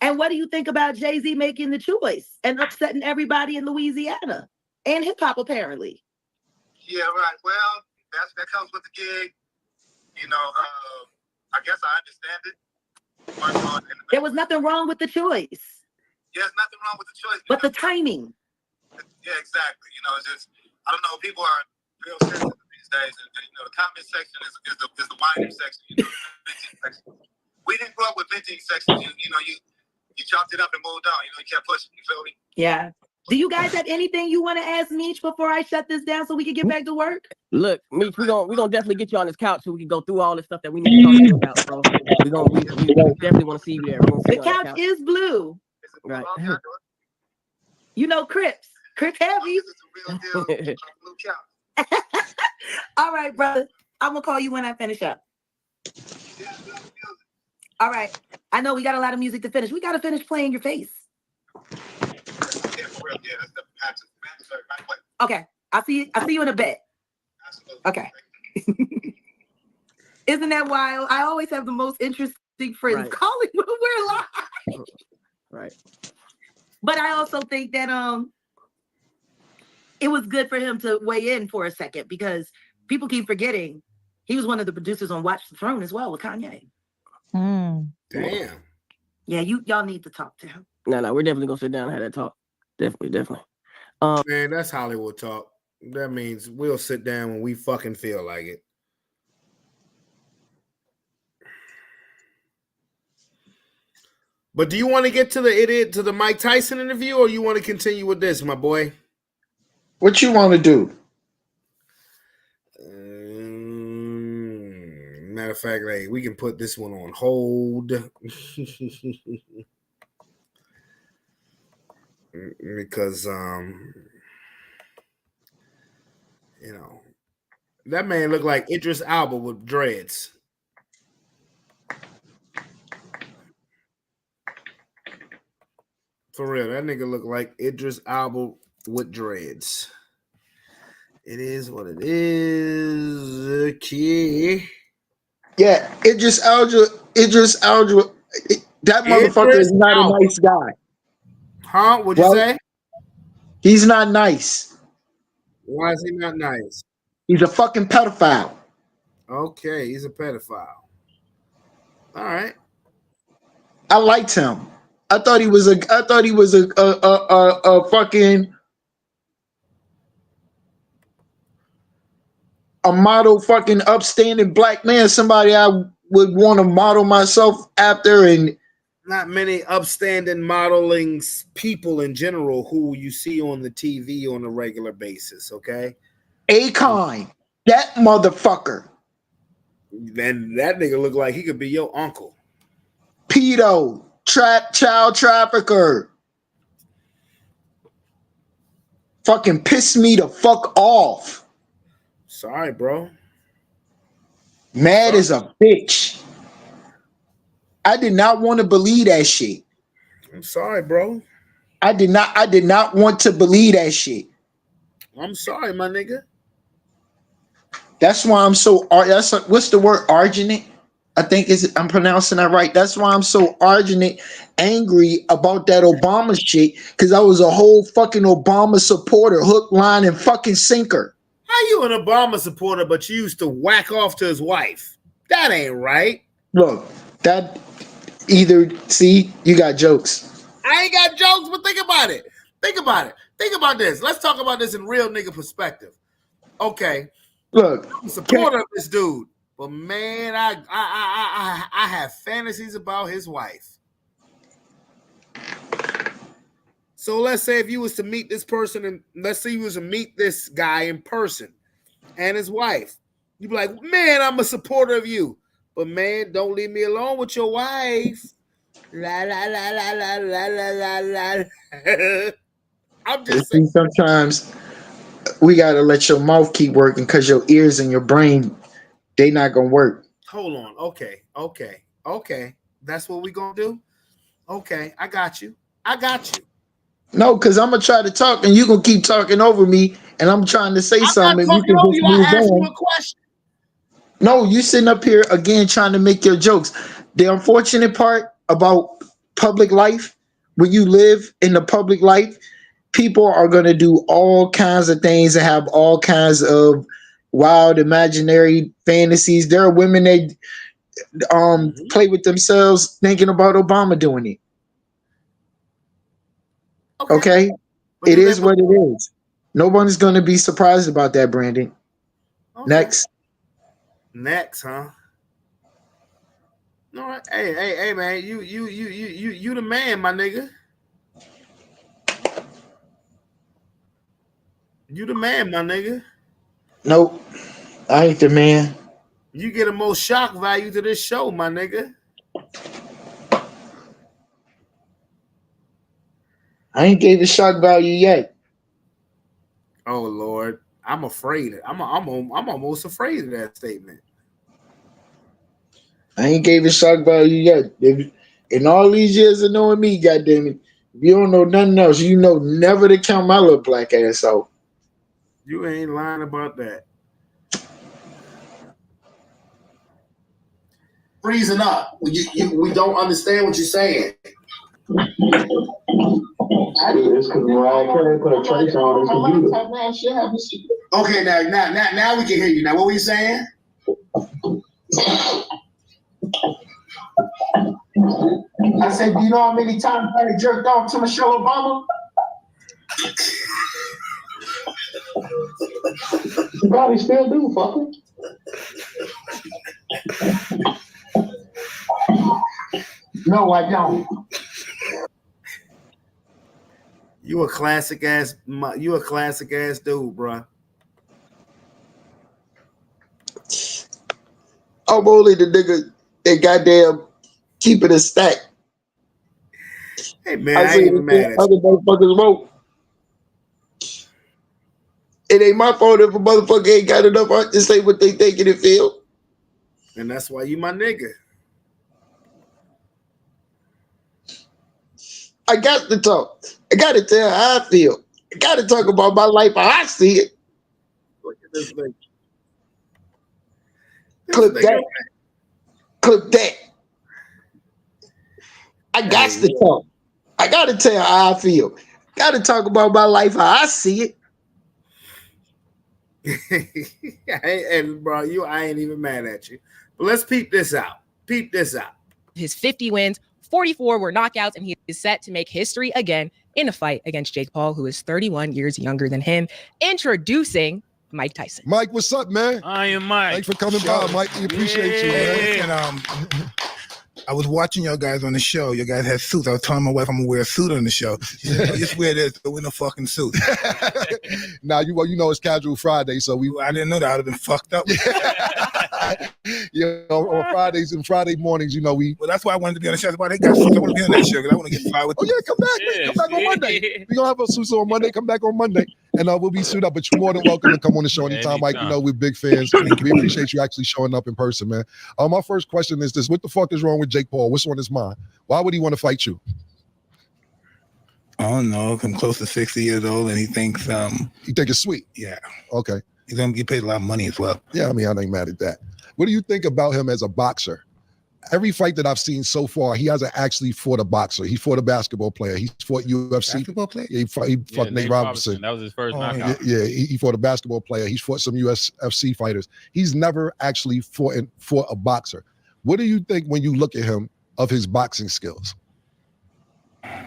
Speaker 4: And what do you think about Jay-Z making the choice and upsetting everybody in Louisiana and hip hop apparently?
Speaker 6: Yeah, right. Well, that comes with the gig. I guess I understand it.
Speaker 4: There was nothing wrong with the choice.
Speaker 6: Yeah, there's nothing wrong with the choice.
Speaker 4: But the timing.
Speaker 6: Yeah, exactly. It's just, I don't know, people are real sensitive these days. And the comment section is the whining section, the venting section. We didn't grow up with venting sections. You chopped it up and moved on. You kept pushing. You feel me?
Speaker 4: Yeah. Do you guys have anything you want to ask Meech before I shut this down so we can get back to work?
Speaker 5: Look, Meech, we gonna definitely get you on this couch so we can go through all the stuff that we need to talk to you about, bro. We definitely want to see you there.
Speaker 4: The couch is blue.
Speaker 5: Right.
Speaker 4: Crips. Crip heavy.
Speaker 6: This is a real deal blue couch.
Speaker 4: All right, brother. I'm going to call you when I finish up. All right. I know we got a lot of music to finish. We got to finish playing your face. Okay. I'll see you in a bit. Okay. Isn't that wild? I always have the most interesting friends calling when we're live.
Speaker 5: Right.
Speaker 4: But I also think that it was good for him to weigh in for a second because people keep forgetting he was one of the producers on Watch the Throne as well with Kanye.
Speaker 1: Damn.
Speaker 4: Yeah, y'all need to talk to him.
Speaker 5: No, we're definitely gonna sit down and have that talk. Definitely.
Speaker 1: Man, that's Hollywood talk. That means we'll sit down when we fucking feel like it. But do you want to get to the Mike Tyson interview, or you want to continue with this, my boy?
Speaker 2: What you want to do?
Speaker 1: Matter of fact, hey, we can put this one on hold because that man looked like Idris Elba with dreads. For real, that nigga look like Idris Elba with dreads. It is what it is, okay.
Speaker 2: Yeah, Idris Elba. That motherfucker is not a nice guy.
Speaker 1: Huh? What'd you say?
Speaker 2: He's not nice.
Speaker 1: Why is he not nice?
Speaker 2: He's a fucking pedophile.
Speaker 1: Okay, he's a pedophile. All right.
Speaker 2: I liked him. I thought he was a fucking a model fucking upstanding black man, somebody I would want to model myself after. And
Speaker 1: not many upstanding modeling people in general who you see on the TV on a regular basis, okay?
Speaker 2: Akon, that motherfucker.
Speaker 1: Then that nigga look like he could be your uncle.
Speaker 2: Pedo, child trafficker. Fucking piss me the fuck off.
Speaker 1: Sorry, bro.
Speaker 2: Mad as a bitch. I did not want to believe that shit.
Speaker 1: I'm sorry, bro.
Speaker 2: I did not want to believe that shit.
Speaker 1: I'm sorry, my nigga.
Speaker 2: That's why I'm so what's the word? Arginate? I think I'm pronouncing that right. That's why I'm so arginate, angry about that Obama shit, because I was a whole fucking Obama supporter, hook, line, and fucking sinker.
Speaker 1: How you an Obama supporter, but you used to whack off to his wife? That ain't right.
Speaker 2: Look, that see, you got jokes.
Speaker 1: I ain't got jokes, but think about it. Think about this. Let's talk about this in real nigga perspective. Okay.
Speaker 2: Look,
Speaker 1: I'm a supporter of this dude, but man, I have fantasies about his wife. So let's say if you was to meet this person, and let's say you was to meet this guy in person and his wife, you'd be like, man, I'm a supporter of you, but man, don't leave me alone with your wife. La la la la la la la la la. I'm just saying.
Speaker 2: Sometimes we gotta let your mouth keep working because your ears and your brain, they not gonna work.
Speaker 1: Hold on. Okay. That's what we gonna do? Okay, I got you.
Speaker 2: No, because I'm gonna try to talk and you gonna keep talking over me, and I'm trying to say something.
Speaker 1: I'm not talking over you. I asked you a question.
Speaker 2: No, you sitting up here again trying to make your jokes. The unfortunate part about public life, when you live in the public life, people are going to do all kinds of things and have all kinds of wild imaginary fantasies. There are women that play with themselves thinking about Obama doing it. Okay? It is what it is. No one's going to be surprised about that, Brandon. Okay.
Speaker 1: Next, huh? All right. Hey, man, you the man, my nigga. You the man, my nigga.
Speaker 2: Nope, I ain't the man.
Speaker 1: You get a most shock value to this show, my nigga.
Speaker 2: I ain't gave a shock value yet.
Speaker 1: Oh Lord, I'm afraid. I'm almost afraid of that statement.
Speaker 2: I ain't gave a shock value yet. In all these years of knowing me, goddammit, if you don't know nothing else, you know never to count my little black ass out.
Speaker 1: You ain't lying about that.
Speaker 7: Freezing up. We don't understand what you're saying.
Speaker 2: I do this because Mariah Carey put a trace on his computer.
Speaker 7: Okay, now we can hear you. Now, what were you saying?
Speaker 2: I said, do you know how many times I jerked off to Michelle Obama? You probably still do, fucker. No, I don't.
Speaker 1: You a classic ass dude, bro.
Speaker 2: I'm only the nigga that goddamn keep it a stack.
Speaker 1: Hey man, I ain't even mad at
Speaker 2: other motherfuckers won't. It ain't my fault if a motherfucker ain't got enough heart to say what they thinking and feel.
Speaker 1: And that's why you my nigga.
Speaker 2: I got to talk. I got to tell how I feel. I got to talk about my life how I see it.
Speaker 1: Look at this thing.
Speaker 2: Clip that. Clip that. I got to talk. I got to tell how I feel. Got to talk about my life how I see it.
Speaker 1: And bro, I ain't even mad at you. But let's peep this out.
Speaker 8: His 50 wins, 44 were knockouts, and he is set to make history again in a fight against Jake Paul, who is 31 years younger than him. Introducing Mike Tyson.
Speaker 9: Mike, what's up, man?
Speaker 10: I am Mike.
Speaker 9: Thanks for coming by, Mike. We appreciate you, man.
Speaker 10: And
Speaker 6: I was watching y'all guys on the show. You guys had suits. I was telling my wife I'm gonna wear a suit on the show. She said, no, just wear this. Don't wear no fucking suit.
Speaker 9: Now you know it's Casual Friday, so
Speaker 6: I didn't know that. I'd have been fucked up.
Speaker 9: On Fridays and Friday mornings, we.
Speaker 6: Well, that's why I wanted to be on the show. That's why they got suits. I want to be on that show because I want to get fired with.
Speaker 9: Oh yeah, come back. Come back on Monday. We're gonna have a suit on Monday. Come back on Monday, and we'll be suited up. But you're more than welcome to come on the show anytime. Mike, we're big fans. We appreciate you actually showing up in person, man. My first question is this: what the fuck is wrong with Jake Paul? What's on his mind? Why would he want to fight you?
Speaker 6: I don't know. I'm close to 60 years old, and he thinks
Speaker 9: you think it's sweet.
Speaker 6: Yeah.
Speaker 9: Okay.
Speaker 6: He's gonna get paid a lot of money as well.
Speaker 9: Yeah, I mean, I ain't mad at that. What do you think about him as a boxer? Every fight that I've seen so far, he hasn't actually fought a boxer. He fought a basketball player. He fought UFC.
Speaker 6: Basketball player?
Speaker 9: Yeah, he fought Nate Robinson.
Speaker 10: That was his first knockout.
Speaker 9: Yeah, he fought a basketball player. He's fought some UFC fighters. He's never actually fought a boxer. What do you think when you look at him of his boxing skills?
Speaker 6: I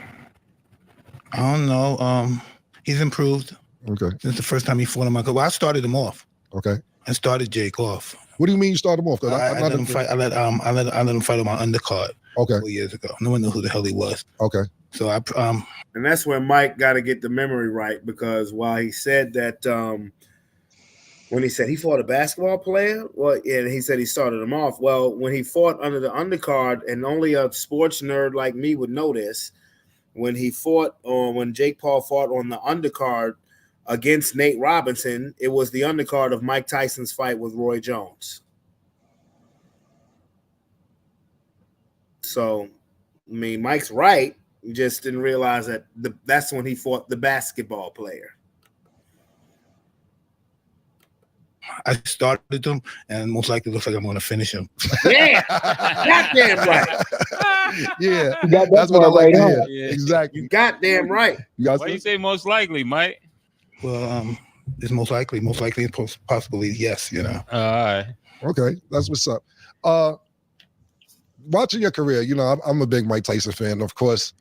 Speaker 6: don't know. He's improved.
Speaker 9: Okay.
Speaker 6: Since the first time he fought him, well, I started him off.
Speaker 9: Okay.
Speaker 6: I started Jake off.
Speaker 9: What do you mean you started him off?
Speaker 6: I let him fight. I let him fight on my undercard.
Speaker 9: Okay.
Speaker 6: 4 years ago. No one knew who the hell he was.
Speaker 9: Okay.
Speaker 6: So
Speaker 1: and that's where Mike got to get the memory right, because while he said that when he said he fought a basketball player, and he said he started him off. Well, when he fought under the undercard, and only a sports nerd like me would know this, when Jake Paul fought on the undercard against Nate Robinson, it was the undercard of Mike Tyson's fight with Roy Jones. So, I mean, Mike's right. You just didn't realize that that's when he fought the basketball player.
Speaker 6: I started him, and most likely looks like I'm going to finish him.
Speaker 1: Yeah, goddamn right.
Speaker 9: Yeah, that's what I like to hear.
Speaker 10: Yeah.
Speaker 9: Exactly.
Speaker 1: You goddamn right.
Speaker 10: Why do you say most likely, Mike?
Speaker 6: Well, it's most likely, possibly yes.
Speaker 10: All right.
Speaker 9: Okay, that's what's up. Watching your career, I'm a big Mike Tyson fan. Of course,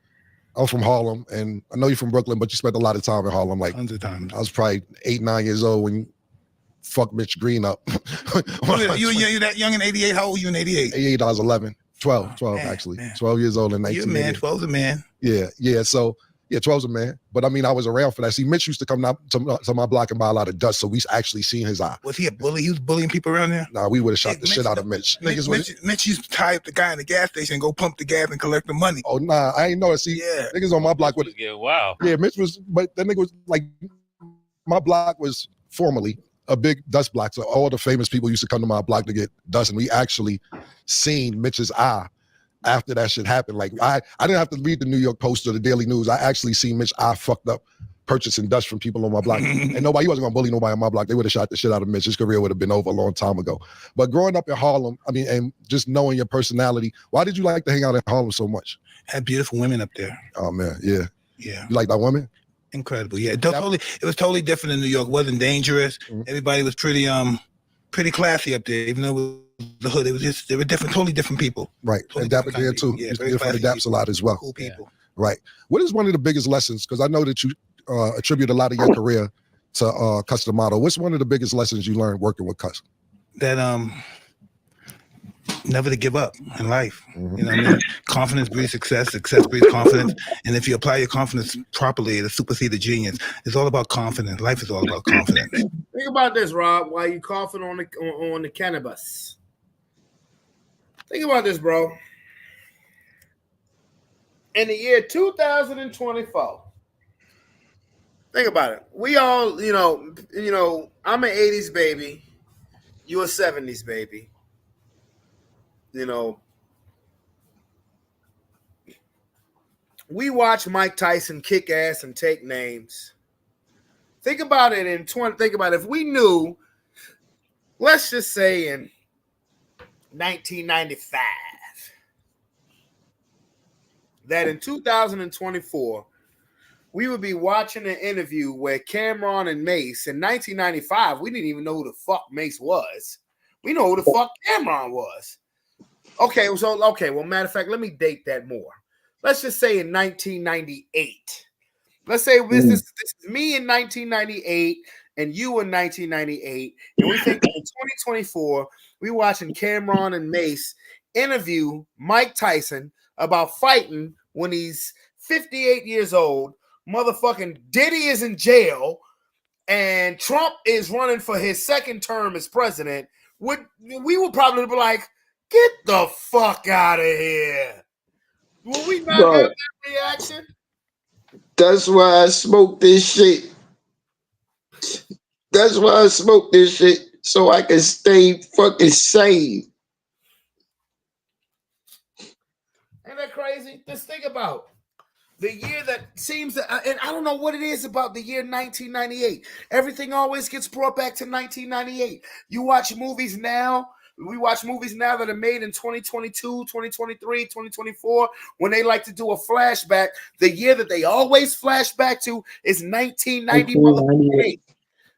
Speaker 9: I'm from Harlem, and I know you're from Brooklyn, but you spent a lot of time in Harlem. Like
Speaker 6: tons of times.
Speaker 9: I was probably 8, 9 years old when you fucked Mitch Green up.
Speaker 6: you that young in 88? How old were you in 88?
Speaker 9: 88, I was 11. 12 man, actually. Man. 12 years old in 1988.
Speaker 6: You're a man, 12's a man.
Speaker 9: Yeah. So, 12's a man. But I mean, I was around for that. See, Mitch used to come to my block and buy a lot of dust, so we actually seen his eye.
Speaker 6: Was he a bully? He was bullying people around there?
Speaker 9: Nah, we would have shot the shit out of Mitch.
Speaker 6: Mitch used to tie up the guy in the gas station and go pump the gas and collect the money.
Speaker 9: Oh, nah, I ain't know it. See, niggas on my block would
Speaker 10: wow.
Speaker 9: Yeah, Mitch was, but that nigga was like, my block was formerly a big dust block. So all the famous people used to come to my block to get dust, and we actually seen Mitch's eye after that shit happened. Like I didn't have to read the New York Post or the Daily News. I actually seen Mitch's eye fucked up purchasing dust from people on my block. And he wasn't gonna bully nobody on my block. They would have shot the shit out of Mitch. His career would have been over a long time ago. But growing up in Harlem, I mean, and just knowing your personality, why did you like to hang out in Harlem so much?
Speaker 6: Had beautiful women up there.
Speaker 9: Oh man, yeah.
Speaker 6: Yeah.
Speaker 9: You like that woman?
Speaker 6: Incredible. Yeah. It was totally different in New York. It wasn't dangerous. Mm-hmm. Everybody was pretty classy up there, even though it was the hood. It was just, they were totally different people.
Speaker 9: Right. Totally and Dapper there too. Yeah, you're from the Daps a lot as well.
Speaker 6: Cool people.
Speaker 9: Yeah. Right. What is one of the biggest lessons? Because I know that you attribute a lot of your career to Custom Model. What's one of the biggest lessons you learned working with Custom?
Speaker 6: That never to give up in life. Mm-hmm. You know what I mean? Confidence breeds success. Success breeds confidence. And if you apply your confidence properly, it'll supersede the genius. It's all about confidence. Life is all about confidence.
Speaker 1: Think about this, Rob. Why you coughing on the cannabis? Think about this, bro. In the year 2024, think about it. We all, you know, I'm an 80s baby. You a 70s baby. You know, we watch Mike Tyson kick ass and take names. Think about it if we knew, let's just say in 1995, that in 2024, we would be watching an interview where Cameron and Mace, in 1995, we didn't even know who the fuck Mace was. We know who the fuck Cameron was. Okay, well, matter of fact, let me date that more. Let's just say in 1998. Let's say this is me in 1998 and you in 1998, and we think in 2024 we watching Cameron and Mace interview Mike Tyson about fighting when he's 58 years old. Motherfucking Diddy is in jail, and Trump is running for his second term as president. We would probably be like, get the fuck out of here. Will we not have that reaction?
Speaker 2: That's why I smoke this shit. That's why I smoke this shit, so I can stay fucking sane.
Speaker 1: Ain't that crazy? Just think about the year that seems to, and I don't know what it is about the year 1998. Everything always gets brought back to 1998. You watch movies now. We watch movies now that are made in 2022, 2023, 2024. When they like to do a flashback, the year that they always flash back to is 1998.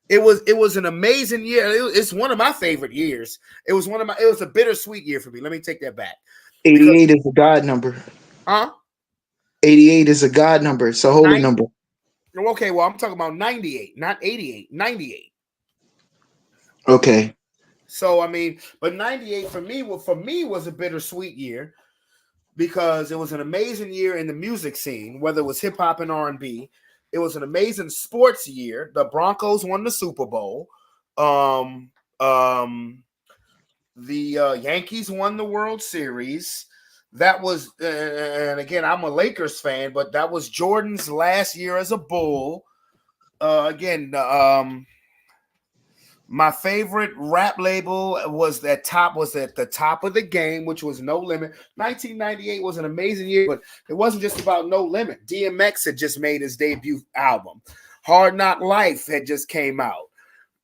Speaker 1: It was an amazing year. It's one of my favorite years. It was a bittersweet year for me. Let me take that back.
Speaker 2: 88 is a God number.
Speaker 1: Huh?
Speaker 2: 88 is a God number. It's a holy number.
Speaker 1: Okay, well, I'm talking about 98, not 88. 98.
Speaker 2: Okay.
Speaker 1: So, I mean, but 98 for me was a bittersweet year because it was an amazing year in the music scene, whether it was hip hop and R&B. It was an amazing sports year. The Broncos won the Super Bowl. The Yankees won the World Series. That was, and again, I'm a Lakers fan, but that was Jordan's last year as a Bull. My favorite rap label was at the top of the game, which was No Limit. 1998 was an amazing year, but it wasn't just about No Limit. DMX had just made his debut album. Hard Knock Life had just came out.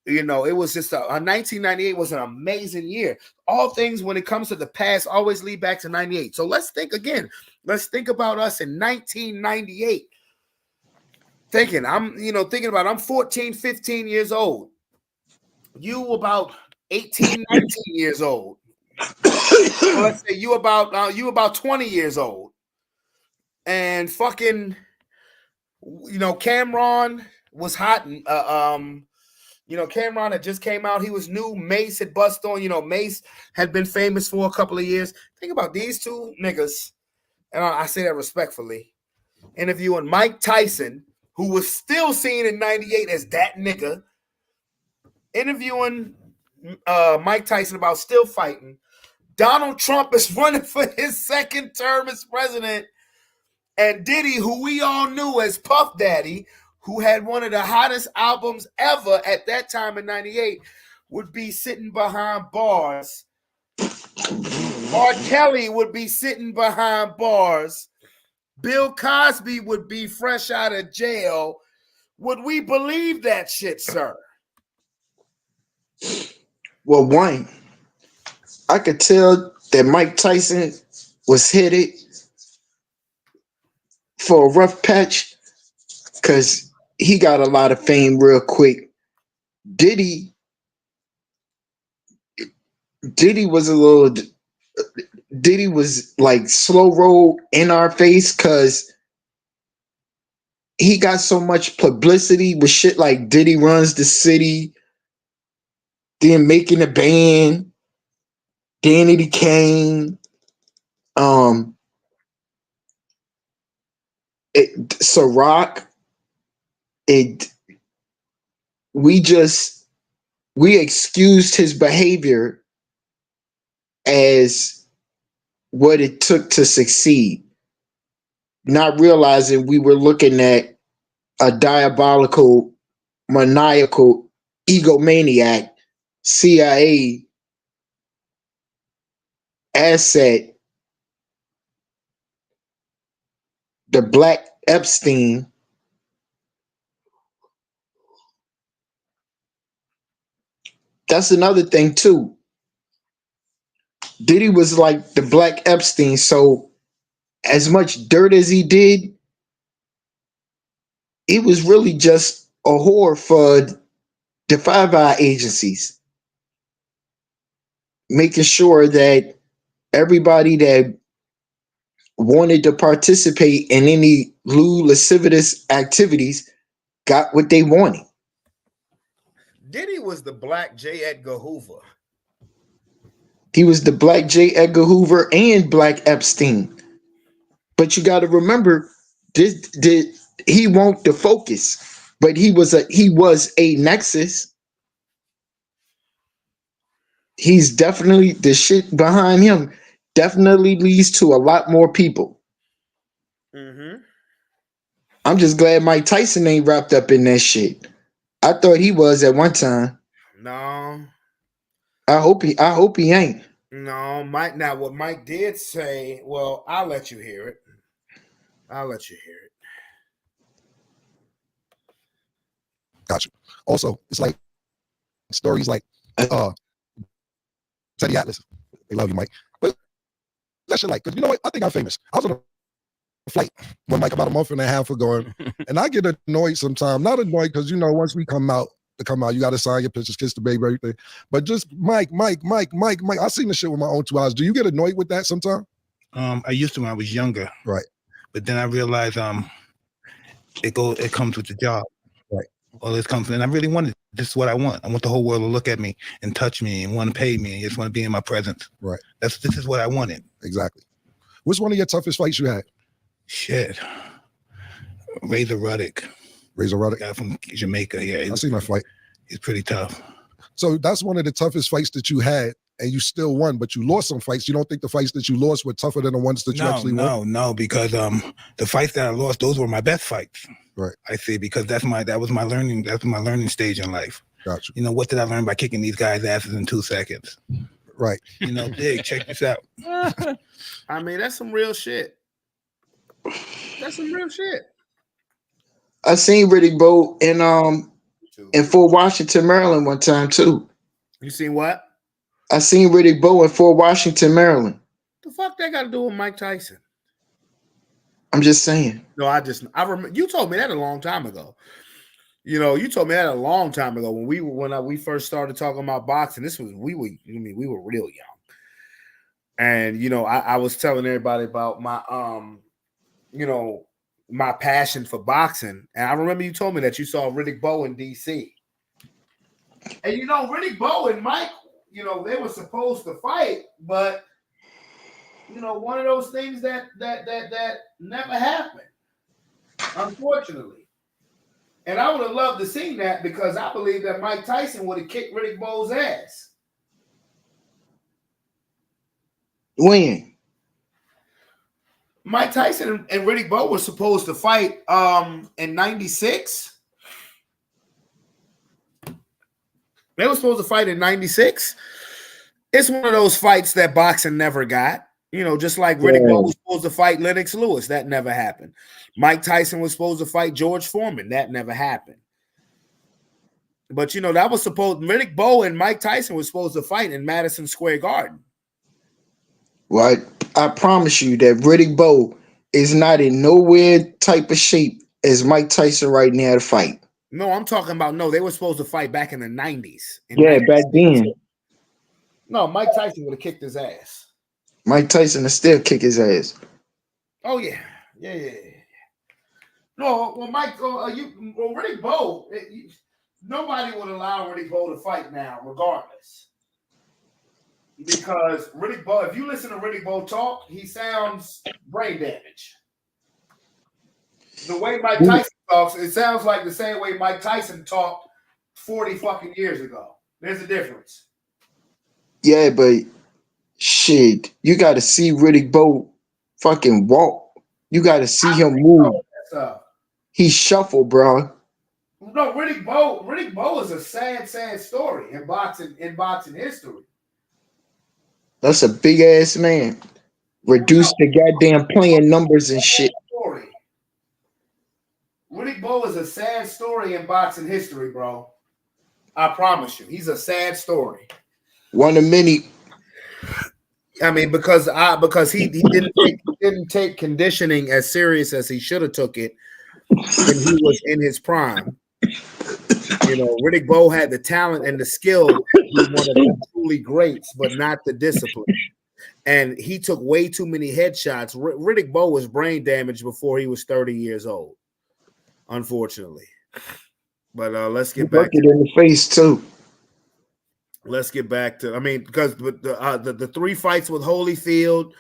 Speaker 1: You know, it was just 1998 was an amazing year. All things when it comes to the past always lead back to 98. So let's think again. Let's think about us in 1998. I'm 14, 15 years old. You about 18, 19 years old. So let's say you about 20 years old. And fucking, Cameron was hot. Cameron had just came out. He was new. Mace had bust on. Mace had been famous for a couple of years. Think about these two niggas, and I say that respectfully, interviewing Mike Tyson, who was still seen in 98 as that nigga, interviewing Mike Tyson about still fighting. Donald Trump is running for his second term as president, and Diddy, who we all knew as Puff Daddy, who had one of the hottest albums ever at that time in 98, would be sitting behind bars. R. Kelly would be sitting behind bars. Bill Cosby would be fresh out of jail. Would we believe that shit, sir?
Speaker 2: Well, one, I could tell that Mike Tyson was headed for a rough patch because he got a lot of fame real quick. Diddy was like slow roll in our face because he got so much publicity with shit like Diddy Runs the City, then Making a Band, Danity Kane, Ciroc. We excused his behavior as what it took to succeed, not realizing we were looking at a diabolical, maniacal egomaniac CIA asset, the Black Epstein. That's another thing too. Diddy was like the Black Epstein, so as much dirt as he did, he was really just a whore for the Five Eye agencies, making sure that everybody that wanted to participate in any lewd, lascivious activities got what they wanted.
Speaker 1: Diddy was the Black J. Edgar Hoover.
Speaker 2: He was the Black J. Edgar Hoover and Black Epstein. But you got to remember, he won't the focus, but he was a nexus. He's definitely the shit behind him. Definitely leads to a lot more people.
Speaker 1: Mm-hmm.
Speaker 2: I'm just glad Mike Tyson ain't wrapped up in that shit. I thought he was at one time.
Speaker 1: No.
Speaker 2: I hope he ain't.
Speaker 1: No, Mike. Now, what Mike did say, well, I'll let you hear it.
Speaker 9: Gotcha. Also, it's like stories like Teddy Atlas. They love you, Mike. But that shit, like, because you know what? I think I'm famous. I was on a flight one like about a month and a half ago, and I get annoyed sometimes. Not annoyed because once we come out, you got to sign your pictures, kiss the baby, everything. But just Mike. I seen the shit with my own 2 eyes. Do you get annoyed with that sometimes?
Speaker 6: I used to when I was younger.
Speaker 9: Right.
Speaker 6: But then I realized it comes with the job.
Speaker 9: Right.
Speaker 6: All this comes, and I really wanted. This is what I want. I want the whole world to look at me and touch me and want to pay me and just want to be in my presence.
Speaker 9: Right.
Speaker 6: This is what I wanted.
Speaker 9: Exactly. What's one of your toughest fights you had?
Speaker 6: Shit. Razor Ruddock. Guy from Jamaica. Yeah,
Speaker 9: I seen that fight.
Speaker 6: He's pretty tough.
Speaker 9: So that's one of the toughest fights that you had, and you still won, but you lost some fights. You don't think the fights that you lost were tougher than the ones that you actually won?
Speaker 6: No, because the fights that I lost, those were my best fights.
Speaker 9: Right.
Speaker 6: I see, because that was my learning stage in life.
Speaker 9: Gotcha.
Speaker 6: What did I learn by kicking these guys' asses in 2 seconds?
Speaker 9: Right.
Speaker 6: Dig, check this out.
Speaker 1: I mean, that's some real shit.
Speaker 2: I seen Riddick Bowe in Fort Washington, Maryland one time too.
Speaker 1: You seen what?
Speaker 2: I seen Riddick Bowe in Fort Washington, Maryland.
Speaker 1: The fuck that got to do with Mike Tyson?
Speaker 2: I'm just saying.
Speaker 1: No, I remember you told me that a long time ago. You told me that a long time ago when we first started talking about boxing. We were real young, and I was telling everybody about my my passion for boxing, and I remember you told me that you saw Riddick Bowe in DC, and Riddick Bowe and Mike, they were supposed to fight, but one of those things that never happened, unfortunately. And I would have loved to see that because I believe that Mike Tyson would have kicked Riddick Bowe's ass.
Speaker 2: When?
Speaker 1: Mike Tyson and Riddick Bowe were supposed to fight in 96. They were supposed to fight in 96. It's one of those fights that boxing never got. Just like Riddick Bowe was supposed to fight Lennox Lewis. That never happened. Mike Tyson was supposed to fight George Foreman. That never happened. But, that was Riddick Bowe and Mike Tyson was supposed to fight in Madison Square Garden.
Speaker 2: Well, I promise you that Riddick Bowe is not in nowhere type of shape as Mike Tyson right now to fight.
Speaker 1: No, I'm talking about, they were supposed to fight back in the 90s.
Speaker 2: Yeah, back then.
Speaker 1: No, Mike Tyson would have kicked his ass.
Speaker 2: Mike Tyson will still kick his ass.
Speaker 1: Oh, yeah. Yeah. No, well, Riddick Bowe, nobody would allow Riddick Bowe to fight now, regardless. Because Riddick Bowe, if you listen to Riddick Bowe talk, he sounds brain damaged. The way Mike Tyson talks, it sounds like the same way Mike Tyson talked 40 fucking years ago. There's a difference.
Speaker 2: Yeah, but shit, you got to see Riddick Bowe fucking walk. You got to see him move. He shuffled, bro.
Speaker 1: No, Riddick Bowe is a sad story in boxing history.
Speaker 2: That's a big ass man. Reduced to goddamn playing numbers and shit.
Speaker 1: Riddick Bowe is a sad story in boxing history, bro. I promise you, he's a sad story.
Speaker 2: One of many.
Speaker 1: I mean, because he didn't take conditioning as serious as he should have took it when he was in his prime. Riddick Bowe had the talent and the skill to be one of the truly greats, but not the discipline. And he took way too many headshots. Riddick Bowe was brain damaged before he was 30 years old, unfortunately. But let's get back
Speaker 2: to it in the face too.
Speaker 1: let's get back to. I mean, because the 3 fights with Holyfield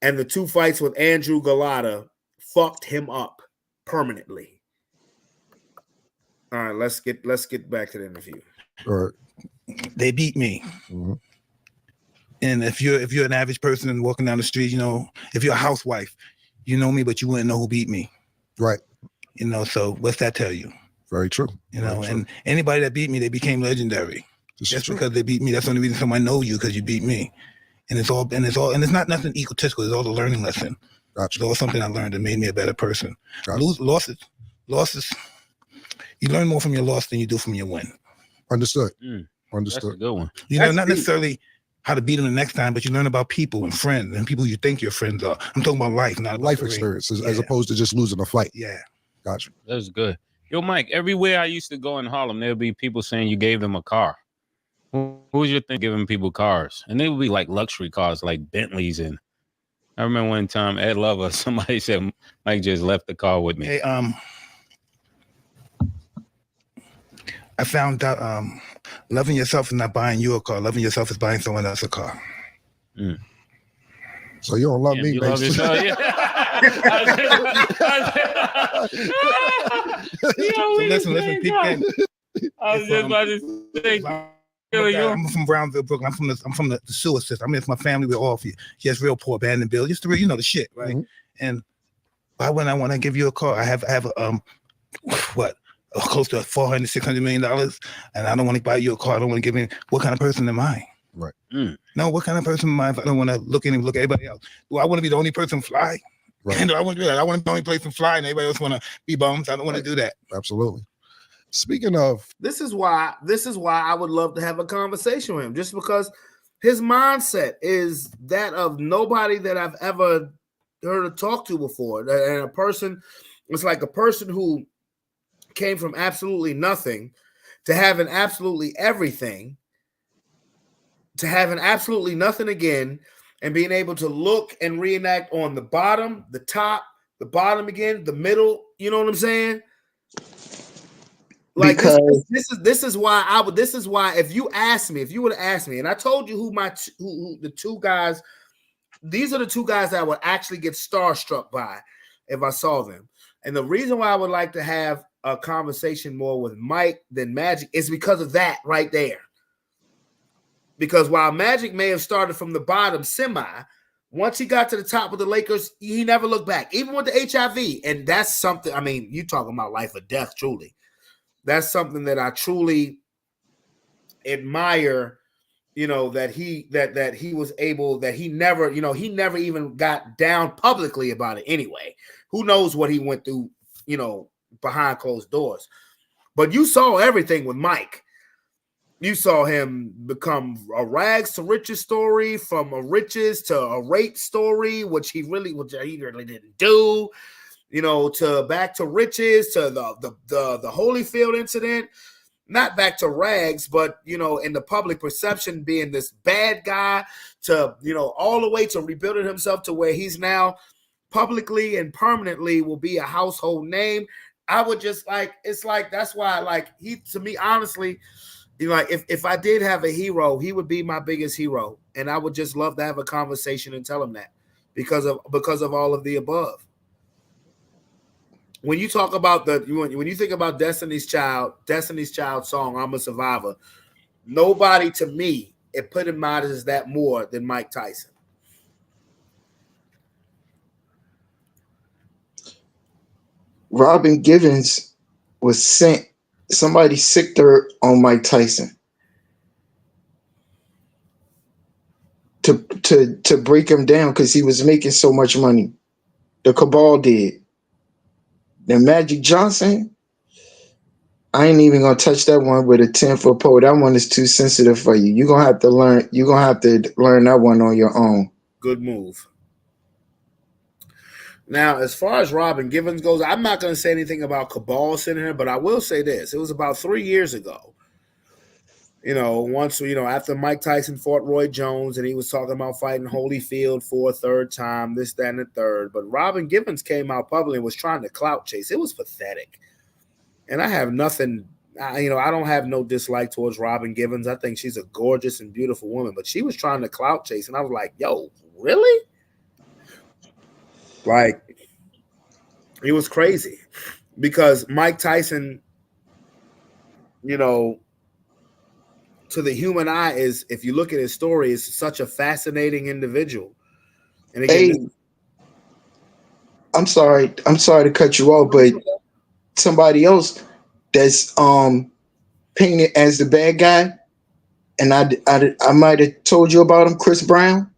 Speaker 1: and the 2 fights with Andrew Galata fucked him up permanently. All right, let's get back to the interview.
Speaker 9: All right.
Speaker 11: They beat me.
Speaker 9: Mm-hmm.
Speaker 11: And if you're an average person and walking down the street, you know, if you're a housewife, you know me, but you wouldn't know who beat me.
Speaker 9: Right.
Speaker 11: You know, so what's that tell you?
Speaker 9: Very true.
Speaker 11: You know, and anybody that beat me, they became legendary. Just because they beat me, that's the only reason someone knows you, because you beat me. And it's not nothing egotistical. It's all a learning lesson.
Speaker 9: Gotcha.
Speaker 11: It's all something I learned that made me a better person. Gotcha. Losses. You learn more from your loss than you do from your win.
Speaker 9: Understood.
Speaker 10: That's a good one.
Speaker 11: You know, not necessarily how to beat them the next time, but you learn about people and friends and people you think your friends are. I'm talking about life, not
Speaker 9: life experiences, as opposed to just losing a fight.
Speaker 11: Yeah.
Speaker 9: Gotcha.
Speaker 10: That's good. Yo, Mike, everywhere I used to go in Harlem, there'd be people saying you gave them a car. Who's your thing giving people cars? And they would be like luxury cars, like Bentleys. And I remember one time, Ed Lover, somebody said Mike just left the car with me.
Speaker 11: Hey, I found out loving yourself is not buying you a car. Loving yourself is buying someone else a car.
Speaker 9: So you don't love me,
Speaker 10: you love yourself, yeah.
Speaker 11: Listen, people.
Speaker 10: I was just about to say,
Speaker 11: I'm from Brownville, Brooklyn. I'm from the sewer system. I mean, it's my family. We're all just real poor, abandoned buildings. Just the, you know, the shit, right? And why wouldn't I want to give you a car? I have close to $400-600 million, and I don't want to buy you a car. I don't want to give in. What kind of person am I?
Speaker 9: Right.
Speaker 11: No, what kind of person am I if I don't want to look at everybody else? Do I want to be the only person fly?
Speaker 9: Right.
Speaker 11: And do I want to do that? I want to be the only person fly, and everybody else want to be bums. I don't want to do that.
Speaker 9: Absolutely. Speaking of,
Speaker 1: this is why I would love to have a conversation with him, just because his mindset is that of nobody that I've ever heard or talked to before. And a person, it's like a person who came from absolutely nothing to having absolutely everything, to having absolutely nothing again, and being able to look and reenact on the bottom, the top, the bottom again, the middle. You know what I'm saying? Like this is why if you would have asked me, and I told you who the 2 guys, these are the 2 guys that I would actually get starstruck by if I saw them. And the reason why I would like to have a conversation more with Mike than Magic is because of that right there. Because while Magic may have started from the bottom once he got to the top of the Lakers, he never looked back, even with the HIV. And that's something, I mean, you talking about life or death, truly. That's something that I truly admire, you know, that he was able, that he never even got down publicly about it anyway. Who knows what he went through, you know, behind closed doors. But you saw everything with Mike. You saw him become a rags to riches story, from a riches to a rape story, which he really didn't do. You know, to back to riches, to the Holyfield incident, not back to rags, but, you know, in the public perception being this bad guy, to, you know, all the way to rebuilding himself to where he's now publicly and permanently will be a household name. I would just it's like, that's why, he, to me, honestly, you know, like if I did have a hero, he would be my biggest hero. And I would just love to have a conversation and tell him that because of all of the above. When you talk about when you think about Destiny's Child song, I'm a Survivor, nobody to me epitomizes that more than Mike Tyson.
Speaker 2: Robin Givens was sent, somebody sicked her on Mike Tyson to break him down because he was making so much money. The Cabal did. The Magic Johnson, I ain't even gonna touch that one with a 10-foot pole. That one is too sensitive for you. You're gonna have to learn that one on your own.
Speaker 1: Good move. Now, as far as Robin Givens goes, I'm not going to say anything about Cabal sitting here, but I will say this. It was about 3 years ago. You know, once, you know, after Mike Tyson fought Roy Jones and he was talking about fighting Holyfield for a 3rd time, this, that, and the third. But Robin Givens came out publicly and was trying to clout chase. It was pathetic. And I have nothing I don't have no dislike towards Robin Givens. I think she's a gorgeous and beautiful woman, but she was trying to clout chase, and I was like, yo, really? Like, it was crazy because Mike Tyson, to the human eye, is, if you look at his story, is such a fascinating individual. And again,
Speaker 2: I'm sorry to cut you off, but somebody else that's painted as the bad guy, and I might have told you about him, Chris Brown.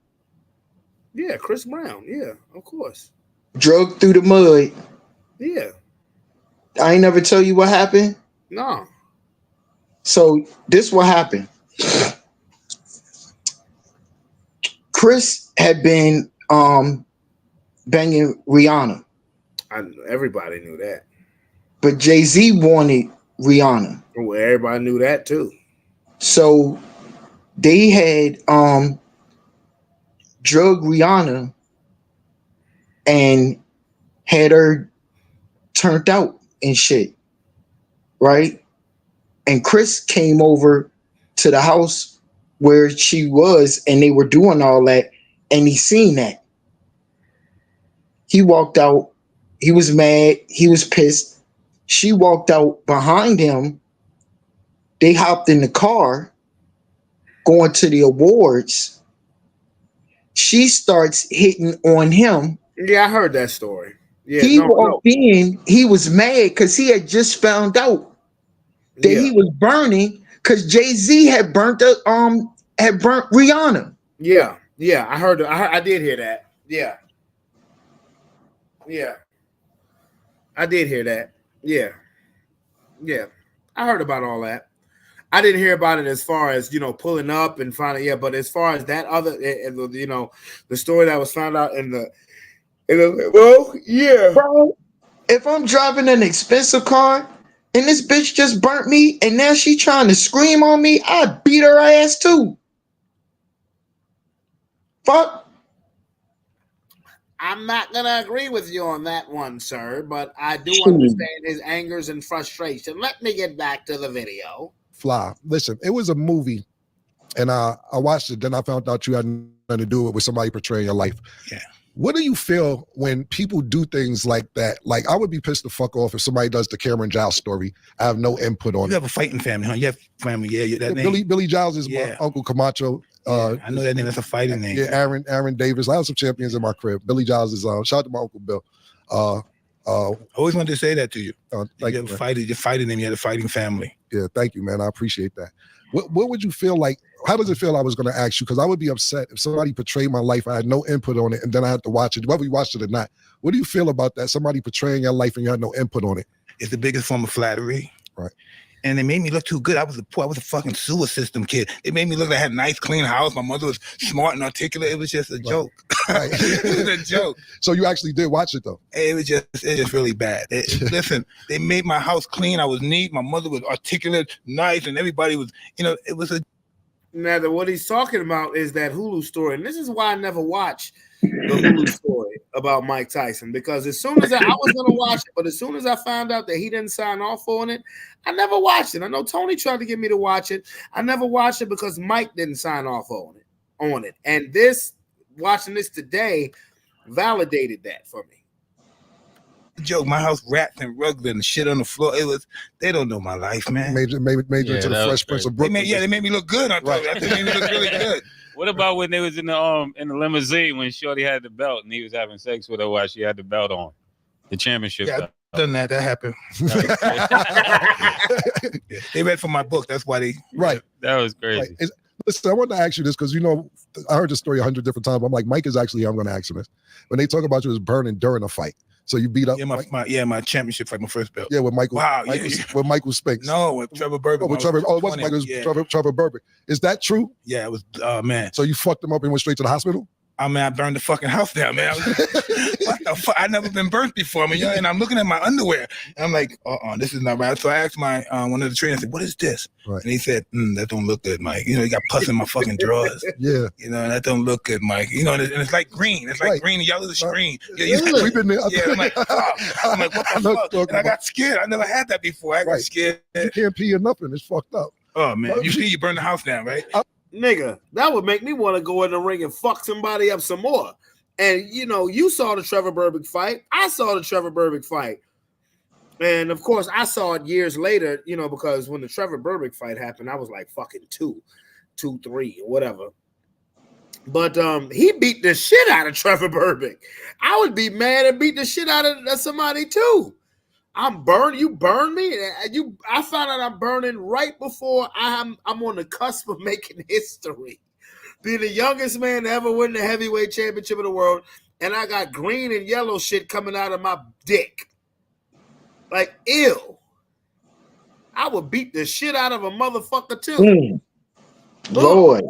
Speaker 1: Yeah, Chris Brown. Yeah, of course.
Speaker 2: Drug through the mud.
Speaker 1: Yeah.
Speaker 2: I ain't never tell you what happened.
Speaker 1: No.
Speaker 2: So this what happened. Chris had been banging Rihanna.
Speaker 1: Everybody knew that.
Speaker 2: But Jay-Z wanted Rihanna.
Speaker 1: Well, everybody knew that too.
Speaker 2: So they had drug Rihanna and had her turned out and shit. Right? And Chris came over to the house where she was and they were doing all that, and he seen that. He walked out. He was mad. He was pissed. She walked out behind him. They hopped in the car going to the awards. She starts hitting on him.
Speaker 1: Yeah, I heard that story. Yeah,
Speaker 2: He was mad because he had just found out that he was burning, because Jay-Z had burnt Rihanna.
Speaker 1: Yeah, I heard. I did hear that. Yeah, I did hear that. Yeah, I heard about all that. I didn't hear about it as far as pulling up and finding. Yeah, but as far as that other, the story that was found out in the
Speaker 2: Bro, if I'm driving an expensive car and this bitch just burnt me and now she trying to scream on me, I'd beat her ass too. Fuck.
Speaker 1: I'm not gonna agree with you on that one, sir, but I do understand his angers and frustration. Let me get back to the video.
Speaker 9: Fly. Listen, it was a movie, and I watched it. Then I found out you had nothing to do with somebody portraying your life.
Speaker 11: Yeah.
Speaker 9: What do you feel when people do things like that? Like, I would be pissed the fuck off if somebody does the Cameron Giles story. I have no input on it.
Speaker 11: You have a fighting family, huh? You have family, yeah. That
Speaker 9: name. Billy Giles is
Speaker 11: my
Speaker 9: Uncle Camacho.
Speaker 11: I know that name. That's a fighting name.
Speaker 9: Yeah, Aaron Davis. I have some champions in my crib. Billy Giles is shout out to my Uncle Bill. I
Speaker 11: always wanted to say that to you.
Speaker 9: You're
Speaker 11: fighting them. You had a fighting family.
Speaker 9: Yeah, thank you, man. I appreciate that. What would you feel like? How does it feel? I was going to ask you, because I would be upset if somebody portrayed my life. I had no input on it, and then I had to watch it, whether you watched it or not. What do you feel about that? Somebody portraying your life and you had no input on it.
Speaker 11: It's the biggest form of flattery.
Speaker 9: Right.
Speaker 11: And they made me look too good. I was a fucking sewer system kid. It made me look like I had a nice, clean house. My mother was smart and articulate. It was just a joke.
Speaker 9: Right.
Speaker 11: It was a joke.
Speaker 9: So you actually did watch it though?
Speaker 11: It's just really bad. Listen, they made my house clean. I was neat. My mother was articulate, nice, and everybody was, it was a.
Speaker 1: Now, what he's talking about is that Hulu story, and this is why I never watched the Hulu story about Mike Tyson, because as soon as I was going to watch it, but as soon as I found out that he didn't sign off on it, I never watched it. I know Tony tried to get me to watch it. I never watched it because Mike didn't sign off on it. And watching this today validated that for me.
Speaker 11: Joke, my house rats and rugs and shit on the floor. They don't know my life, man.
Speaker 9: Major into the Fresh Prince of Brooklyn.
Speaker 11: They made me look good. I told you. They made me look really good.
Speaker 10: What about when they was in the limousine when Shorty had the belt and he was having sex with her while she had the belt on? The championship belt.
Speaker 11: Done that. That happened. They read from my book. That's why they.
Speaker 9: Right.
Speaker 10: That was crazy.
Speaker 9: Right. Listen, I want to ask you this because I heard the story 100 different times. I'm like, Mike is actually. I'm going to ask him this. When they talk about you as burning during a fight, so you beat up.
Speaker 11: Yeah, my championship fight, my first belt.
Speaker 9: Yeah, with Michael.
Speaker 11: Wow.
Speaker 9: With Michael Spinks.
Speaker 11: No, with Trevor Burbick.
Speaker 9: It wasn't Michael. Trevor Burbick. Is that true?
Speaker 11: Yeah, it was. Man.
Speaker 9: So you fucked him up and went straight to the hospital?
Speaker 11: I mean, I burned the fucking house down, man. What the fuck? I've never been burnt before. I mean, and I'm looking at my underwear. And I'm like, this is not right. So I asked my one of the trainers, I said, what is this?
Speaker 9: Right.
Speaker 11: And he said, that don't look good, Mike. You got pus in my fucking drawers.
Speaker 9: Yeah.
Speaker 11: And that don't look good, Mike. And it's like green. It's like green and yellowish green.
Speaker 9: We've been there.
Speaker 11: Yeah, I'm like, what the fuck? And I got scared. I never had that before. I got scared.
Speaker 9: You can't pee or nothing. It's fucked up.
Speaker 11: Oh, man. You burn the house down, right?
Speaker 1: Nigga, that would make me want to go in the ring and fuck somebody up some more. And, you saw the Trevor Berbick fight. I saw the Trevor Berbick fight. And, of course, I saw it years later, because when the Trevor Berbick fight happened, I was like fucking 2, 3, or whatever. But he beat the shit out of Trevor Berbick. I would be mad and beat the shit out of somebody, too. I'm burned. You burned me. I found out I'm burning right before I'm on the cusp of making history, being the youngest man to ever win the heavyweight championship of the world, and I got green and yellow shit coming out of my dick. Like, ew. I would beat the shit out of a motherfucker too.
Speaker 2: Lord.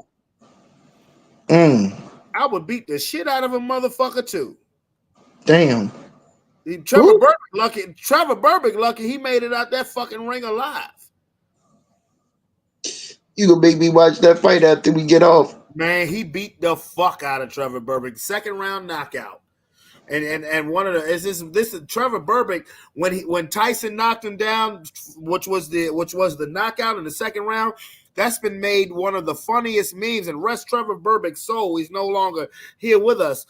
Speaker 1: I would beat the shit out of a motherfucker too.
Speaker 2: Damn.
Speaker 1: Trevor Berbick lucky he made it out that fucking ring alive.
Speaker 2: You gonna make me watch that fight after we get off.
Speaker 1: Man, he beat the fuck out of Trevor Berbick. Second round knockout. And one of the this is Trevor Berbick when Tyson knocked him down, which was the knockout in the second round. That's been made one of the funniest memes. And rest Trevor Berbick's soul. He's no longer here with us.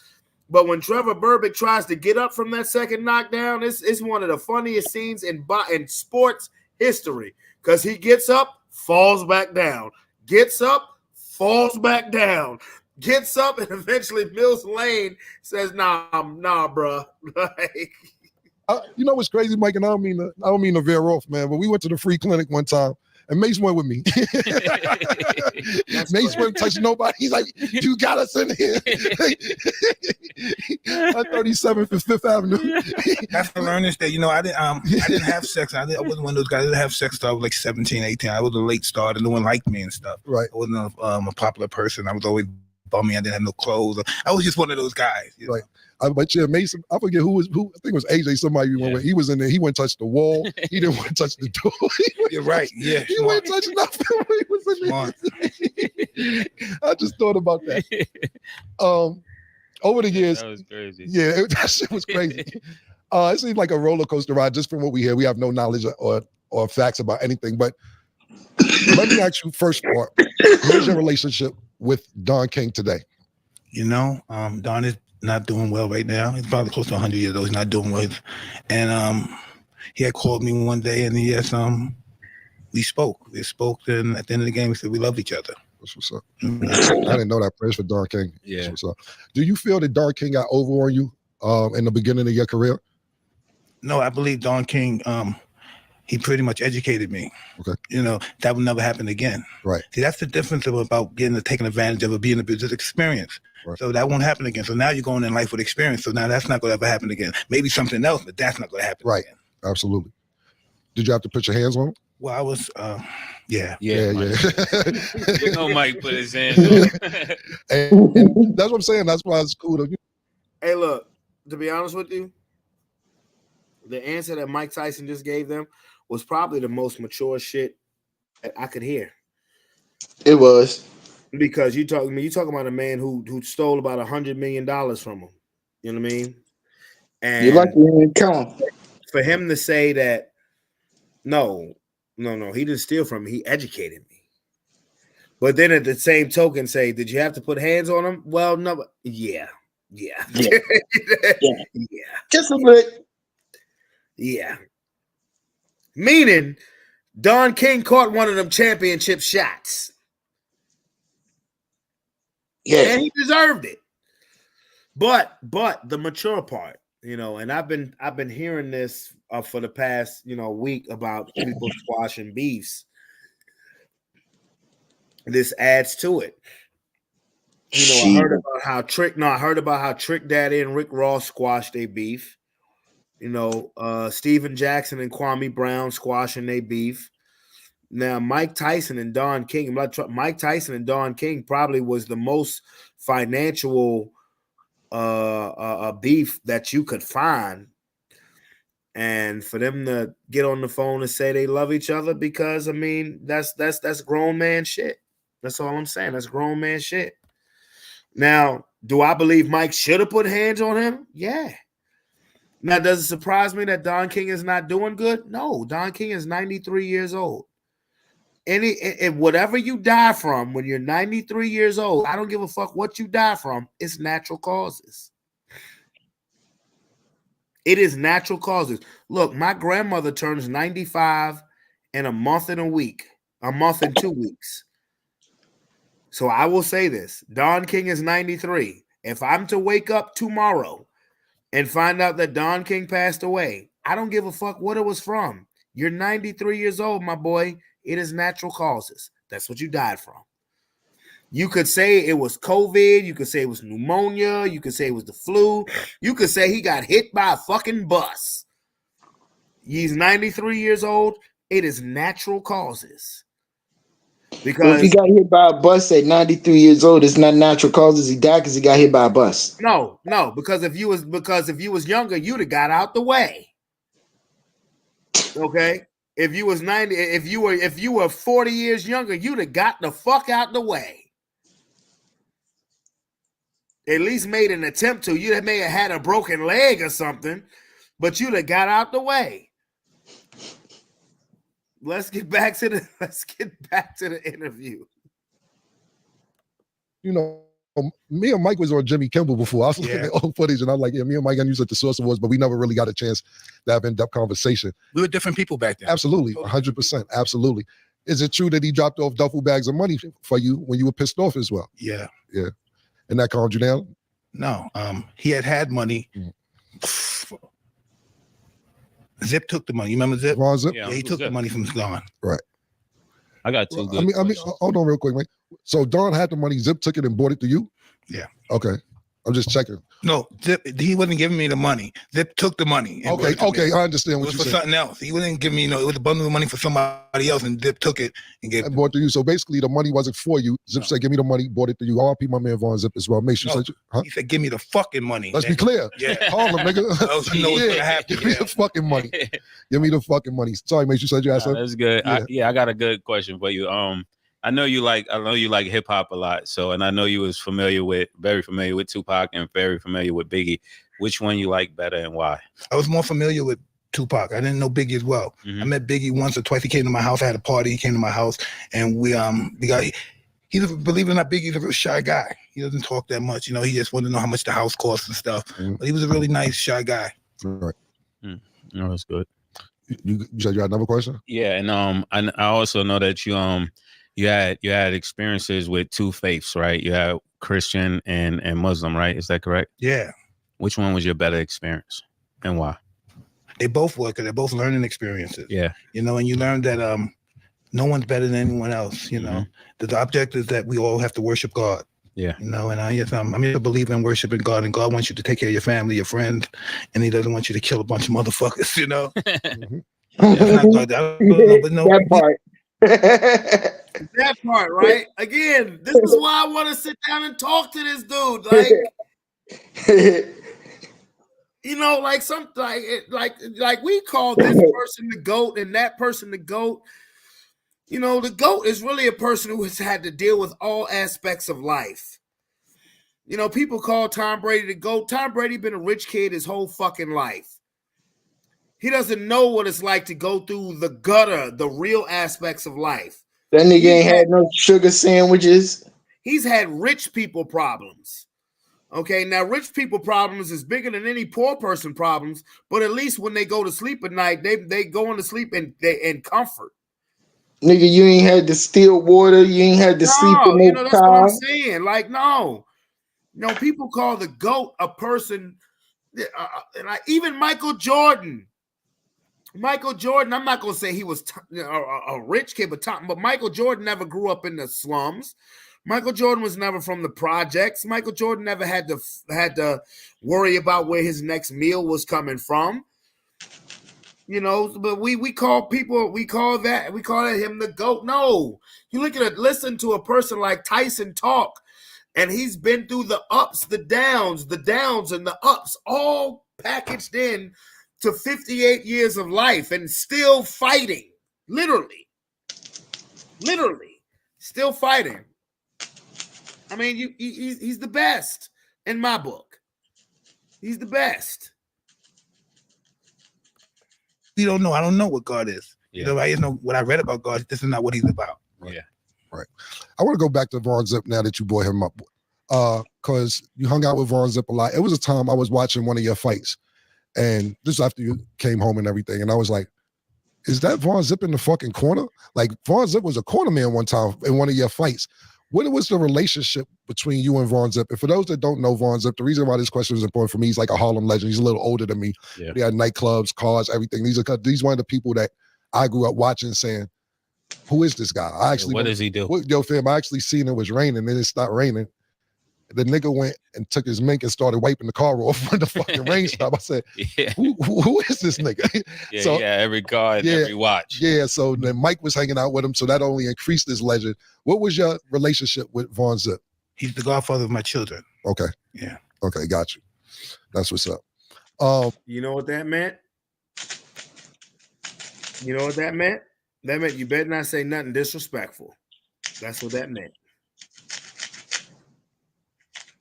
Speaker 1: But when Trevor Berbick tries to get up from that second knockdown, it's one of the funniest scenes in sports history because he gets up, falls back down, gets up, falls back down, gets up, and eventually Mills Lane says, "Nah, bro."
Speaker 9: You know what's crazy, Mike? And I don't mean to veer off, man. But we went to the free clinic one time. And Mace went with me. Mace wouldn't touch nobody. He's like, you got us in here. On 37th and 5th Avenue.
Speaker 11: After learning that, I didn't have sex. I wasn't one of those guys. I didn't have sex until I was like 17, 18. I was a late starter. No one liked me and stuff.
Speaker 9: Right.
Speaker 11: I wasn't a popular person. I was always bummy. I didn't have no clothes. I was just one of those guys.
Speaker 9: Right. But yeah, Mason, I forget who. I think it was AJ. Somebody we went with. He was in there. He went touch the wall. He didn't want to touch the door.
Speaker 11: You're right. Yeah.
Speaker 9: He went touch nothing. He was in there. I just thought about that. Over the years,
Speaker 10: that was crazy.
Speaker 9: Yeah, that shit was crazy. It seems like a roller coaster ride. Just from what we hear, we have no knowledge or facts about anything. But let me ask you first part: where's your relationship with Don King today?
Speaker 11: Don is not doing well right now. He's probably close to 100 years old. He's not doing well. And he had called me one day and we spoke. We spoke, and at the end of the game, we said we love each other.
Speaker 9: That's what's up. I didn't know that. Praise for Don King.
Speaker 10: Yeah.
Speaker 9: That's what's up. Do you feel that Don King got over on you in the beginning of your career?
Speaker 11: No, I believe Don King, he pretty much educated me.
Speaker 9: Okay.
Speaker 11: That will never happen again.
Speaker 9: Right.
Speaker 11: See, that's the difference about taking advantage of it, being a business experience. Right. So that won't happen again. So now you're going in life with experience. So now that's not going to ever happen again. Maybe something else, but that's not going to happen again.
Speaker 9: Absolutely. Did you have to put your hands on him?
Speaker 11: Well, I was, yeah.
Speaker 10: Mike put his hands on.
Speaker 9: and that's what I'm saying. That's why it's cool.
Speaker 1: Hey, look, to be honest with you, the answer that Mike Tyson just gave them was probably the most mature shit that I could hear.
Speaker 2: It was.
Speaker 1: Because you talking about a man who stole about $100 million from him. You know what I mean? And
Speaker 2: you're lucky you didn't count.
Speaker 1: For him to say that, no, he didn't steal from me. He educated me. But then at the same token say, did you have to put hands on him? Well, no. Yeah.
Speaker 2: Just a bit.
Speaker 1: Yeah. Meaning, Don King caught one of them championship shots.
Speaker 2: Yeah.
Speaker 1: And he deserved it. But the mature part, and I've been hearing this for the past, week about people squashing beefs. This adds to it. I heard about how Trick Daddy and Rick Ross squashed a beef. Steven Jackson and Kwame Brown squashing their beef. Now, Mike Tyson and Don King probably was the most financial a beef that you could find, and for them to get on the phone and say they love each other, because I mean that's grown man shit. That's all I'm saying. That's grown man shit. Now, do I believe Mike should have put hands on him? Yeah. Now, does it surprise me that Don King is not doing good? No, Don King is 93 years old. Whatever you die from when you're 93 years old, I don't give a fuck what you die from. It's natural causes. It is natural causes. Look, my grandmother turns 95 in a month and 2 weeks. So I will say this. Don King is 93. If I'm to wake up tomorrow and find out that Don King passed away, I don't give a fuck what it was from. You're 93 years old, my boy. It is natural causes. That's what you died from. You could say it was COVID. You could say it was pneumonia. You could say it was the flu. You could say he got hit by a fucking bus. He's 93 years old. It is natural causes. Because
Speaker 2: if he got hit by a bus at 93 years old, it's not natural causes. He died because he got hit by a bus.
Speaker 1: No, because if you was younger, you'd have got out the way. Okay? If you was 90, if you were 40 years younger, you'd have got the fuck out the way. At least made an attempt to. You may have had a broken leg or something, but you'd have got out the way. Let's get back to the interview.
Speaker 9: You know, me and Mike was on Jimmy Kimmel before. I was looking at old footage, and I'm like, yeah, me and Mike got used at the Source Awards, but we never really got a chance to have in-depth conversation.
Speaker 11: We were different people back then.
Speaker 9: Absolutely, 100%, absolutely. Is it true that he dropped off duffel bags of money for you when you were pissed off as well?
Speaker 11: Yeah.
Speaker 9: Yeah. And that calmed you down?
Speaker 11: No. He had money. Zip took the money. You remember Zip?
Speaker 9: Ron Zip?
Speaker 11: Yeah, he took the money from Don.
Speaker 9: Right.
Speaker 10: I got two good.
Speaker 9: I mean, hold on real quick, man. So Don had the money, Zip took it and bought it to you?
Speaker 11: Yeah.
Speaker 9: Okay. I'm just checking.
Speaker 11: No, Zip, he wasn't giving me the money. Zip took the money.
Speaker 9: Okay, I understand what you're saying.
Speaker 11: It was for something else. He wasn't giving me, it was a bundle of money for somebody else, and Zip took it and gave it.
Speaker 9: Bought to you. So basically, the money wasn't for you. Zip said, give me the money, bought it to you. RP my man Von Zip as well. Make sure
Speaker 11: he said, give me the fucking money.
Speaker 9: Let's be clear.
Speaker 11: Yeah.
Speaker 9: Harlem, nigga.
Speaker 11: You know what's gonna happen.
Speaker 9: Give me the fucking money. Give me the fucking money. Sorry, make sure you said you asked
Speaker 10: That's good. I got a good question for you. I know you like hip hop a lot. So, and I know you was very familiar with Tupac and very familiar with Biggie. Which one you like better and why?
Speaker 11: I was more familiar with Tupac. I didn't know Biggie as well. I met Biggie once or twice. He came to my house. I had a party. He came to my house, and we got. Believe it or not, Biggie's a real shy guy. He doesn't talk that much. He just wanted to know how much the house costs and stuff. But he was a really nice, shy guy.
Speaker 9: Right.
Speaker 10: No, that's good.
Speaker 9: You said you had another question?
Speaker 10: Yeah, and I also know that you had experiences with two faiths, right? You had Christian and Muslim, right? Is that correct?
Speaker 11: Yeah.
Speaker 10: Which one was your better experience and why?
Speaker 11: They both were, because they're both learning experiences.
Speaker 10: Yeah.
Speaker 11: And you learn that no one's better than anyone else. The object is that we all have to worship God.
Speaker 10: Yeah.
Speaker 11: And I'm a believer in worshiping God, and God wants you to take care of your family, your friends, and He doesn't want you to kill a bunch of motherfuckers,
Speaker 2: That part.
Speaker 1: That part, right? Again, this is why I want to sit down and talk to this dude. Like, like we call this person the GOAT and that person the GOAT. The GOAT is really a person who has had to deal with all aspects of life. People call Tom Brady the GOAT. Tom Brady been a rich kid his whole fucking life. He doesn't know what it's like to go through the gutter, the real aspects of life.
Speaker 2: That nigga ain't had no sugar sandwiches.
Speaker 1: He's had rich people problems. Okay, now rich people problems is bigger than any poor person problems, but at least when they go to sleep at night, they go into sleep in comfort.
Speaker 2: Nigga, you ain't had to steal water. You ain't had to sleep in no
Speaker 1: that's
Speaker 2: car.
Speaker 1: what I'm saying. Like, no. People call the GOAT a person, even Michael Jordan. Michael Jordan, I'm not going to say he was a rich kid, but Michael Jordan never grew up in the slums. Michael Jordan was never from the projects. Michael Jordan never had to worry about where his next meal was coming from. But we call that him the GOAT. No, you listen to a person like Tyson talk, And he's been through the ups, the downs, and the ups, all packaged in to 58 years of life and still fighting. Literally, still fighting. I mean, he's the best in my book. He's the best.
Speaker 11: We don't know. I don't know what God is.
Speaker 10: Yeah.
Speaker 11: You know, I just know what I read about God. This is not what he's about.
Speaker 10: Yeah.
Speaker 9: Right. I want to go back to Von Zip now that you brought him up. Because you hung out with Von Zip a lot. It was a time I was watching one of your fights. And this after you came home and everything. And I was like, is that Von Zip in the fucking corner? Like, Von Zip was a corner man one time in one of your fights. What was the relationship between you and Von Zip? And for those that don't know Von Zip, the reason why this question is important for me, he's like a Harlem legend. He's a little older than me.
Speaker 10: Yeah.
Speaker 9: He had nightclubs, cars, everything. These one of the people that I grew up watching saying, who is this guy? I actually,
Speaker 10: what does he do?
Speaker 9: Yo, fam, I actually seen it was raining, then it stopped raining. The nigga went and took his mink and started wiping the car off when the fucking rain stopped. I said, who is this nigga?
Speaker 10: Yeah,
Speaker 9: so,
Speaker 10: every car and every watch.
Speaker 9: Yeah, so then Mike was hanging out with him, so that only increased his legend. What was your relationship with Von Zip?
Speaker 11: He's the godfather of my children.
Speaker 9: Okay.
Speaker 11: Yeah.
Speaker 9: Okay, got you. That's what's up.
Speaker 1: You know what that meant? You know what that meant? That meant you better not say nothing disrespectful. That's what that meant.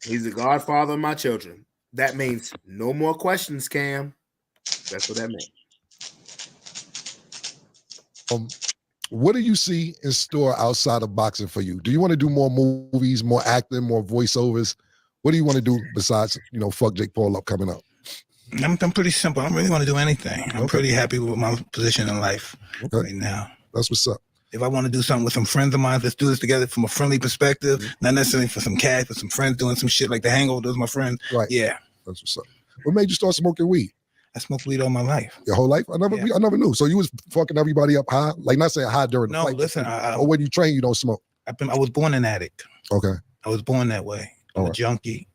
Speaker 1: He's the godfather of my children. That means no more questions, Cam. That's what that meant.
Speaker 9: What do you see in store outside of boxing for you? Do you want to do more movies, more acting, more voiceovers? What do you want to do besides, fuck Jake Paul up coming up?
Speaker 11: I'm pretty simple. I don't really want to do anything. I'm pretty happy with my position in life right now.
Speaker 9: That's what's up.
Speaker 11: If I want to do something with some friends of mine, let's do this together from a friendly perspective, not necessarily for some cash, but some friends doing some shit like The Hangover does my friend.
Speaker 9: Right.
Speaker 11: Yeah.
Speaker 9: That's what's up. What made you start smoking weed?
Speaker 11: I smoked weed all my life.
Speaker 9: Your whole life? I never knew. So you was fucking everybody up high? Like, not saying high during the fight.
Speaker 11: No, listen.
Speaker 9: Or when you train, you don't smoke?
Speaker 11: I was born an addict.
Speaker 9: Okay.
Speaker 11: I was born that way. I'm a junkie.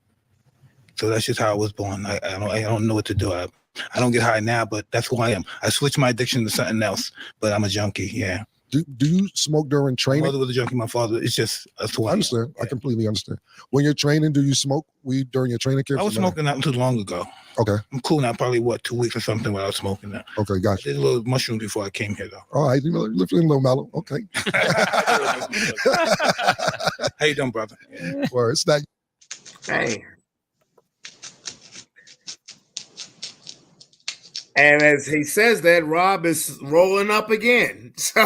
Speaker 11: So that's just how I was born. I don't know what to do. I don't get high now, but that's who I am. I switched my addiction to something else, but I'm a junkie, yeah.
Speaker 9: Do you smoke during training?
Speaker 11: My mother was a junkie, my father. It's just that's who I
Speaker 9: understand.
Speaker 11: Yeah.
Speaker 9: I completely understand. When you're training, do you smoke weed during your training camp?
Speaker 11: I was smoking not too long ago.
Speaker 9: Okay.
Speaker 11: I'm cool now, probably 2 weeks or something without smoking that.
Speaker 9: Okay, gotcha.
Speaker 11: I did a little mushroom before I came here though.
Speaker 9: All right, you're lifting a little mellow. Okay.
Speaker 11: How you doing, brother?
Speaker 9: Well, it's that.
Speaker 1: Hey. And as he says that, Rob is rolling up again. So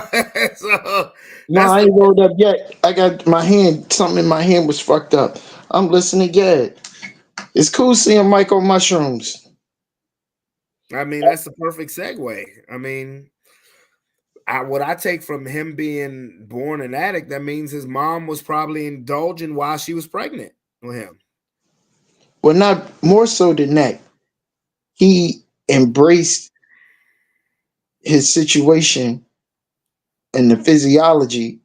Speaker 2: no, I ain't rolled up yet. I got my hand, something in my hand was fucked up. I'm listening good. It's cool seeing Mike on mushrooms.
Speaker 1: I mean, that's the perfect segue. I mean, what I take from him being born an addict, that means his mom was probably indulging while she was pregnant with him.
Speaker 2: Well, not more so than that. He embraced his situation and the physiology,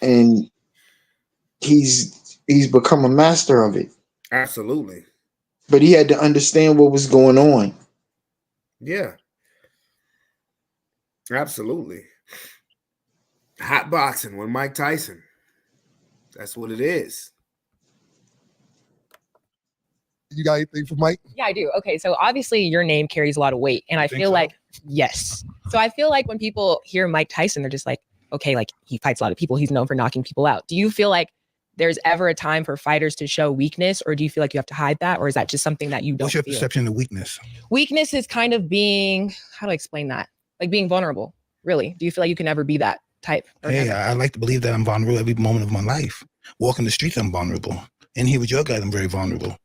Speaker 2: and he's become a master of it.
Speaker 1: Absolutely.
Speaker 2: But he had to understand what was going on.
Speaker 1: Yeah. Absolutely. Hot boxing with Mike Tyson. That's what it is.
Speaker 9: You got anything for Mike?
Speaker 8: Yeah, I do. Okay, so obviously your name carries a lot of weight, and I feel like yes. So I feel like when people hear Mike Tyson, they're just like, okay, like he fights a lot of people. He's known for knocking people out. Do you feel like there's ever a time for fighters to show weakness, or do you feel like you have to hide that, or is that just something that you don't?
Speaker 11: What's your
Speaker 8: feel?
Speaker 11: perception of weakness?
Speaker 8: Weakness is kind of being, how do I explain that? Like being vulnerable. Really? Do you feel like you can never be that type?
Speaker 11: Hey, I like to believe that I'm vulnerable every moment of my life. Walking the streets, I'm vulnerable. In here with your guys, I'm very vulnerable.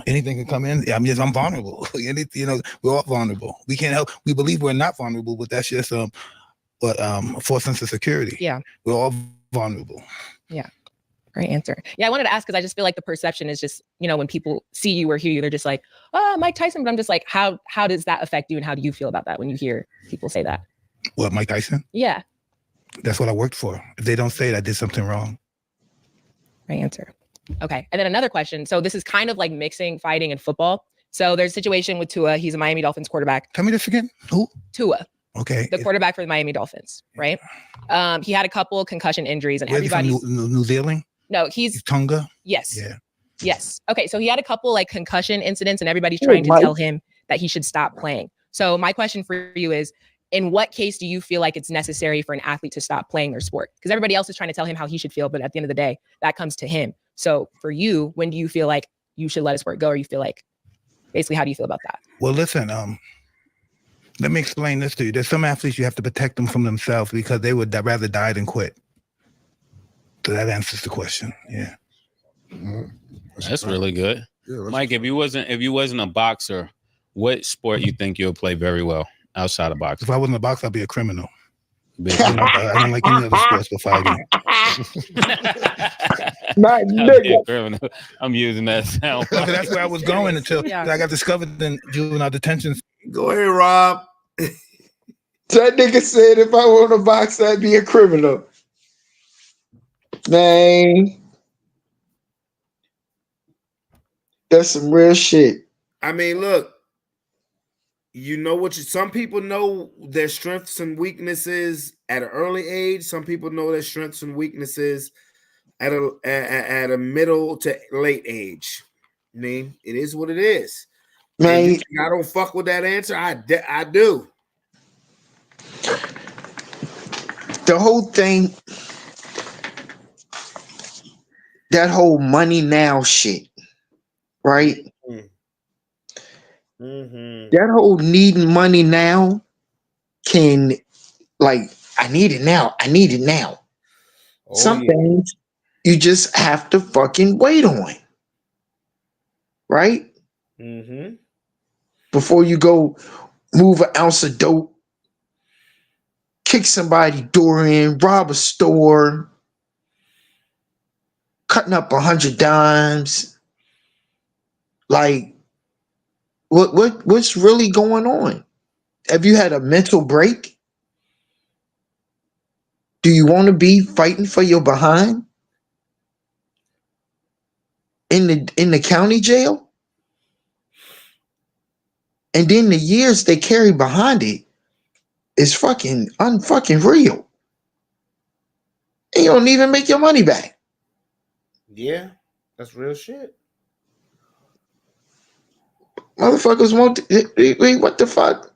Speaker 11: Anything can come in. I'm vulnerable. We're all vulnerable. We can't help. We believe we're not vulnerable, but that's just a false sense of security.
Speaker 8: Yeah,
Speaker 11: we're all vulnerable.
Speaker 8: Yeah, great answer. Yeah, I wanted to ask because I just feel like the perception is just when people see you or hear you, they're just like, oh, Mike Tyson. But I'm just like, how does that affect you, and how do you feel about that when you hear people say that?
Speaker 11: What, Mike Tyson?
Speaker 8: Yeah,
Speaker 11: that's what I worked for. If they don't say it, I did something wrong.
Speaker 8: Right answer. Okay. And then another question. So this is kind of like mixing fighting and football. So there's a situation with Tua. He's a Miami Dolphins quarterback.
Speaker 11: Tell me this again. Who?
Speaker 8: Tua.
Speaker 11: Okay.
Speaker 8: The quarterback for the Miami Dolphins, right? He had a couple concussion injuries and
Speaker 11: Where's
Speaker 8: everybody.
Speaker 11: New Zealand?
Speaker 8: No, he's
Speaker 11: Tonga.
Speaker 8: Yes.
Speaker 11: Yeah.
Speaker 8: Yes. Okay. So he had a couple like concussion incidents, and everybody's trying to tell him that he should stop playing. So my question for you is, in what case do you feel like it's necessary for an athlete to stop playing their sport? Because everybody else is trying to tell him how he should feel, but at the end of the day, that comes to him. So for you, when do you feel like you should let a sport go, or you feel like, basically, how do you feel about that?
Speaker 11: Well, listen, let me explain this to you. There's some athletes you have to protect them from themselves because they would rather die than quit. So that answers the question. Yeah.
Speaker 10: That's really good.
Speaker 9: Yeah,
Speaker 10: Mike, if you wasn't a boxer, what sport you think you'll play very well outside of boxing?
Speaker 11: If I wasn't a boxer, I'd be a criminal. I don't like any other sports but fighting.
Speaker 2: Not nigga.
Speaker 10: I'm using that sound.
Speaker 11: That's where I was going until I got discovered in juvenile detention.
Speaker 1: Go ahead, Rob.
Speaker 2: That nigga said if I want to box, I'd be a criminal. Man, that's some real shit.
Speaker 1: I mean, look, you know what some people know their strengths and weaknesses at an early age. Some people know their strengths and weaknesses at a middle to late age. I mean, it is what it is. Man, I don't fuck with that answer. I do.
Speaker 2: The whole thing, that whole money now shit, right?
Speaker 1: Mm-hmm.
Speaker 2: That whole needing money now can, like, I need it now. I need it now. Some things you just have to fucking wait on, right?
Speaker 1: Mm-hmm.
Speaker 2: Before you go move an ounce of dope, kick somebody's door in, rob a store, cutting up 100 dimes. Like, what's really going on? Have you had a mental break? Do you want to be fighting for your behind in the county jail? And then the years they carry behind it is fucking unfucking real. And you don't even make your money back.
Speaker 1: Yeah, that's real shit.
Speaker 2: Motherfuckers want what the fuck?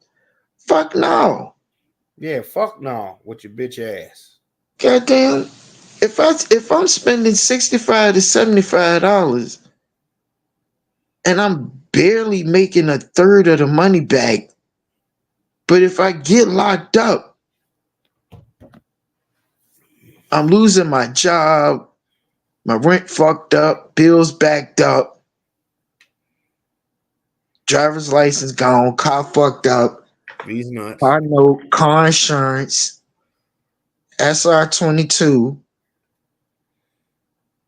Speaker 2: Fuck no.
Speaker 1: Yeah, fuck no with your bitch ass.
Speaker 2: Goddamn. If I'm spending $65 to $75 and I'm barely making a third of the money back, but if I get locked up, I'm losing my job, my rent fucked up, bills backed up, driver's license gone, car fucked up,
Speaker 1: these nuts,
Speaker 2: car note, car insurance, SR22.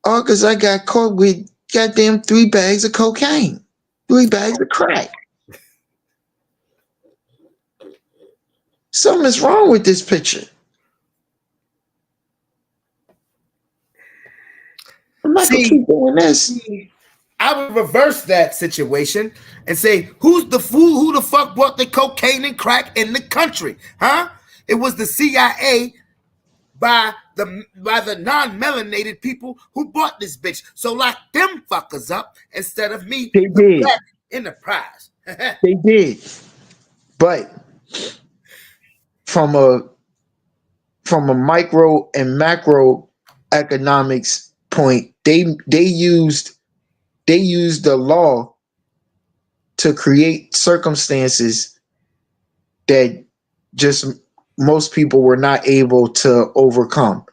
Speaker 2: All because I got caught with goddamn 3 bags of cocaine, 3 bags of crack. Something's wrong with this picture. I'm not gonna keep doing this.
Speaker 1: I would reverse that situation and say, who the fuck brought the cocaine and crack in the country? Huh? It was the CIA by the non-melanated people who bought this bitch. So lock them fuckers up instead of me.
Speaker 2: They did.
Speaker 1: Enterprise.
Speaker 2: They did. But from a micro and macro economics point, they used the law to create circumstances that just most people were not able to overcome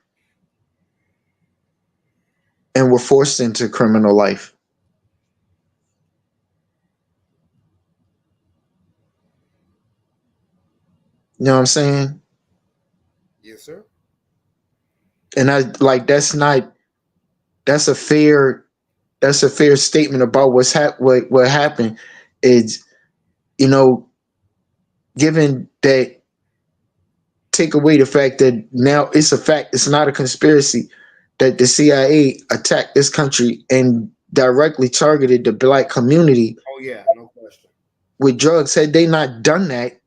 Speaker 2: and were forced into criminal life. You know what I'm saying?
Speaker 1: Yes, sir.
Speaker 2: And I like that's a fair statement about what happened. Is, you know, given that, take away the fact that now it's a fact, it's not a conspiracy, that the CIA attacked this country and directly targeted the black community.
Speaker 1: Oh yeah, no question.
Speaker 2: With drugs. Had they not done that,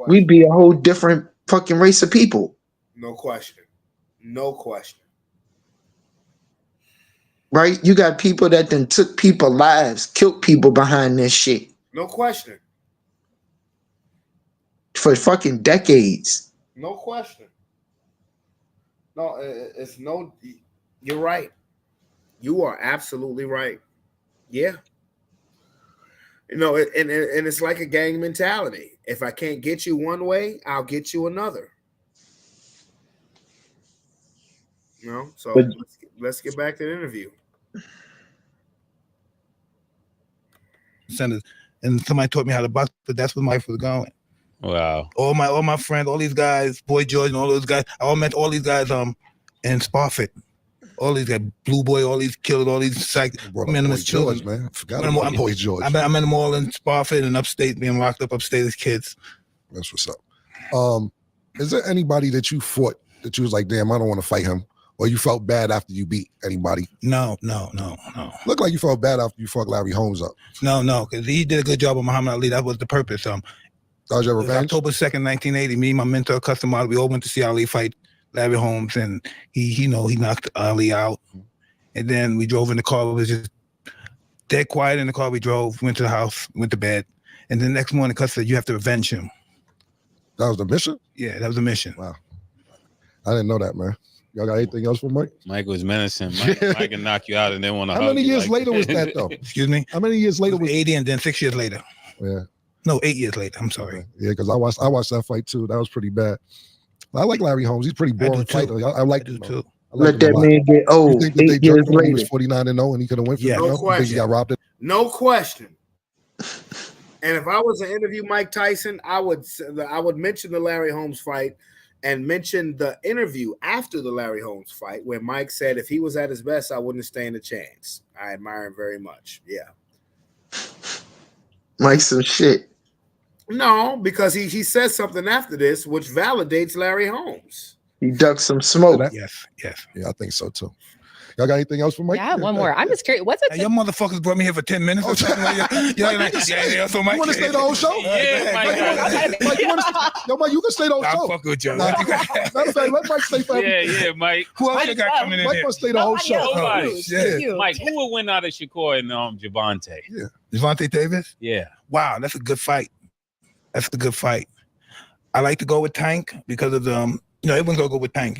Speaker 2: we'd be a whole different fucking race of people.
Speaker 1: No question. No question.
Speaker 2: right? You got people that then took people's lives, killed people behind this shit
Speaker 1: No question.
Speaker 2: for fucking decades.
Speaker 1: No question. No, it's no. You're right. You are absolutely right. Yeah. And it's like a gang mentality. If I can't get you one way, I'll get you another. So
Speaker 2: But
Speaker 1: let's get back to the interview.
Speaker 11: Centers, and somebody taught me how to box, but that's where my life was going.
Speaker 10: Wow.
Speaker 11: All my friends, all these guys, Boy George and all those guys, I all met all these guys in Sparfit. All these guys, Blue Boy, all these killers, all these psych.
Speaker 9: I met them as children, man. I forgot about Boy George.
Speaker 11: I met them all in Sparfit and upstate, being locked up upstate as kids.
Speaker 9: That's what's up. Is there anybody that you fought that you was like, damn, I don't want to fight him? Or you felt bad after you beat anybody?
Speaker 11: No.
Speaker 9: Looked like you felt bad after you fucked Larry Holmes up.
Speaker 11: No, because he did a good job on Muhammad Ali. That was the purpose.
Speaker 9: That was your revenge?
Speaker 11: October 2nd, 1980, me and my mentor, custom model, we all went to see Ali fight Larry Holmes, and he knocked Ali out. And then we drove in the car. It was just dead quiet in the car. We drove, went to the house, went to bed. And then the next morning, Cus said, you have to revenge him.
Speaker 9: That was the mission?
Speaker 11: Yeah, that was the mission.
Speaker 9: Wow. I didn't know that, man. Y'all got anything else for Mike?
Speaker 10: Mike was menacing. Mike can knock you out and then want to
Speaker 9: How many years later was that, though?
Speaker 11: Excuse me?
Speaker 9: How many years later
Speaker 11: was 80 and then 6 years later?
Speaker 9: Yeah.
Speaker 11: No, 8 years later. I'm sorry.
Speaker 9: Okay. Yeah, because I watched that fight too. That was pretty bad. I like Larry Holmes. He's pretty boring fighter. I like him too.
Speaker 2: Let that man get old.
Speaker 9: You think that
Speaker 2: 8 years
Speaker 9: he
Speaker 2: later.
Speaker 9: was 49-0 and he could have went for
Speaker 1: No
Speaker 9: You think
Speaker 1: question.
Speaker 9: he got robbed?
Speaker 1: No question. And if I was to interview Mike Tyson, I would mention the Larry Holmes fight and mention the interview after the Larry Holmes fight where Mike said if he was at his best, I wouldn't stand a chance. I admire him very much. Yeah.
Speaker 2: Mike some shit.
Speaker 1: No, because he says something after this which validates Larry Holmes.
Speaker 2: He ducked some smoke.
Speaker 11: Yes.
Speaker 9: Yeah, I think so too. Y'all got anything else for Mike?
Speaker 8: Yeah, one more. I'm just curious. What's it?
Speaker 11: Your motherfuckers brought me here for 10 minutes or something. So Mike,
Speaker 9: You want to stay the whole show?
Speaker 11: Yeah,
Speaker 9: Mike, Mike, you can stay the whole show.
Speaker 11: I'll fuck with you.
Speaker 9: Matter of fact, let Mike stay for
Speaker 10: Yeah, Mike.
Speaker 11: Who else you got coming in
Speaker 9: Mike
Speaker 11: here?
Speaker 9: must stay the whole show.
Speaker 10: Nobody.
Speaker 11: Yeah.
Speaker 10: Mike, who would win out of Shakur and Javante?
Speaker 9: Yeah.
Speaker 11: Devontae Davis?
Speaker 10: Yeah.
Speaker 11: Wow, that's a good fight. That's a good fight. I like to go with Tank because of the, everyone's gonna go with Tank,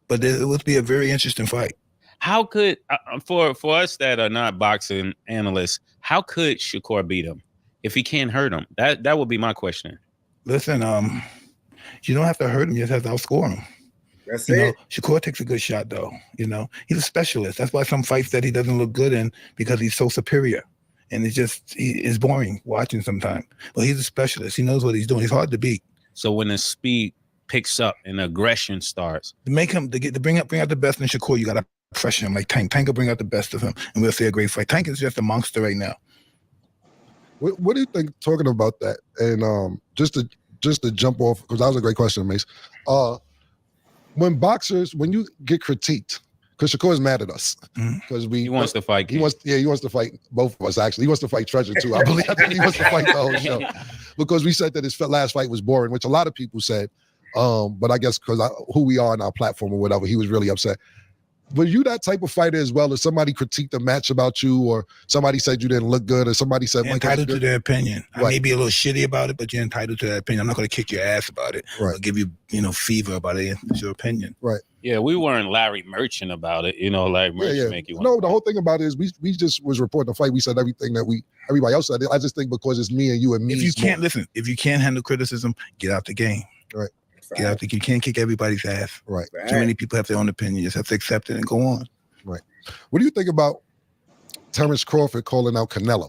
Speaker 11: but it would be a very interesting fight.
Speaker 10: How could for us that are not boxing analysts, how could Shakur beat him if he can't hurt him? That would be my question.
Speaker 11: Listen, you don't have to hurt him; you just have to outscore him.
Speaker 1: That's it.
Speaker 11: Shakur takes a good shot, though. He's a specialist. That's why some fights that he doesn't look good in because he's so superior, and it's boring watching sometimes. But he's a specialist. He knows what he's doing. He's hard to beat.
Speaker 10: So when the speed picks up and aggression starts,
Speaker 11: to bring out the best in Shakur, you got to pressure him like Tank. Tank will bring out the best of him, and we'll see a great fight. Tank is just a monster right now.
Speaker 9: What do you think? Talking about that, and just to jump off because that was a great question, Mace. When you get critiqued, because Shakur is mad at us because
Speaker 10: he wants to fight.
Speaker 9: He wants to fight both of us. Actually, he wants to fight Treasure too. I think he wants to fight the whole show because we said that his last fight was boring, which a lot of people said. But I guess because who we are on our platform or whatever, he was really upset. Were you that type of fighter as well? If somebody critiqued the match about you, or somebody said you didn't look good, or somebody said
Speaker 11: you're entitled to their opinion.
Speaker 9: Right.
Speaker 11: I may be a little shitty about it, but you're entitled to that opinion. I'm not going to kick your ass about it.
Speaker 9: Right.
Speaker 11: Or give you, fever about it. It's your opinion.
Speaker 9: Right.
Speaker 10: Yeah, we weren't Larry Merchant about it. Larry Merchant make you want.
Speaker 9: No, the whole thing about it is we just was reporting the fight. We said everything that everybody else said. I just think because it's me and you and me.
Speaker 11: If you can't handle criticism, get out the game.
Speaker 9: Right.
Speaker 11: Get out you can't kick everybody's ass.
Speaker 9: Right.
Speaker 11: Too many people have their own opinion. You just have to accept it and go on.
Speaker 9: Right. What do you think about Terrence Crawford calling out Canelo?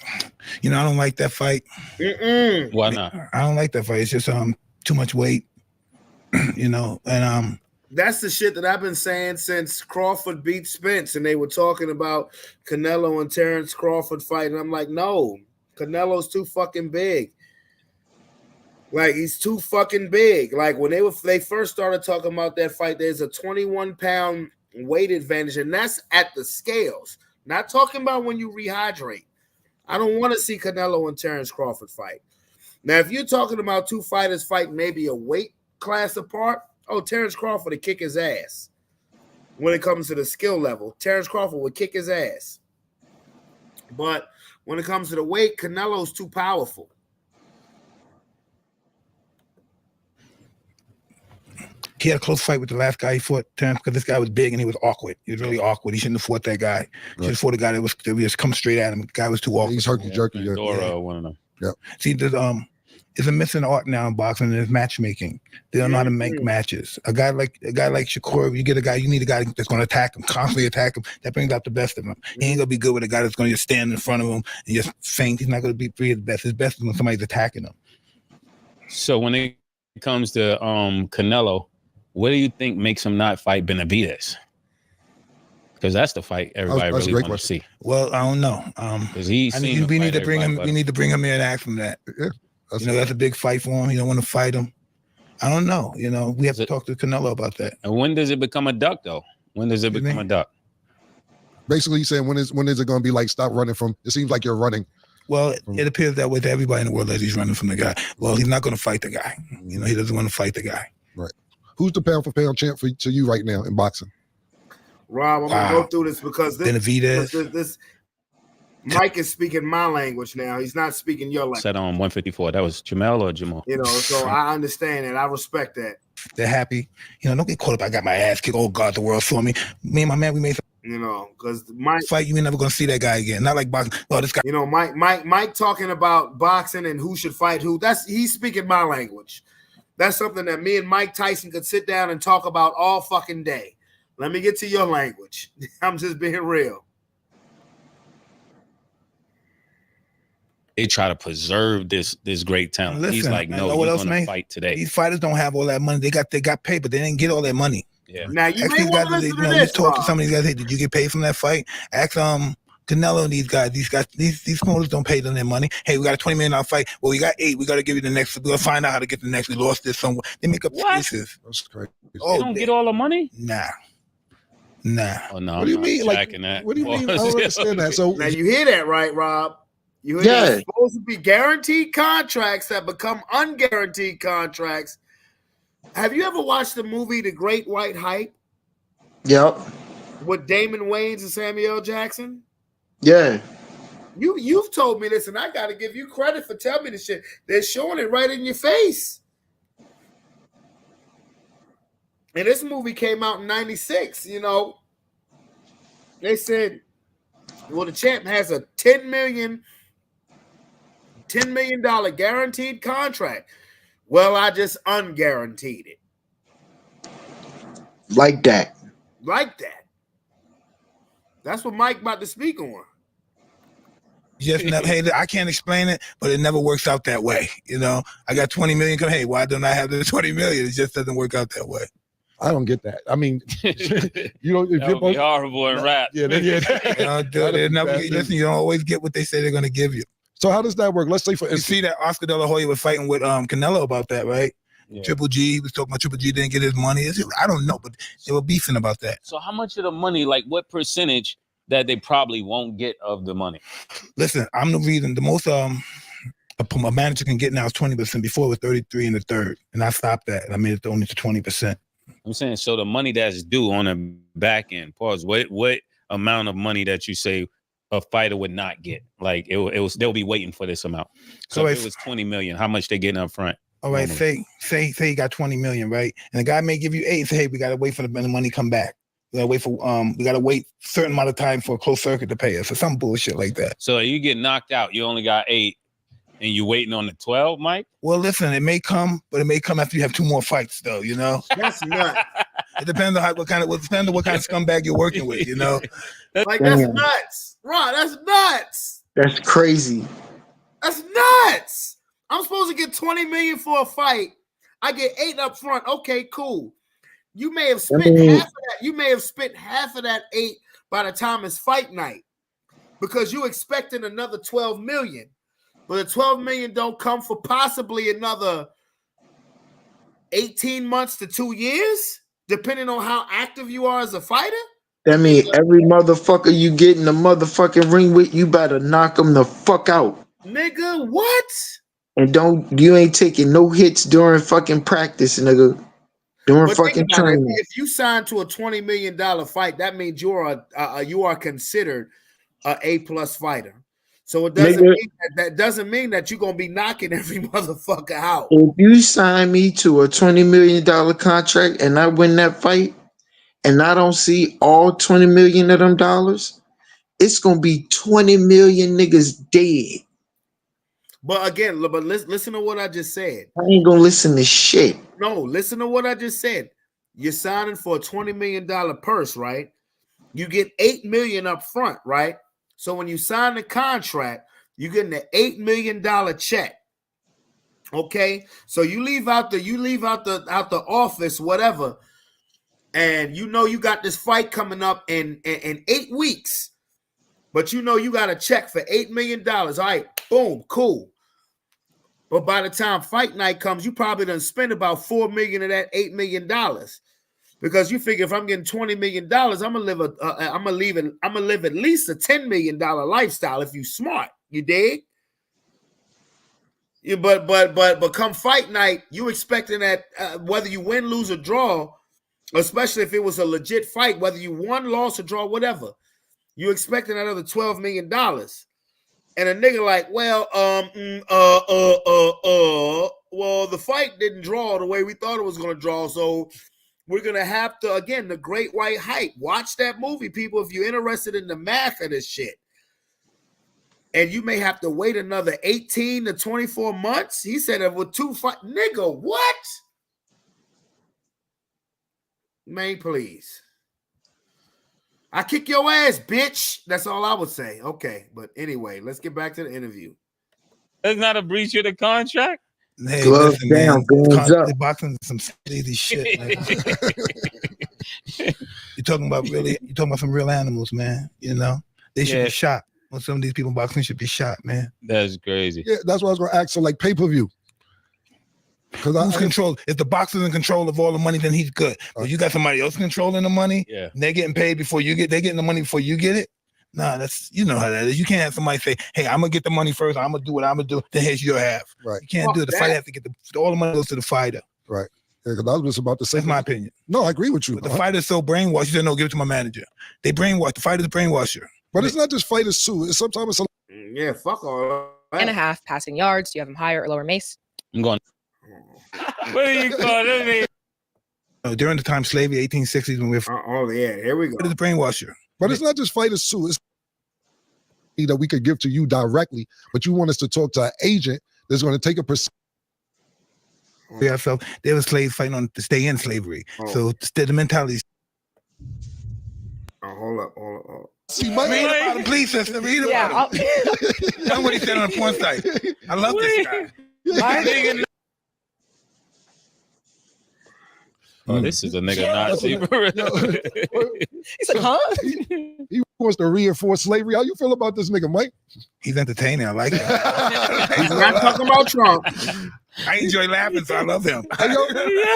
Speaker 11: I don't like that fight.
Speaker 10: Why not?
Speaker 11: I don't like that fight. It's just too much weight. And
Speaker 1: that's the shit that I've been saying since Crawford beat Spence, and they were talking about Canelo and Terrence Crawford fight, and I'm like, no, Canelo's too fucking big. Like, he's too fucking big. Like, when they first started talking about that fight, there's a 21-pound weight advantage, and that's at the scales. Not talking about when you rehydrate. I don't want to see Canelo and Terrence Crawford fight. Now, if you're talking about two fighters fighting maybe a weight class apart, Terrence Crawford would kick his ass. when it comes to the skill level. Terrence Crawford would kick his ass. But when it comes to the weight, Canelo's too powerful.
Speaker 11: He had a close fight with the last guy he fought, Terrence, because this guy was big and he was awkward. He was really awkward. He shouldn't have fought that guy. He should have fought a guy that was just come straight at him. The guy was too awkward.
Speaker 9: He's herky jerky.
Speaker 10: Dora, one of them.
Speaker 9: Yep.
Speaker 11: See, there's a missing art now in boxing. There's matchmaking. They don't know how to make matches. A guy like Shakur, you need a guy that's going to attack him, constantly attack him. That brings out the best of him. He ain't gonna be good with a guy that's going to just stand in front of him and just faint. He's not going to be his best. His best is when somebody's attacking him.
Speaker 10: So when it comes to Canelo, what do you think makes him not fight Benavidez? Because that's the fight everybody really wants to see.
Speaker 11: Well, I don't know.
Speaker 10: Because we
Speaker 11: need to bring him. We need to bring him here and ask him that. Yeah, that's a big fight for him. You don't want to fight him. I don't know. We have to talk to Canelo about that.
Speaker 10: And when does it become a duck, though? When does it become a duck?
Speaker 9: Basically, he's saying when is it going to be like stop running from? It seems like you're running.
Speaker 11: Well, it appears that way to everybody in the world that he's running from the guy. Well, he's not going to fight the guy. He doesn't want to fight the guy.
Speaker 9: Right. Who's the pound for pound champ to you right now in boxing?
Speaker 1: Rob, I'm gonna go through this because
Speaker 11: this
Speaker 1: Mike is speaking my language now. He's not speaking your language.
Speaker 10: Said on 154. That was Jamel or Jamal?
Speaker 1: So I understand that. I respect that.
Speaker 11: They're happy. Don't get caught up. I got my ass kicked. Oh God, the world saw me. Me and my man, we made some.
Speaker 1: Because Mike
Speaker 11: fight, you ain't never gonna see that guy again. Not like boxing. Oh, this guy.
Speaker 1: Mike talking about boxing and who should fight who. He's speaking my language. That's something that me and Mike Tyson could sit down and talk about all fucking day. Let me get to your language. I'm just being real.
Speaker 10: They try to preserve this great talent.
Speaker 11: Listen,
Speaker 10: he's like, no,
Speaker 11: you're
Speaker 10: going to fight today.
Speaker 11: These fighters don't have all that money. They got paid, but they didn't get all that money.
Speaker 10: Yeah.
Speaker 1: Now you may want to listen to this.
Speaker 11: Talk to some of these guys. Hey, did you get paid from that fight? Ask Canelo and these guys. These promoters don't pay them their money. Hey, we got a $20 million fight. Well, we got 8. We got to give you the next. We're gonna find out how to get the next. We lost this somewhere. They make up excuses.
Speaker 9: That's crazy.
Speaker 10: They don't get all the money?
Speaker 11: Nah.
Speaker 10: Oh no.
Speaker 9: What do you mean?
Speaker 10: That.
Speaker 9: What do you mean? I don't understand that. So
Speaker 1: now you hear that, right, Rob? You hear that? It's supposed to be guaranteed contracts that become unguaranteed contracts. Have you ever watched the movie The Great White Hype?
Speaker 2: Yep.
Speaker 1: With Damon Wayans and Samuel Jackson?
Speaker 2: Yeah.
Speaker 1: You've told me this, and I got to give you credit for telling me this shit. They're showing it right in your face. And this movie came out in 96, They said, well, the champ has a $10 million guaranteed contract. Well, I just unguaranteed it.
Speaker 2: Like that.
Speaker 1: That's what Mike about to speak on.
Speaker 11: Hey, I can't explain it, but it never works out that way. I got 20 million. Hey, why don't I have the 20 million? It just doesn't work out that way.
Speaker 9: I don't get that. I mean,
Speaker 10: if you're be horrible in rap.
Speaker 9: Yeah.
Speaker 11: Listen, you don't always get what they say they're going to give you.
Speaker 9: So how does that work? Let's say, for
Speaker 11: instance, you see that Oscar De La Hoya was fighting with Canelo about that, right?
Speaker 10: Yeah.
Speaker 11: Triple G, he was talking about Triple G didn't get his money. I don't know, but they were beefing about that.
Speaker 10: So how much of the money, like what percentage that they probably won't get of the money?
Speaker 11: Listen, I'm the reason. The most a manager can get now is 20%. Before it was 33 in the third, and I stopped that. And I made it only to 20%.
Speaker 10: I'm saying, so the money that's due on the back end, pause. What amount of money that you say a fighter would not get? Like they'll be waiting for this amount. So if it was 20 million, how much they getting up front?
Speaker 11: All right, say you got 20 million, right? And the guy may give you 8. Say, hey, we gotta wait for the money come back. We gotta wait a certain amount of time for a closed circuit to pay us, or some bullshit like that.
Speaker 10: So you get knocked out, you only got 8, and you waiting on the 12, Mike?
Speaker 11: Well, listen, it may come, but it may come after you have 2 more fights, though.
Speaker 1: That's nuts.
Speaker 11: It depends on what kind of scumbag you're working with.
Speaker 1: Like that's nuts, Ron. That's nuts.
Speaker 2: That's crazy.
Speaker 1: That's nuts. I'm supposed to get 20 million for a fight. I get 8 up front. Okay, cool. You may have spent half of that. You may have spent half of that 8 by the time it's fight night, because you expecting another 12 million. But the 12 million don't come for possibly another 18 months to 2 years, depending on how active you are as a fighter.
Speaker 2: That means every motherfucker you get in the motherfucking ring with, you better knock them the fuck out.
Speaker 1: Nigga, what?
Speaker 2: And you ain't taking no hits during fucking practice, nigga. Doing
Speaker 1: But
Speaker 2: fucking
Speaker 1: think about it.
Speaker 2: training.
Speaker 1: If you sign to a $20 million fight, that means you are considered a A+ fighter. So it doesn't
Speaker 2: Nigga,
Speaker 1: mean that doesn't mean that you're gonna be knocking every motherfucker out.
Speaker 2: if you sign me to a $20 million contract and I win that fight and I don't see all 20 million of them dollars, it's gonna be 20 million niggas dead.
Speaker 1: But again, but listen to what I just said.
Speaker 2: I ain't gonna listen to shit.
Speaker 1: No, listen to what I just said. You're signing for a $20 million purse, right? You get 8 million up front, right? So when you sign the contract, you're getting an $8 million check. Okay, so you leave out the office, whatever, and you know you got this fight coming up in 8 weeks, but you know you got a check for $8 million. All right, boom, cool. But by the time fight night comes, you probably done spend about $4 million of that $8 million. Because you figure if I'm getting $20 million, I'm gonna live at least a $10 million lifestyle if you smart. You dig? Yeah, but come fight night, you expecting that whether you win, lose, or draw, especially if it was a legit fight, whether you won, lost, or draw, whatever, you expecting another $12 million. And a nigga like, well, well, the fight didn't draw the way we thought it was gonna draw, so we're gonna have to, again, the Great White Hype. Watch that movie, people, if you're interested in the math of this shit. And you may have to wait another 18 to 24 months. He said it with 2 fight. Nigga, what? Man, please. I kick your ass, bitch. That's all I would say. Okay, but anyway, let's get back to the interview.
Speaker 10: That's not a breach of the contract.
Speaker 11: Hey,
Speaker 2: Gloves
Speaker 11: listen,
Speaker 2: down,
Speaker 11: man.
Speaker 2: guns up.
Speaker 11: Boxing is some shady shit, man. You're talking about some real animals, man. You know, they should be shot. Well, some of these people boxing should be shot, man.
Speaker 10: That's crazy.
Speaker 9: Yeah, that's what I was gonna ask. So like pay-per-view. Because
Speaker 11: who's control? If the boxer's in control of all the money, then he's good. But you got somebody else controlling the money, and they're getting paid before you get. They're getting the money before you get it. Nah, that's, you know how that is. You can't have somebody say, "Hey, I'm gonna get the money first. I'm gonna do what I'm gonna do. Then here's your half."
Speaker 9: Right.
Speaker 11: You can't do it. The fighter has to get all the money goes to the fighter.
Speaker 9: Right. Yeah, because I was just about to say.
Speaker 11: That's my opinion.
Speaker 9: No, I agree with you.
Speaker 11: But the fighter's so brainwashed. You said, "No, give it to my manager." They brainwash. The fighter's a brainwasher.
Speaker 9: But it's not just fighters too. It's sometimes it's
Speaker 1: yeah, fuck all that.
Speaker 8: And a half passing yards. Do you have him higher or lower mace?
Speaker 10: I'm going. What do you call it?
Speaker 11: During the time slavery, 1860s, when we're
Speaker 1: oh yeah, here we go.
Speaker 11: It's a brainwasher.
Speaker 9: But it's not just fighters too. It's that we could give to you directly, but you want us to talk to an agent that's going to take a percent.
Speaker 11: Yeah, so they were slaves fighting on to stay in slavery. So the mentality.
Speaker 1: Hold up.
Speaker 11: See, read about him, please, sister. Read about him. Tell me what he said on the porn site. I love this guy.
Speaker 10: Oh, this is a nigga Nazi.
Speaker 11: He said, huh?
Speaker 9: He wants to reinforce slavery. How you feel about this nigga, Mike?
Speaker 11: He's entertaining. I like it.
Speaker 1: He's not talking about Trump.
Speaker 11: I enjoy laughing, so I love him.
Speaker 9: Hey,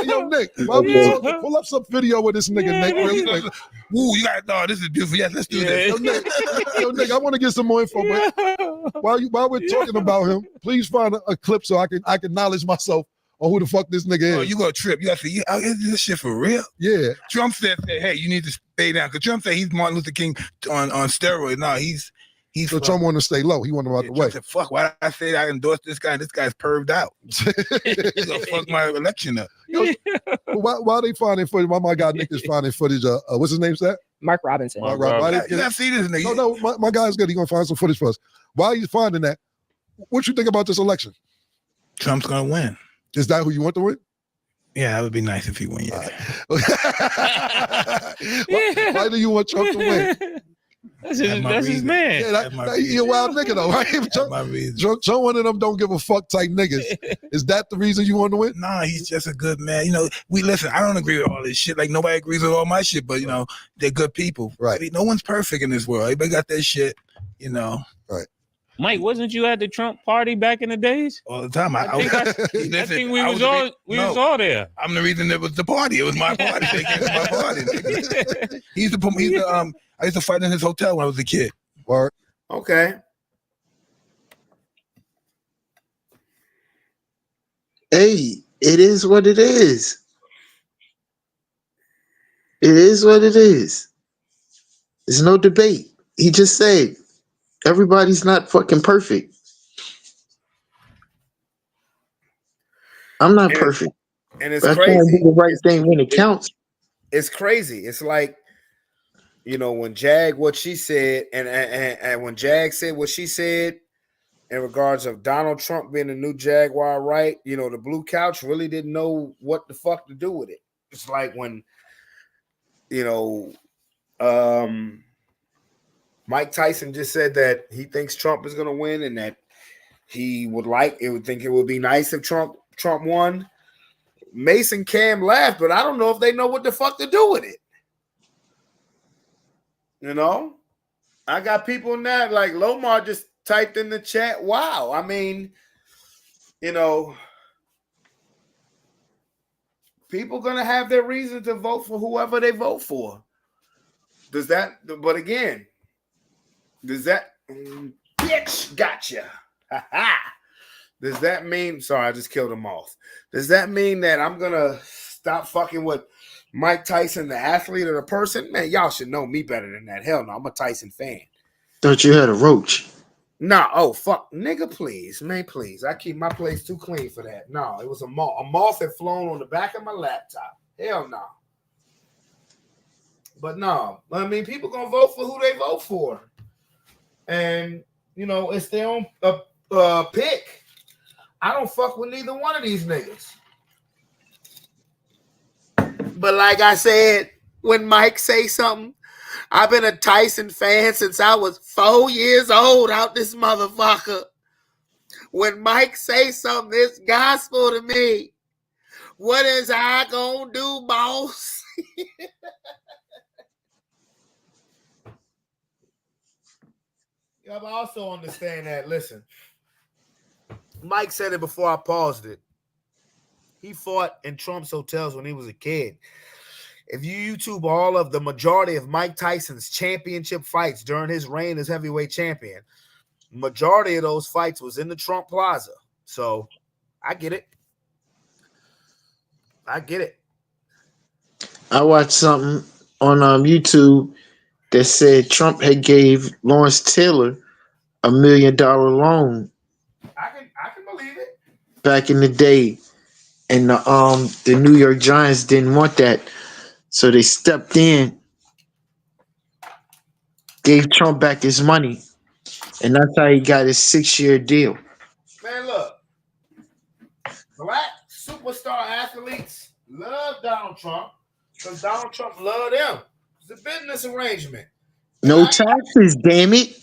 Speaker 9: yo, Nick, while we talking, pull up some video with this nigga, Nick, real quick.
Speaker 11: Woo, you got, no, this is beautiful. Yes, let's do this.
Speaker 9: Yo, Nick, I want to get some more info, but while we're talking about him, please find a clip so I can acknowledge myself on who the fuck this nigga is.
Speaker 11: Oh, you go trip. You got to say, is this shit for real?
Speaker 9: Yeah.
Speaker 11: Trump said, hey, you need to stay down. Because Trump said he's Martin Luther King on steroids. No, he's
Speaker 9: so Trump wanted to stay low. He wanted him out the way.
Speaker 11: Trump said, fuck, why did I say I endorsed this guy? This guy's perved out. He's going to fuck my election up.
Speaker 9: Why they finding footage? Why my guy Nick is finding footage of, what's his name, Seth?
Speaker 8: Mark Robinson.
Speaker 9: Mark Robinson.
Speaker 11: You got to see this nigga.
Speaker 9: No, my guy's good. He's going to find some footage for us. While he's finding that, what you think about this election?
Speaker 11: Trump's going to win.
Speaker 9: Is that who you want to win?
Speaker 11: Yeah, that would be nice if he win. Yeah.
Speaker 9: Why do you want Trump to win?
Speaker 10: That's his man.
Speaker 9: Yeah, he a wild nigga though, right? Trump one of them don't give a fuck type niggas. Is that the reason you want to win?
Speaker 11: Nah, he's just a good man. You know, listen, I don't agree with all this shit. Like nobody agrees with all my shit, but you know, they're good people.
Speaker 9: Right.
Speaker 11: I mean, no one's perfect in this world. Everybody got their shit, you know.
Speaker 9: Right.
Speaker 10: Mike, wasn't you at the Trump party back in the days?
Speaker 11: All the time. I
Speaker 10: think we was all there.
Speaker 11: I'm the reason it was the party. It was my party. They came to my party. I used to fight in his hotel when I was a kid.
Speaker 9: Or
Speaker 1: okay.
Speaker 2: Hey, it is what it is. It is what it is. There's no debate. He just said everybody's not fucking perfect. I'm not perfect.
Speaker 1: And it's
Speaker 2: But I try to do
Speaker 1: crazy.
Speaker 2: the right thing when it counts.
Speaker 1: It's crazy. It's like, when Jag what she said, and when Jag said what she said in regards of Donald Trump being the new Jaguar, right? The blue couch really didn't know what the fuck to do with it. It's like when, Mike Tyson just said that he thinks Trump is going to win, and that he would think it would be nice if Trump won. Mason Cam laughed, but I don't know if they know what the fuck to do with it. I got people in that, like Lomar just typed in the chat. Wow. I mean, people going to have their reason to vote for whoever they vote for. But again, bitch, gotcha. Does that mean, sorry, I just killed a moth. Does that mean that I'm going to stop fucking with Mike Tyson, the athlete or the person? Man, y'all should know me better than that. Hell no, I'm a Tyson fan.
Speaker 2: Thought you had a roach.
Speaker 1: Nah, oh, fuck. Nigga, please. Man, please. I keep my place too clean for that. No, it was a moth. A moth had flown on the back of my laptop. Hell no. But no, I mean, people going to vote for who they vote for. And, it's their own pick. I don't fuck with neither one of these niggas. But like I said, when Mike say something, I've been a Tyson fan since I was 4 years old out this motherfucker. When Mike say something, it's gospel to me. What is I gonna do, boss? I also understand that. Listen, Mike said it before I paused it. He fought in Trump's hotels when he was a kid. If you YouTube all of the majority of Mike Tyson's championship fights during his reign as heavyweight champion, majority of those fights was in the Trump Plaza. So I get it.
Speaker 2: I watched something on YouTube that said Trump had gave Lawrence Taylor $1 million loan.
Speaker 1: I can believe it.
Speaker 2: Back in the day, and the New York Giants didn't want that, so they stepped in, gave Trump back his money, and that's how he got his 6-year deal.
Speaker 1: Man, look, black superstar athletes love Donald Trump because Donald Trump loved them. It's a business arrangement.
Speaker 2: No taxes, damn it.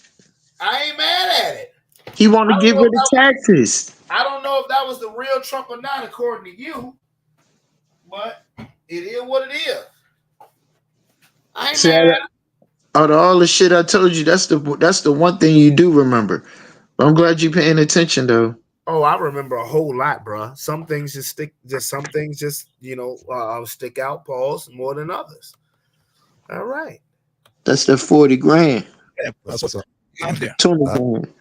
Speaker 1: I ain't mad at it.
Speaker 2: He want to get rid of taxes.
Speaker 1: I don't know if that was the real Trump or not, according to you, but it is what it is. I ain't mad at it.
Speaker 2: Out of all the shit I told you, that's the one thing you do remember. But I'm glad you're paying attention, though.
Speaker 1: Oh, I remember a whole lot, bro. Some things just stick. Some things stick out, pause more than others. All right.
Speaker 2: That's the 40 grand.
Speaker 9: Yeah, that's what's up.
Speaker 2: I'm there. 20 grand.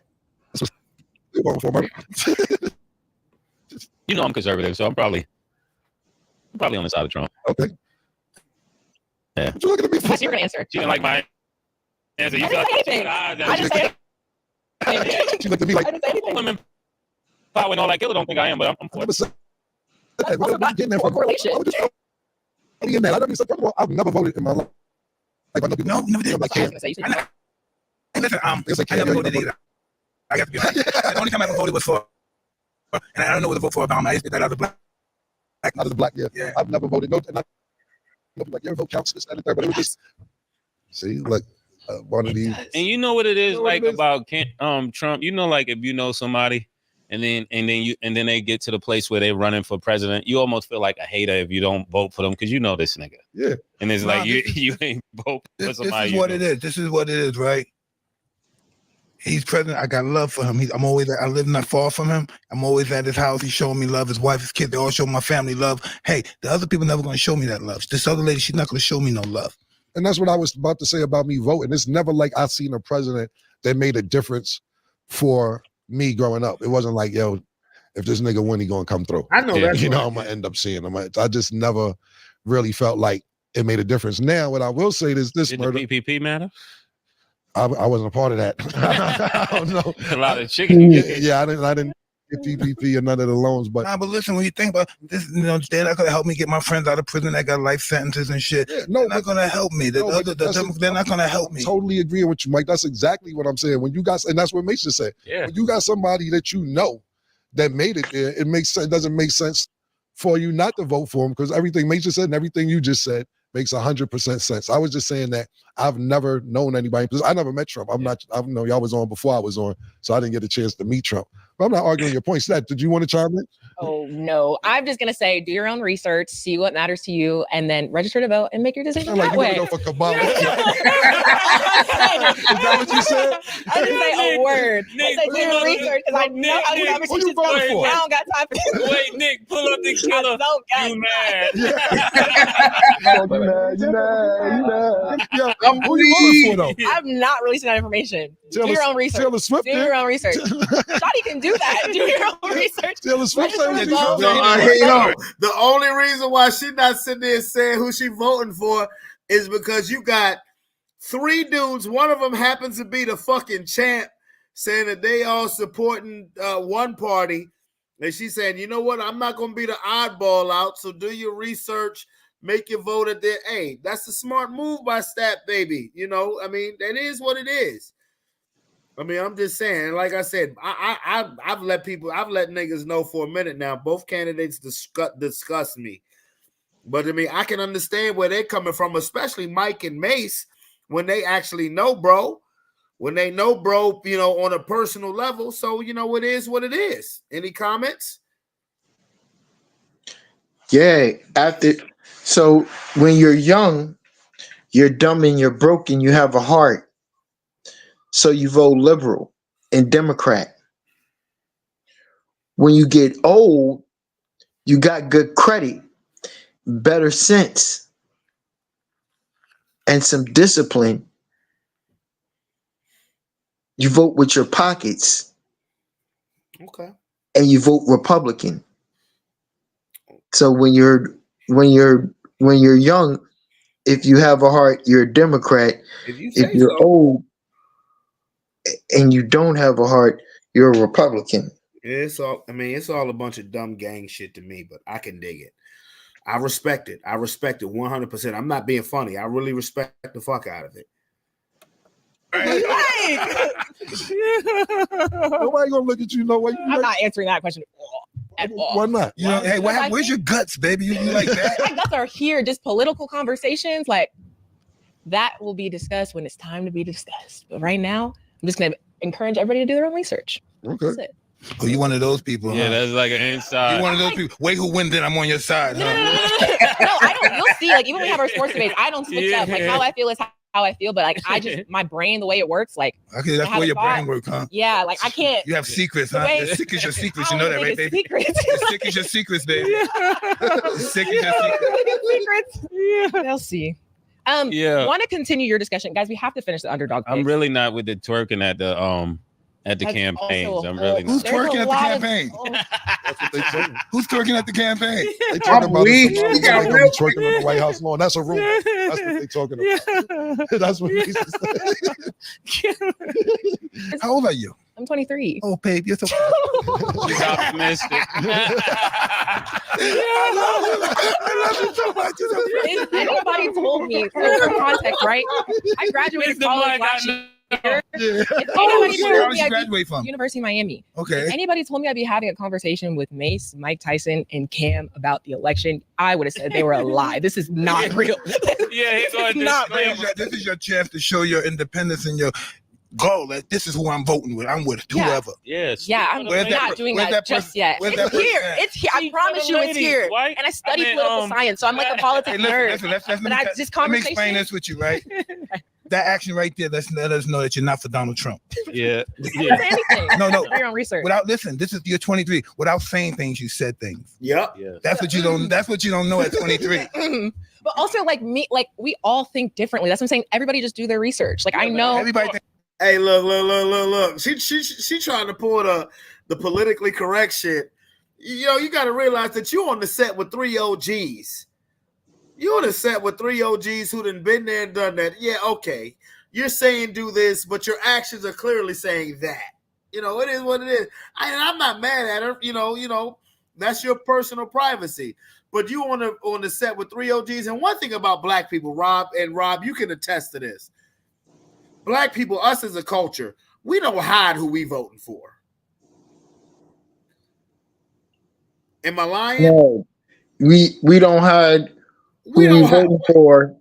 Speaker 10: I'm conservative, so I'm probably on the side of Trump.
Speaker 9: Okay.
Speaker 10: Yeah.
Speaker 9: What you looking at me for?
Speaker 8: You're gonna answer.
Speaker 10: She didn't like my answer. You
Speaker 8: I didn't say anything. I just say
Speaker 9: She looked at me like,
Speaker 8: I didn't say anything.
Speaker 10: women power and all that killer don't think I am, but I'm for it.
Speaker 9: What are you getting there from?
Speaker 8: Correlation.
Speaker 9: I never said, first of all, I've never voted in my life. Like, I know people,
Speaker 11: No, you never did.
Speaker 9: like,
Speaker 8: I was gonna say, you said-
Speaker 11: And listen,
Speaker 9: It's like,
Speaker 11: I never
Speaker 9: yeah,
Speaker 11: voted either. I got to be honest. The only time I ever voted was for, and I don't know what to vote for Obama. I just did that other black.
Speaker 9: not as a black, yeah.
Speaker 11: Yeah.
Speaker 9: I've never voted, no, like, your vote counts, this, that, and that, but it was just, see, like, one of these.
Speaker 10: And you know what it is
Speaker 9: You know what
Speaker 10: like
Speaker 9: it is?
Speaker 10: about Trump. Like if you know somebody, and then they get to the place where they're running for president, you almost feel like a hater if you don't vote for them because you know this nigga.
Speaker 9: Yeah.
Speaker 10: And it's
Speaker 11: Nah,
Speaker 10: like you ain't vote for
Speaker 11: This
Speaker 10: somebody.
Speaker 11: is what it is. This is what it is, right? He's president. I got love for him. I live not far from him. I'm always at his house. He's showing me love. His wife, his kids, they all show my family love. Hey, the other people never going to show me that love. This other lady, she's not going to show me no love.
Speaker 9: And that's what I was about to say about me voting. It's never like I seen a president that made a difference for me growing up. It wasn't like, yo, if this nigga win, he gonna come through.
Speaker 1: I know that.
Speaker 9: I'm gonna end up seeing him. I just never really felt like it made a difference. Now, what I will say is this:
Speaker 10: Did
Speaker 9: murder.
Speaker 10: the PPP matter?
Speaker 9: I wasn't a part of that. I don't know.
Speaker 10: A lot of chicken.
Speaker 9: Yeah, I didn't get PPP or none of the loans, but
Speaker 11: but listen, when you think about this, they're not gonna help me get my friends out of prison that got life sentences and shit.
Speaker 9: Yeah,
Speaker 11: they're not gonna help me. They're not gonna help me.
Speaker 9: Totally agreeing with you, Mike. That's exactly what I'm saying. When you guys, and that's what Mason said.
Speaker 10: Yeah.
Speaker 9: When you got somebody that you know that made it there, it makes sense. It doesn't make sense for you not to vote for him because everything Mason said and everything you just said makes 100% sense. I was just saying that I've never known anybody because I never met Trump. I know y'all was on before I was on, so I didn't get a chance to meet Trump. But I'm not arguing your points. Did you want to chime in?
Speaker 8: Oh no, I'm just gonna say, do your own research, see what matters to you, and then register to vote and make your decision that way.
Speaker 9: Go for Kamala. Is that what you said?
Speaker 8: I didn't say a word. I said do your research because I know how these conversations go. I don't got time for this.
Speaker 10: Wait, Nick, pull up the killer. You mad?
Speaker 9: Who you voting for though?
Speaker 8: I'm not releasing that information. Do your own research.
Speaker 9: Taylor Swift.
Speaker 8: Do your own research. Shotty can do that. Do your own research.
Speaker 9: Taylor Swift.
Speaker 1: The only reason why she's not sitting there saying who she voting for is because you got 3 dudes. One of them happens to be the fucking champ, saying that they all supporting one party. And she's saying, you know what? I'm not going to be the oddball out. So do your research, make your vote at their. Hey, that's a smart move by Stat Baby. You know, I mean, that is what it is. I mean, I'm just saying, like I said, I've let niggas know for a minute now. Both candidates disgust me. But I mean, I can understand where they're coming from, especially Mike and Mace, when they actually know, bro. When they know, bro, you know, on a personal level. So, you know, it is what it is. Any comments?
Speaker 2: Yeah. So when you're young, you're dumb and you're broken, you have a heart. So you vote liberal and Democrat. When you get old, you got good credit, better sense, and some discipline. You vote with your pockets.
Speaker 1: Okay.
Speaker 2: And you vote Republican. So when you're young, if you have a heart, you're a Democrat. If you're old and you don't have a heart, you're a Republican.
Speaker 1: It's all a bunch of dumb gang shit to me, but I can dig it. I respect it. 100%. I'm not being funny. I really respect the fuck out of it.
Speaker 9: Nobody gonna look at you no way.
Speaker 8: I'm not answering that question at all.
Speaker 9: Why not?
Speaker 11: You know, hey, where's your guts, baby? You like that?
Speaker 8: My guts are here. Just political conversations, like that will be discussed when it's time to be discussed. But right now, I'm just gonna encourage everybody to do their own research.
Speaker 9: Okay.
Speaker 8: That's it.
Speaker 11: Oh, you one of those people?
Speaker 10: Yeah,
Speaker 11: huh?
Speaker 10: that's like an inside.
Speaker 11: You one of those people. Wait, who wins? Then I'm on your side. Huh?
Speaker 8: No, I don't. You'll see. Like even when we have our sports debates, I don't switch up. Like how I feel is how I feel, but like I just my brain, the way it works, like
Speaker 11: okay, that's where your brain works, huh?
Speaker 8: Yeah, like I can't.
Speaker 11: You have secrets, huh? The sick is your secrets. You know that, right, baby? The sick is your secrets, baby. The sick is your secrets.
Speaker 8: Yeah, they'll see. Want to continue your discussion, guys? We have to finish the underdog.
Speaker 10: I'm really not with the twerking at the campaigns. I'm really not.
Speaker 11: Who's twerking at the campaign?
Speaker 9: That's what they say.
Speaker 11: Who's twerking at the campaign?
Speaker 9: They talking about it. They're gonna be twerking on the White House lawn. That's a rumor. That's what they talking about. That's what they say.
Speaker 11: How old are you?
Speaker 8: I'm 23.
Speaker 11: Oh, babe, you're so.
Speaker 10: She's optimistic.
Speaker 11: I love you so much.
Speaker 8: If anybody told me, for context, right? I graduated college last year. If anybody told me I'd be from University of Miami.
Speaker 11: Okay.
Speaker 8: If anybody told me I'd be having a conversation with Mace, Mike Tyson, and Cam about the election, I would have said they were a lie. This is not real.
Speaker 10: Yeah, he's going
Speaker 11: not real. This is your chance to show your independence and your goal. Like, this is who I'm voting with. I'm with whoever.
Speaker 10: Yes.
Speaker 8: Yeah, I'm not doing that just yet. It's here. It's here. I promise you, it's here. And I study political science, so I'm like a politics nerd.
Speaker 11: Let me explain this with you, right? That action right there, let us know that you're not for Donald Trump.
Speaker 10: Yeah.
Speaker 11: No.
Speaker 8: Do your own research.
Speaker 11: Listen, this is you're 23. Without saying things, you said things.
Speaker 1: Yep.
Speaker 10: Yeah.
Speaker 11: That's what you don't know at 23.
Speaker 8: But also, like me, like we all think differently. That's what I'm saying. Everybody just do their research. Like I know
Speaker 11: everybody.
Speaker 1: Hey, look. She trying to pull the politically correct shit. You know, you got to realize that you're on the set with 3 OGs. You on a set with 3 OGs who done been there and done that. Yeah, okay. You're saying do this, but your actions are clearly saying that. You know, it is what it is. I'm not mad at her. You know, that's your personal privacy. But you on the set with 3 OGs. And one thing about black people, Rob, you can attest to this. Black people, us as a culture, we don't hide who we voting for. Am I lying?
Speaker 2: No, we don't hide who we voting for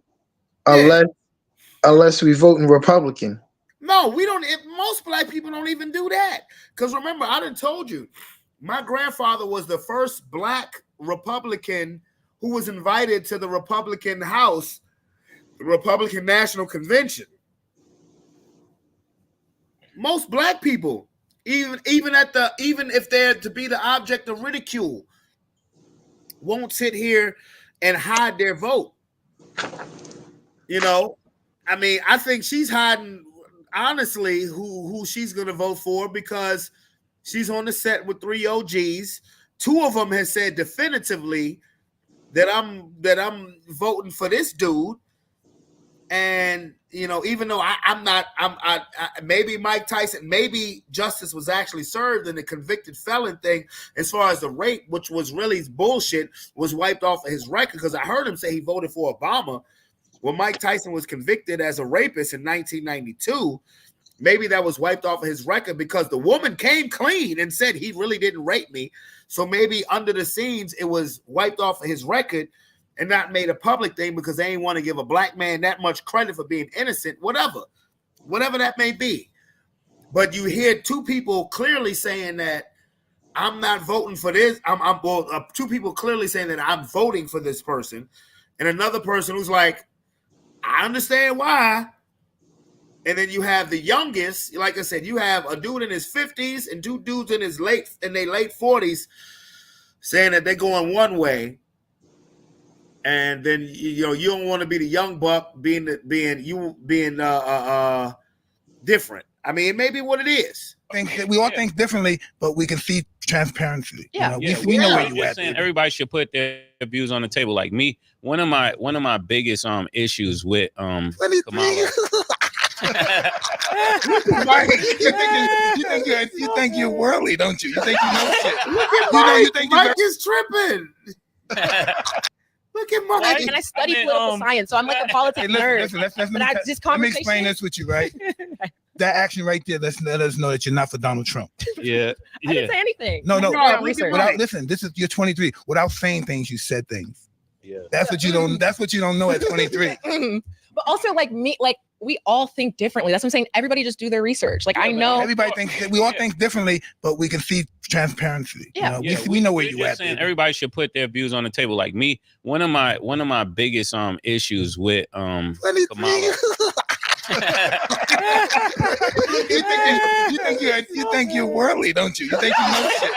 Speaker 2: unless we voting Republican.
Speaker 1: No, we don't. Most black people don't even do that. Because remember, I done told you, my grandfather was the first black Republican who was invited to the Republican House, the Republican National Convention. Most black people, even if they're to be the object of ridicule, won't sit here and hide their vote. You know, I mean, I think she's hiding honestly who she's going to vote for because she's on the set with 3 OGs. 2 of them has said definitively that I'm voting for this dude. And you know, even though I'm not, maybe Mike Tyson, maybe justice was actually served in the convicted felon thing, as far as the rape, which was really bullshit, was wiped off of his record. Because I heard him say he voted for Obama. Well, Mike Tyson was convicted as a rapist in 1992. Maybe that was wiped off of his record because the woman came clean and said he really didn't rape me. So maybe under the scenes it was wiped off of his record and not made a public thing because they ain't want to give a black man that much credit for being innocent, whatever that may be. But you hear 2 people clearly saying that I'm not voting for this. 2 people clearly saying that I'm voting for this person, and another person who's like, I understand why. And then you have the youngest, like I said, you have a dude in his 50s and 2 dudes in their late 40s saying that they're going one way. And then you don't want to be the young buck being different. I mean, it may be what it is.
Speaker 11: We all think differently, but we can see transparency. Yeah, we know where you at.
Speaker 10: Everybody should put their views on the table. Like me, one of my biggest issues with Kamala.
Speaker 11: you think you're worldly, don't you? You think you know shit.
Speaker 1: You think Mike is tripping. Look at Mike.
Speaker 8: And I study political science, so I'm like a politics nerd.
Speaker 11: Let me explain this with you, right? That action right there, let us know that you're not for Donald Trump.
Speaker 10: Yeah.
Speaker 8: I didn't say anything.
Speaker 11: No. Listen, you're 23. Without saying things, you said things.
Speaker 10: Yeah.
Speaker 11: That's what you don't know at 23.
Speaker 8: But also, like me, like we all think differently. That's what I'm saying. Everybody just do their research. Like I know
Speaker 11: everybody thinks we all think differently, but we can see transparency.
Speaker 8: Yeah,
Speaker 11: we know where you at.
Speaker 10: Everybody should put their views on the table. Like me, one of my biggest issues with Kamala.
Speaker 11: you think you're worldly, don't you? You think you know shit.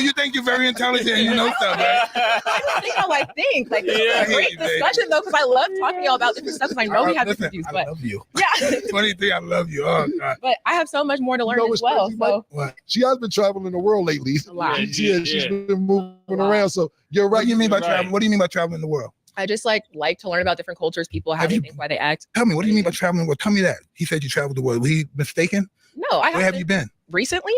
Speaker 11: You think you're very intelligent and you know stuff, right?
Speaker 8: I just think how I think. Like this is a great discussion though, because I love talking to y'all about different stuff. Because I know we have different views. But
Speaker 11: I love you.
Speaker 8: Yeah.
Speaker 11: 23, I love you. Oh God.
Speaker 8: But I have so much more to learn as well. So
Speaker 9: what? She has been traveling the world lately.
Speaker 8: A lot.
Speaker 9: She's been moving around. So you're right.
Speaker 11: What do you mean by traveling? What do you mean by traveling the world?
Speaker 8: I just like to learn about different cultures, people, how they think, why they act.
Speaker 11: Tell me, what do you mean by traveling the world? Tell me that. He said you traveled the world. Was he mistaken?
Speaker 8: No,
Speaker 11: Where have you been?
Speaker 8: Recently?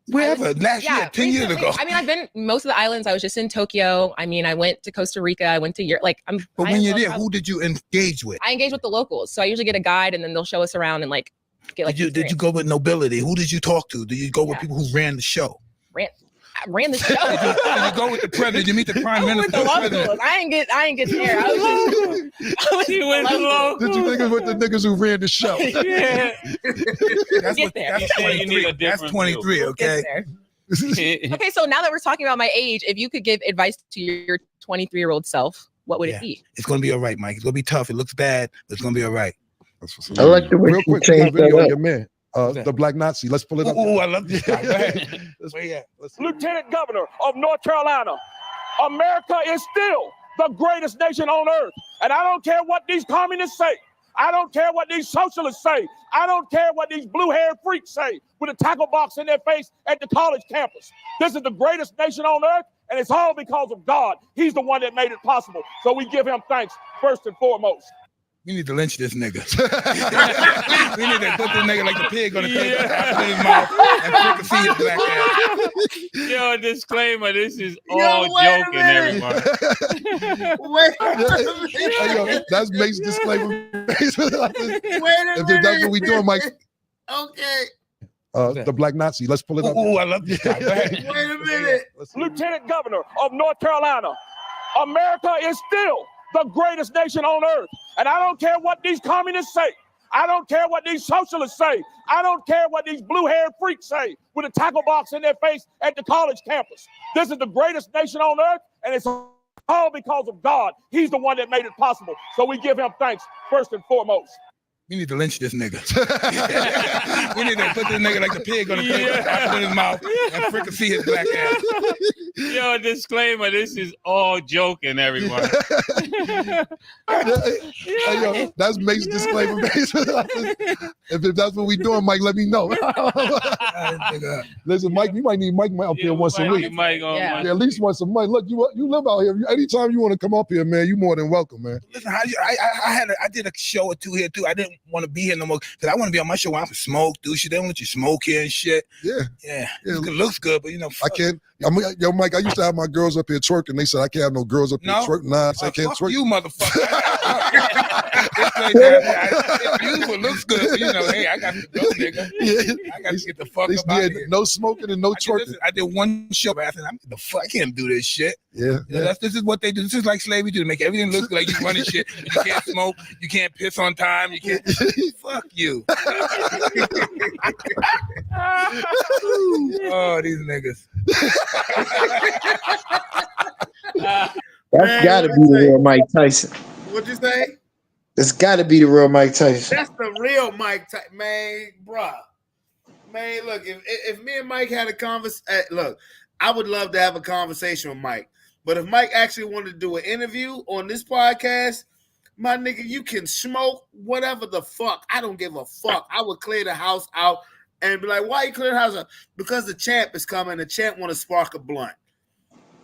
Speaker 11: Wherever. Last year, 10 years ago.
Speaker 8: I mean, I've been most of the islands. I was just in Tokyo. I mean, I went to Costa Rica. I went to Europe.
Speaker 11: But when you're there, who did you engage with?
Speaker 8: I engage with the locals. So I usually get a guide, and then they'll show us around and like get like.
Speaker 11: Did you go with nobility? Who did you talk to? Did you go with people who ran the show?
Speaker 8: I ran the show.
Speaker 11: Did you go with the president? Did you meet the prime minister?
Speaker 8: I ain't get there. I was
Speaker 10: you went along.
Speaker 9: Did you think it was with the niggas who ran the show?
Speaker 8: Yeah.
Speaker 11: That's 23. Okay.
Speaker 8: Okay, so now that we're talking about my age, if you could give advice to your 23-year-old self, what would it be?
Speaker 11: It's gonna be all right, Mike. It's gonna be tough. It looks bad, but it's gonna be all right.
Speaker 2: I like the way
Speaker 9: Real quick,
Speaker 2: you changed
Speaker 9: video
Speaker 2: that
Speaker 9: on
Speaker 2: up.
Speaker 9: your man. The black Nazi. Let's pull it up.
Speaker 11: Oh, I love this guy. Go ahead.
Speaker 12: Lieutenant Governor of North Carolina, America is still the greatest nation on earth. And I don't care what these communists say. I don't care what these socialists say. I don't care what these blue-haired freaks say with a tackle box in their face at the college campus. This is the greatest nation on earth, and it's all because of God. He's the one that made it possible. So we give him thanks first and foremost.
Speaker 11: We need to lynch this nigga. We need to put this nigga like the pig on the table, in his mouth, and fricassee his black ass.
Speaker 10: Yo, disclaimer, this is all joking, everybody.
Speaker 1: Wait a minute.
Speaker 9: Yo, that's Mace's disclaimer.
Speaker 1: Wait a
Speaker 9: If
Speaker 1: minute.
Speaker 9: that's what we doing, Mike.
Speaker 1: Okay.
Speaker 9: The black Nazi. Let's pull it up.
Speaker 11: Oh, I love this guy. Go ahead.
Speaker 1: Wait a minute.
Speaker 12: Lieutenant Governor of North Carolina, America is still the greatest nation on earth. And I don't care what these communists say. I don't care what these socialists say. I don't care what these blue-haired freaks say with a tackle box in their face at the college campus. This is the greatest nation on earth, and it's all because of God. He's the one that made it possible. So we give him thanks first and foremost.
Speaker 11: We need to lynch this nigga. We need to put this nigga like the pig on the table, in his mouth, and fricassee his black ass.
Speaker 10: Yo, disclaimer, this is all joking, everybody.
Speaker 9: Hey, yo, that's Mace's disclaimer. If that's what we doing, Mike, let me know. Listen, Mike, you might need Mike up here once a week. Yeah, at least once a month. Look, you live out here. Anytime you want to come up here, man, you more than welcome, man.
Speaker 11: Listen, I did a show or two here too. I didn't want to be here no more because I want to be on my show where I can smoke, do shit. They don't let you smoke here and shit.
Speaker 9: Yeah.
Speaker 11: It looks good, but you know,
Speaker 9: I can't. Yo, Mike, I used to have my girls up here twerking. They said I can't have no girls up here twerking. Nah, I said I can't twerk.
Speaker 11: You motherfucker. It's beautiful, looks good. But, you know, hey, I got to go, nigga. I got to get the fuck up out of here.
Speaker 9: No smoking and no twerking.
Speaker 11: I did one show. I said, I'm the fuck. I can't do this shit.
Speaker 9: Yeah.
Speaker 11: This is what they do. This is like slavery to make everything look like you running shit. You can't smoke. You can't piss on time. You can't. Fuck you. Oh, these niggas.
Speaker 2: That's got to be the real Mike Tyson.
Speaker 1: What'd you say?
Speaker 2: It's got to be the real Mike Tyson.
Speaker 1: That's the real Mike Tyson, man, bruh. Man, look, if me and Mike had a conversation, look, I would love to have a conversation with Mike. But if Mike actually wanted to do an interview on this podcast, my nigga, you can smoke whatever the fuck. I don't give a fuck. I would clear the house out and be like, why you clear the house out? Because the champ is coming. The champ want to spark a blunt.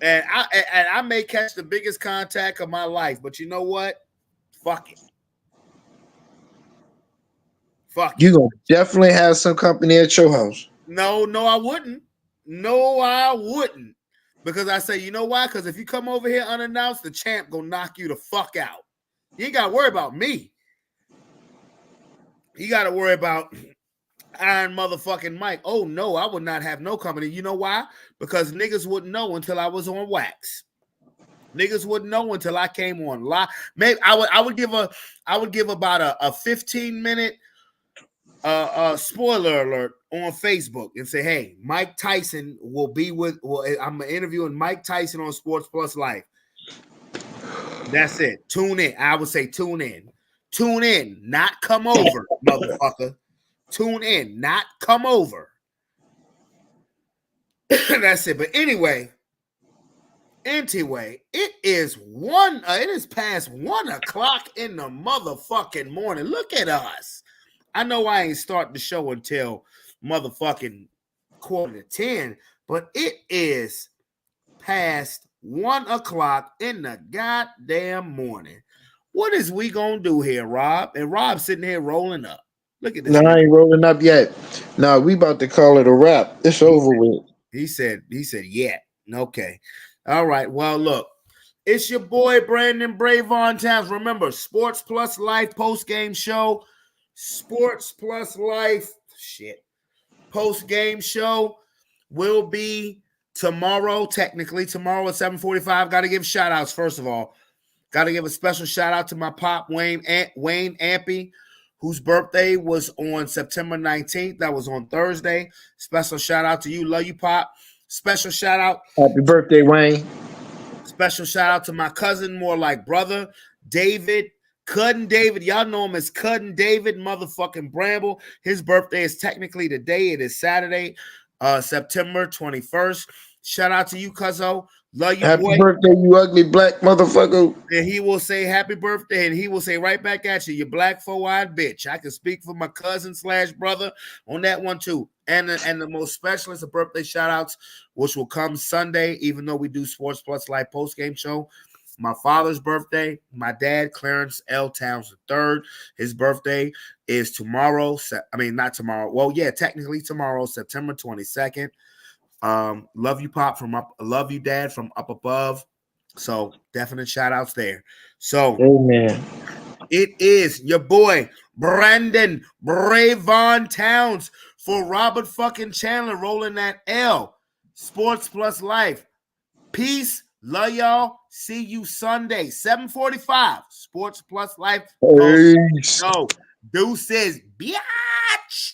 Speaker 1: And I may catch the biggest contact of my life, but you know what? Fuck it. Fuck it.
Speaker 2: You gonna definitely have some company at your house.
Speaker 1: No, I wouldn't. No, I wouldn't. Because I say, you know why? Because if you come over here unannounced, the champ gonna knock you the fuck out. You ain't gotta worry about me. You gotta worry about Iron motherfucking Mike. Oh no, I would not have no company. You know why? Because niggas wouldn't know until I was on wax. Niggas wouldn't know until I came on live. Maybe I would give about a 15-minute spoiler alert on Facebook and say, hey, Mike Tyson will be I'm interviewing Mike Tyson on Sports Plus Life. That's it. Tune in. I would say tune in. Tune in, not come over, motherfucker. Tune in, not come over. That's it. But anyway, it is past 1 o'clock in the motherfucking morning. Look at us. I know I ain't starting the show until motherfucking 9:45, but it is past 1 o'clock in the goddamn morning. What is we gonna do here, Rob? And Rob's sitting here rolling up. Look at this.
Speaker 2: No, I ain't rolling up yet. No, we about to call it a wrap. It's over with.
Speaker 1: He said, yeah. Okay. All right. Well, look, it's your boy Brandon Bravon Towns. Remember, Sports Plus Life post-game show. Sports Plus Life post-game show will be tomorrow. Technically, tomorrow at 7:45. Got to give shout outs, first of all. Got to give a special shout out to my pop, Wayne Ampey, whose birthday was on September 19th. That was on Thursday. Special shout out to you. Love you, Pop. Special shout out.
Speaker 2: Happy birthday, Wayne.
Speaker 1: Special shout out to my cousin, more like brother, David. Cudden David. Y'all know him as Cudden David, motherfucking Bramble. His birthday is technically today. It is Saturday, September 21st. Shout out to you, Cuzzo. Love you,
Speaker 2: Happy
Speaker 1: boy.
Speaker 2: birthday, you ugly black motherfucker.
Speaker 1: And he will say happy birthday, and he will say right back at you, you black four-eyed bitch. I can speak for my cousin / brother on that one too. And the most special is the birthday shout-outs, which will come Sunday, even though we do Sports Plus Live post-game show. My father's birthday, my dad, Clarence L. Towns III, his birthday is tomorrow. I mean, not tomorrow. Well, yeah, technically tomorrow, September 22nd. Love you, Pop, from up. Love you, Dad, from up above. So definite shout outs there. So
Speaker 2: amen.
Speaker 1: It is your boy Brandon Bravon Towns for Robert fucking Chandler rolling that L. Sports Plus Life. Peace. Love y'all. See you Sunday, 7:45. Sports Plus Life.
Speaker 2: Peace.
Speaker 1: Deuces. Biatch.